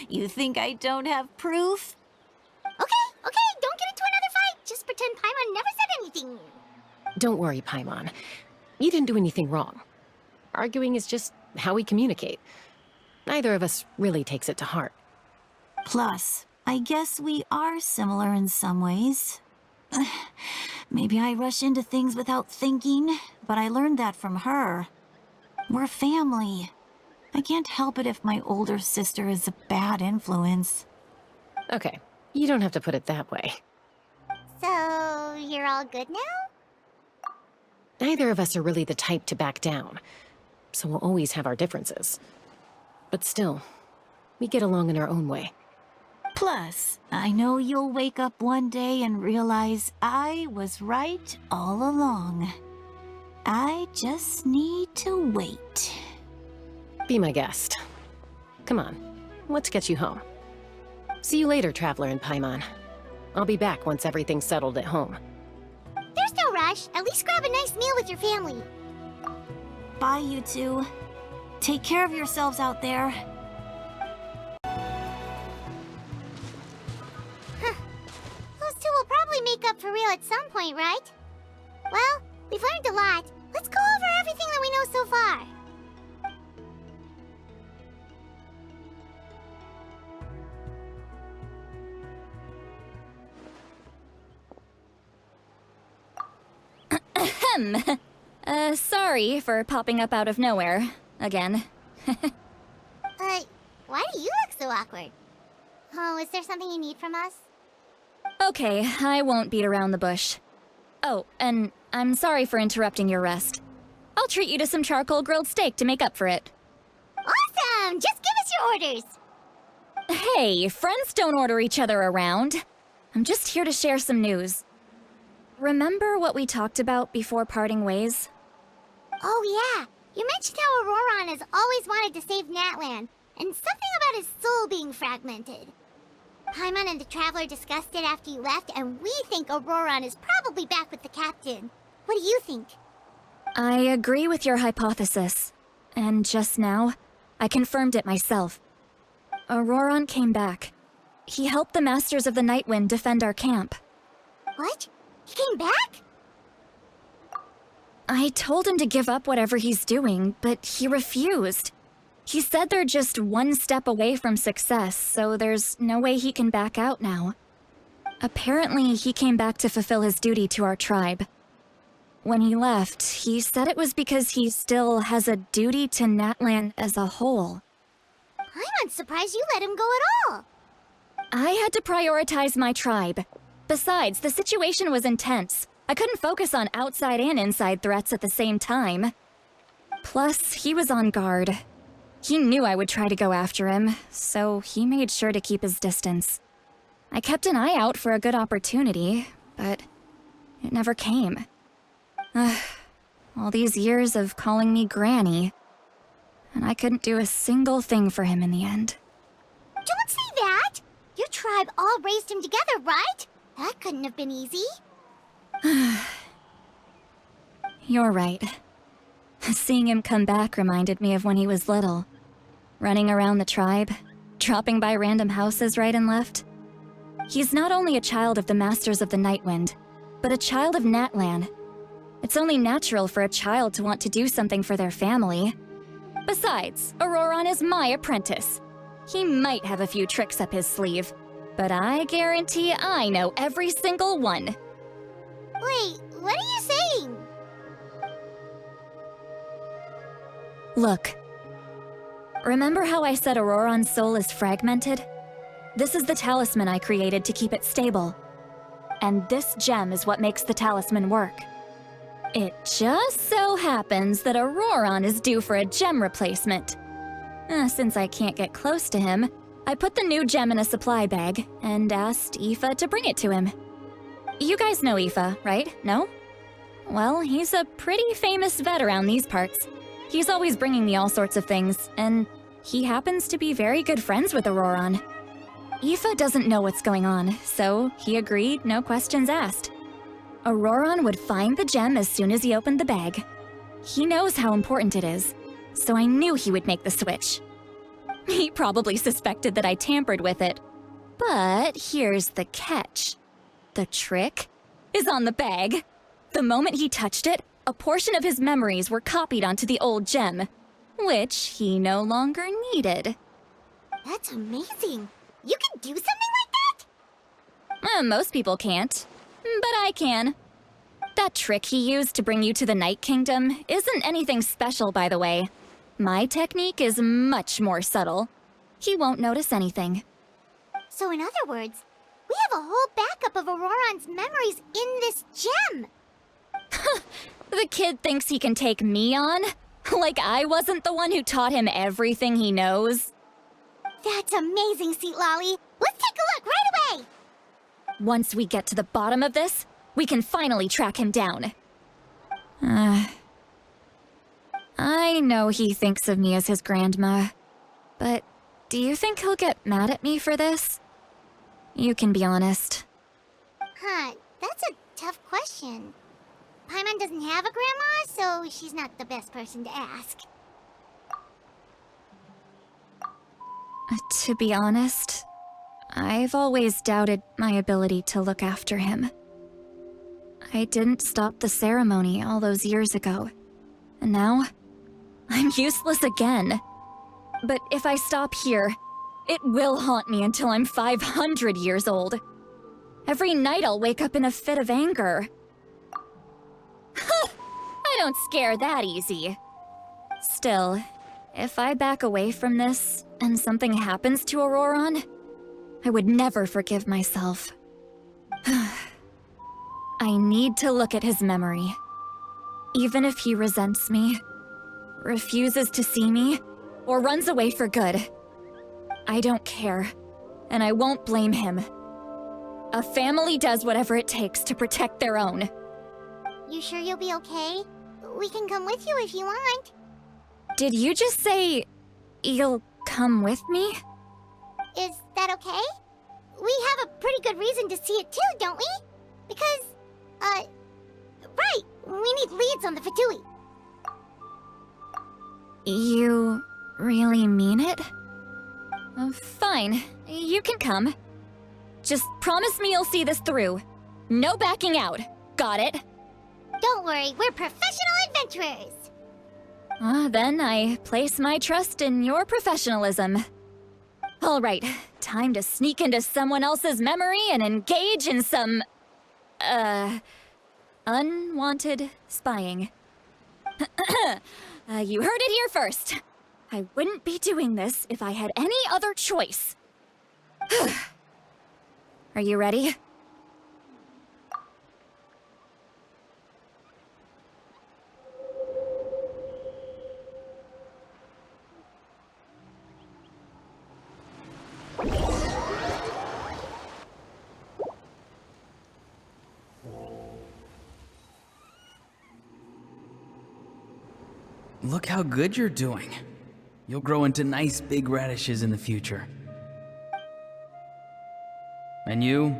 You think I don't have proof? Okay, don't get into another fight. Just pretend Paimon never said anything. Don't worry, Paimon. You didn't do anything wrong. Arguing is just how we communicate. Neither of us really takes it to heart. Plus, I guess we are similar in some ways. Maybe I rush into things without thinking, but I learned that from her. We're family. I can't help it if my older sister is a bad influence. Okay, you don't have to put it that way. So, you're all good now? Neither of us are really the type to back down, so we'll always have our differences. But still, we get along in our own way. Plus, I know you'll wake up one day and realize I was right all along. I just need to wait. Be my guest. Come on, let's get you home. See you later, Traveler and Paimon. I'll be back once everything's settled at home. There's no rush. At least grab a nice meal with your family. Bye, you two. Take care of yourselves out there. Those two will probably make up for real at some point, right? Well, we've learned a lot. Let's go over everything that we know so far. Sorry for popping up out of nowhere. Again. Why do you look so awkward? Oh, is there something you need from us? Okay, I won't beat around the bush. Oh, and I'm sorry for interrupting your rest. I'll treat you to some charcoal grilled steak to make up for it. Awesome! Just give us your orders! Hey, friends don't order each other around. I'm just here to share some news. Remember what we talked about before parting ways? Oh yeah, you mentioned how Ororon has always wanted to save Natlan, and something about his soul being fragmented. Paimon and the Traveler discussed it after you left, and we think Ororon is probably back with the captain. What do you think? I agree with your hypothesis. And just now, I confirmed it myself. Ororon came back. He helped the Masters of the Nightwind defend our camp. What? He came back? I told him to give up whatever he's doing, but he refused. He said they're just one step away from success, so there's no way he can back out now. Apparently, he came back to fulfill his duty to our tribe. When he left, he said it was because he still has a duty to Natlan as a whole. I'm surprised you let him go at all. I had to prioritize my tribe. Besides, the situation was intense. I couldn't focus on outside and inside threats at the same time. Plus, he was on guard. He knew I would try to go after him, so he made sure to keep his distance. I kept an eye out for a good opportunity, but it never came. All these years of calling me Granny, and I couldn't do a single thing for him in the end. Don't say that! Your tribe all raised him together, right? That couldn't have been easy. You're right. Seeing him come back reminded me of when he was little. Running around the tribe, dropping by random houses right and left. He's not only a child of the Masters of the Nightwind, but a child of Natlan. It's only natural for a child to want to do something for their family. Besides, Ororon is my apprentice. He might have a few tricks up his sleeve, but I guarantee I know every single one. Wait, what are you saying? Look. Remember how I said Ororon's soul is fragmented? This is the talisman I created to keep it stable. And this gem is what makes the talisman work. It just so happens that Ororon is due for a gem replacement. Since I can't get close to him, I put the new gem in a supply bag and asked Aoife to bring it to him. You guys know Aoife, right? No? Well, he's a pretty famous vet around these parts. He's always bringing me all sorts of things, and he happens to be very good friends with Ororon. Aoife doesn't know what's going on, so he agreed, no questions asked. Ororon would find the gem as soon as he opened the bag. He knows how important it is, so I knew he would make the switch. He probably suspected that I tampered with it. But here's the catch. The trick is on the bag. The moment he touched it, a portion of his memories were copied onto the old gem, which he no longer needed. That's amazing. You can do something like that? Most people can't, but I can. That trick he used to bring you to the Night Kingdom isn't anything special, by the way. My technique is much more subtle. He won't notice anything. So in other words, we have a whole backup of Ororon's memories in this gem. The kid thinks he can take me on? Like I wasn't the one who taught him everything he knows? That's amazing, Citlali. Let's take a look right away! Once we get to the bottom of this, we can finally track him down. I know he thinks of me as his grandma, but do you think he'll get mad at me for this? You can be honest. That's a tough question. Paimon doesn't have a grandma, so she's not the best person to ask. To be honest, I've always doubted my ability to look after him. I didn't stop the ceremony all those years ago, and now I'm useless again. But if I stop here, it will haunt me until I'm 500 years old. Every night I'll wake up in a fit of anger. I don't scare that easy. Still, if I back away from this and something happens to Ororon, I would never forgive myself. I need to look at his memory. Even if he resents me, refuses to see me, or runs away for good, I don't care, and I won't blame him. A family does whatever it takes to protect their own. You sure you'll be okay? We can come with you if you want. Did you just say you'll come with me? Is that okay? We have a pretty good reason to see it too, don't we? Because, right, we need leads on the Fatui. You really mean it? Fine, you can come. Just promise me you'll see this through. No backing out. Got it? Don't worry, we're professional adventurers. Then I place my trust in your professionalism. All right, time to sneak into someone else's memory and engage in some, unwanted spying. You heard it here first. I wouldn't be doing this if I had any other choice. Are you ready? Look how good you're doing. You'll grow into nice big radishes in the future. And you?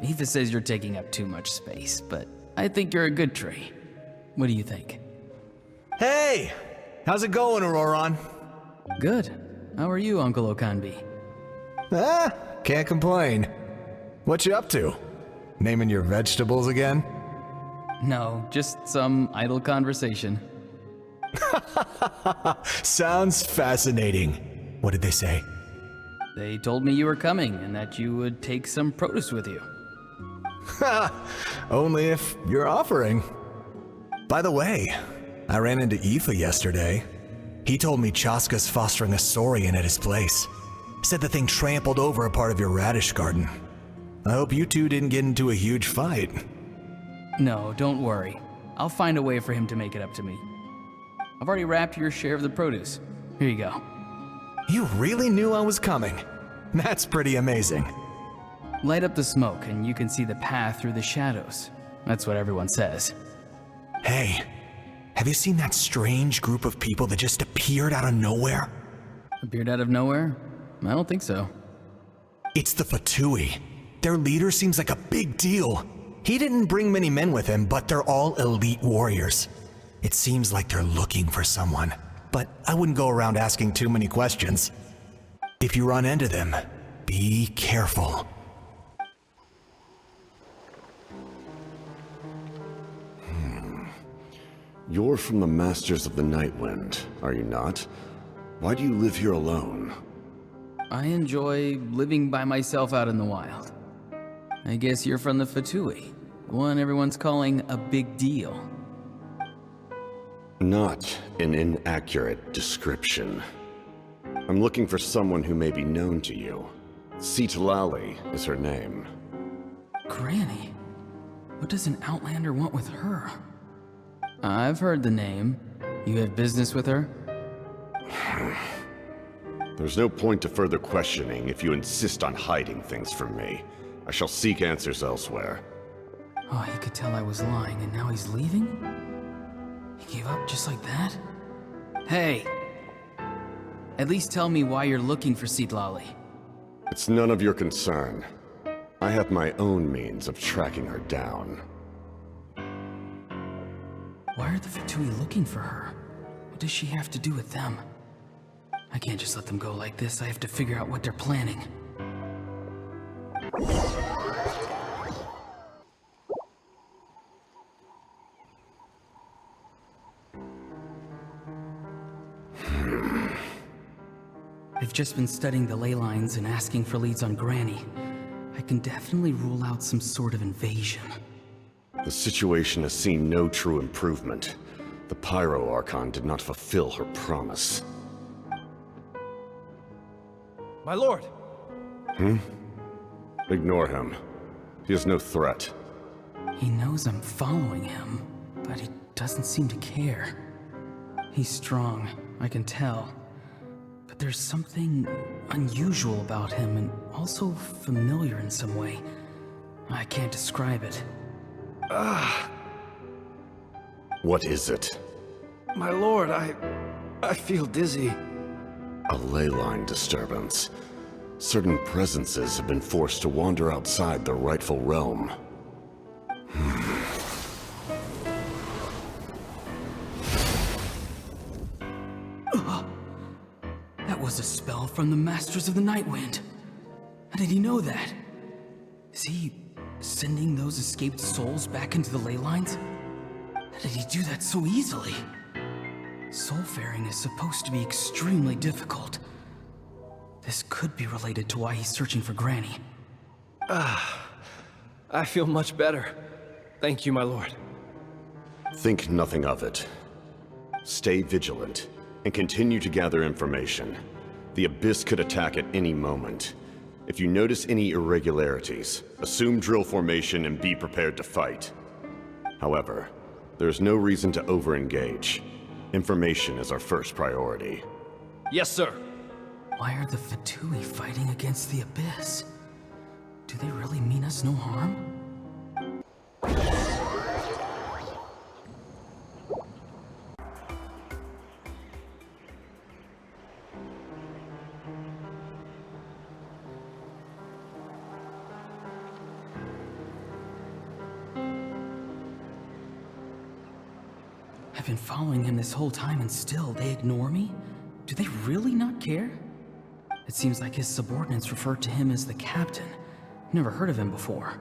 Aoife says you're taking up too much space, but I think you're a good tree. What do you think? Hey! How's it going, Ororon? Good. How are you, Uncle Okanbi? Can't complain. What you up to? Naming your vegetables again? No, just some idle conversation. Sounds fascinating. What did they say? They told me you were coming and that you would take some produce with you. Only if you're offering. By the way, I ran into Aoife yesterday. He told me Chaska's fostering a Saurian at his place. Said the thing trampled over a part of your radish garden. I hope you two didn't get into a huge fight. No, don't worry. I'll find a way for him to make it up to me. I've already wrapped your share of the produce. Here you go. You really knew I was coming. That's pretty amazing. Light up the smoke and you can see the path through the shadows. That's what everyone says. Hey, have you seen that strange group of people that just appeared out of nowhere? Appeared out of nowhere? I don't think so. It's the Fatui. Their leader seems like a big deal. He didn't bring many men with him, but they're all elite warriors. It seems like they're looking for someone, but I wouldn't go around asking too many questions. If you run into them, be careful. You're from the Masters of the Nightwind, are you not? Why do you live here alone? I enjoy living by myself out in the wild. I guess you're from the Fatui, the one everyone's calling a big deal. Not an inaccurate description. I'm looking for someone who may be known to you. Citlali is her name. Granny? What does an Outlander want with her? I've heard the name. You have business with her? There's no point to further questioning if you insist on hiding things from me. I shall seek answers elsewhere. Oh, he could tell I was lying and now he's leaving? He gave up just like that? Hey! At least tell me why you're looking for Citlali. It's none of your concern. I have my own means of tracking her down. Why are the Fatui looking for her? What does she have to do with them? I can't just let them go like this. I have to figure out what they're planning. I've just been studying the ley lines and asking for leads on Granny. I can definitely rule out some sort of invasion. The situation has seen no true improvement. The Pyro Archon did not fulfill her promise. My lord! Ignore him. He is no threat. He knows I'm following him, but he doesn't seem to care. He's strong, I can tell. But there's something unusual about him and also familiar in some way. I can't describe it. What is it? My lord, I feel dizzy. A ley line disturbance. Certain presences have been forced to wander outside their rightful realm. That was a spell from the Masters of the Nightwind. How did he know that? Is he sending those escaped souls back into the ley lines? How did he do that so easily? Soulfaring is supposed to be extremely difficult. This could be related to why he's searching for Granny. I feel much better. Thank you, my lord. Think nothing of it. Stay vigilant, and continue to gather information. The Abyss could attack at any moment. If you notice any irregularities, assume drill formation and be prepared to fight. However, there's no reason to over-engage. Information is our first priority. Yes, sir. Why are the Fatui fighting against the Abyss? Do they really mean us no harm? I've been following him this whole time and still they ignore me? Do they really not care? It seems like his subordinates referred to him as the captain. Never heard of him before.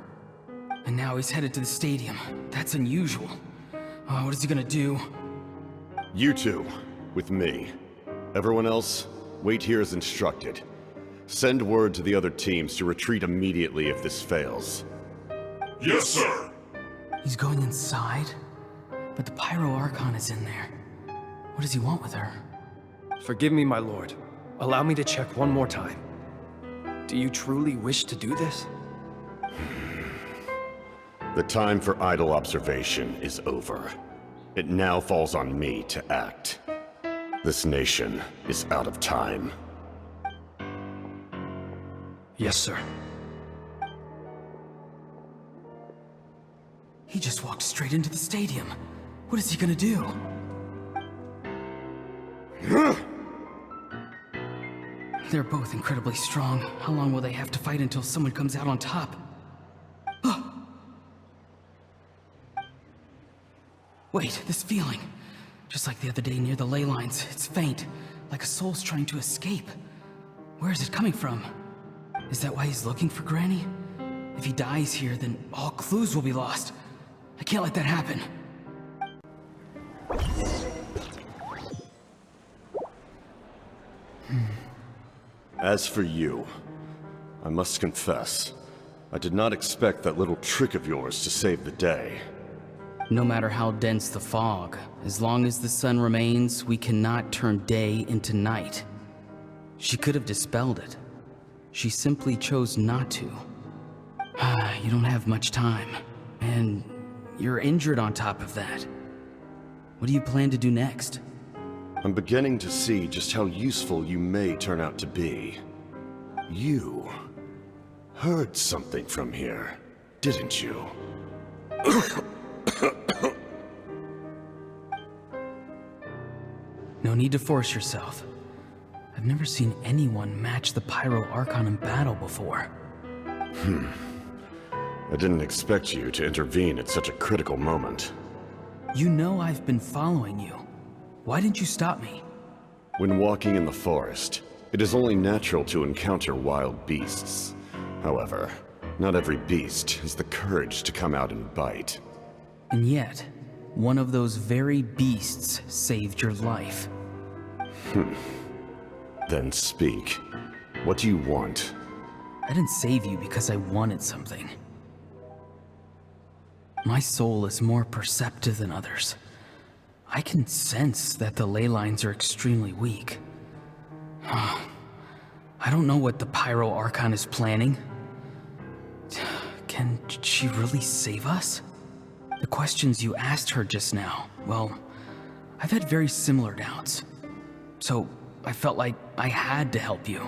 And now he's headed to the stadium. That's unusual. Oh, what is he gonna do? You two, with me. Everyone else, wait here as instructed. Send word to the other teams to retreat immediately if this fails. Yes, sir. He's going inside? But the Pyro Archon is in there. What does he want with her? Forgive me, my lord. Allow me to check one more time. Do you truly wish to do this? The time for idle observation is over. It now falls on me to act. This nation is out of time. Yes, sir. He just walked straight into the stadium. What is he gonna do? They're both incredibly strong. How long will they have to fight until someone comes out on top? Wait, this feeling. Just like the other day near the ley lines, it's faint, like a soul's trying to escape. Where is it coming from? Is that why he's looking for Granny? If he dies here, then all clues will be lost. I can't let that happen. As for you, I must confess, I did not expect that little trick of yours to save the day. No matter how dense the fog, as long as the sun remains, we cannot turn day into night. She could have dispelled it. She simply chose not to. You don't have much time, and you're injured on top of that. What do you plan to do next? I'm beginning to see just how useful you may turn out to be. You heard something from here, didn't you? No need to force yourself. I've never seen anyone match the Pyro Archon in battle before. I didn't expect you to intervene at such a critical moment. You know I've been following you. Why didn't you stop me? When walking in the forest, it is only natural to encounter wild beasts. However, not every beast has the courage to come out and bite. And yet, one of those very beasts saved your life. Then speak. What do you want? I didn't save you because I wanted something. My soul is more perceptive than others. I can sense that the ley lines are extremely weak. I don't know what the Pyro Archon is planning. Can she really save us? The questions you asked her just now, well, I've had very similar doubts. So I felt like I had to help you.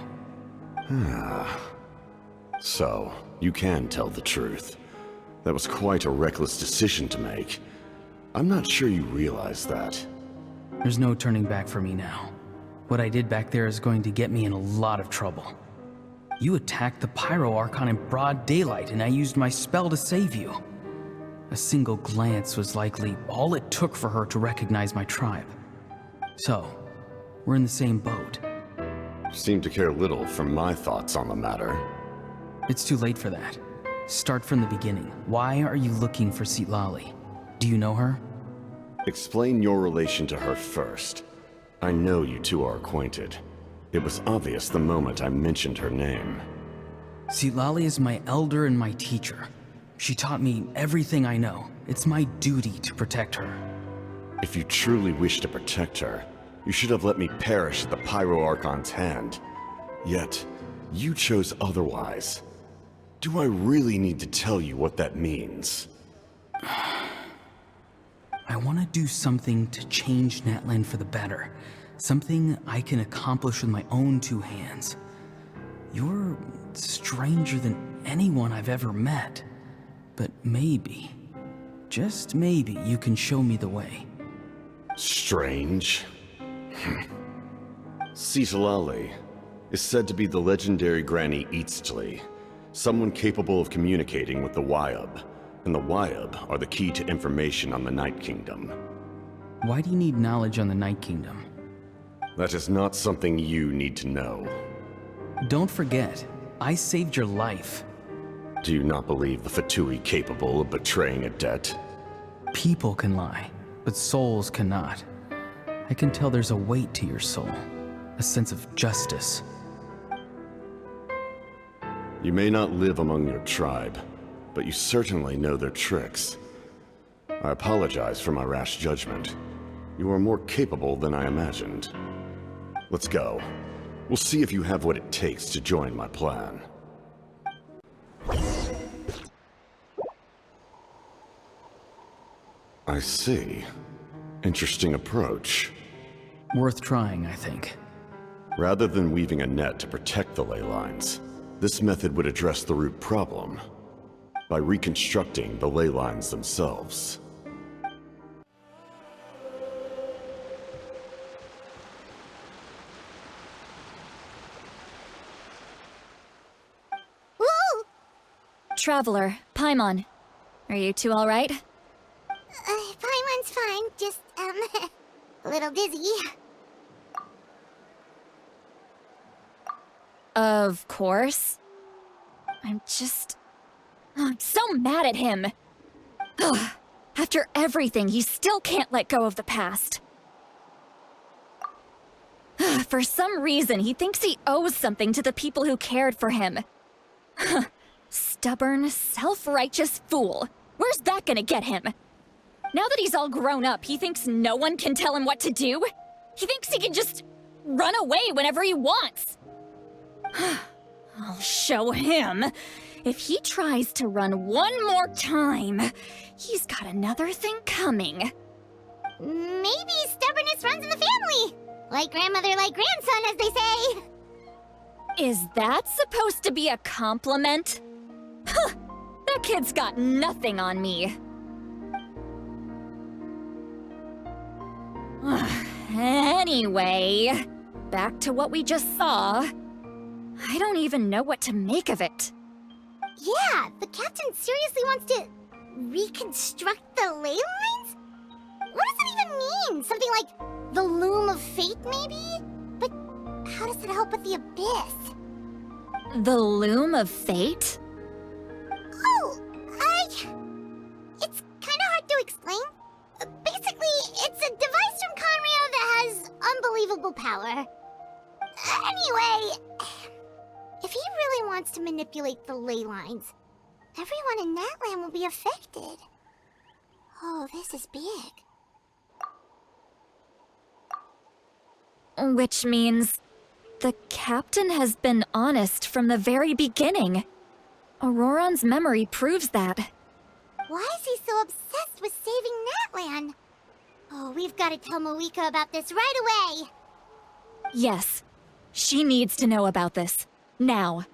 So, you can tell the truth. That was quite a reckless decision to make. I'm not sure you realize that. There's no turning back for me now. What I did back there is going to get me in a lot of trouble. You attacked the Pyro Archon in broad daylight, and I used my spell to save you. A single glance was likely all it took for her to recognize my tribe. So, we're in the same boat. You seem to care little for my thoughts on the matter. It's too late for that. Start from the beginning. Why are you looking for Citlali? Do you know her? Explain your relation to her first. I know you two are acquainted. It was obvious the moment I mentioned her name. Citlali is my elder and my teacher. She taught me everything I know. It's my duty to protect her. If you truly wish to protect her, you should have let me perish at the Pyro Archon's hand. Yet, you chose otherwise. Do I really need to tell you what that means? I want to do something to change Natlan for the better. Something I can accomplish with my own two hands. You're stranger than anyone I've ever met. But maybe, just maybe, you can show me the way. Strange? Citlali is said to be the legendary Granny Citlali, someone capable of communicating with the Wyub, and the Wyub are the key to information on the Night Kingdom. Why do you need knowledge on the Night Kingdom? That is not something you need to know. Don't forget, I saved your life. Do you not believe the Fatui capable of betraying a debt? People can lie, but souls cannot. I can tell there's a weight to your soul, a sense of justice. You may not live among your tribe, but you certainly know their tricks. I apologize for my rash judgment. You are more capable than I imagined. Let's go. We'll see if you have what it takes to join my plan. I see. Interesting approach. Worth trying, I think. Rather than weaving a net to protect the ley lines, this method would address the root problem by reconstructing the ley lines themselves. Woo! Traveler, Paimon. Are you two alright? Paimon's fine, just, a little dizzy. Of course. I'm so mad at him. After everything, he still can't let go of the past. For some reason, he thinks he owes something to the people who cared for him. Stubborn, self-righteous fool. Where's that gonna get him? Now that he's all grown up, he thinks no one can tell him what to do? He thinks he can just run away whenever he wants. I'll show him. If he tries to run one more time, he's got another thing coming. Maybe stubbornness runs in the family. Like grandmother, like grandson, as they say. Is that supposed to be a compliment? That kid's got nothing on me. Anyway, back to what we just saw. I don't even know what to make of it. Yeah, the captain seriously wants to reconstruct the ley lines? What does that even mean? Something like the loom of fate, maybe? But how does it help with the abyss? The loom of fate? Oh, it's kind of hard to explain. Basically, it's a device from Conrio that has unbelievable power. Anyway, if he really wants to manipulate the ley lines, everyone in Natlan will be affected. Oh, this is big. Which means the captain has been honest from the very beginning. Ororon's memory proves that. Why is he so obsessed with saving Natlan? Oh, we've got to tell Moika about this right away. Yes, she needs to know about this. Now.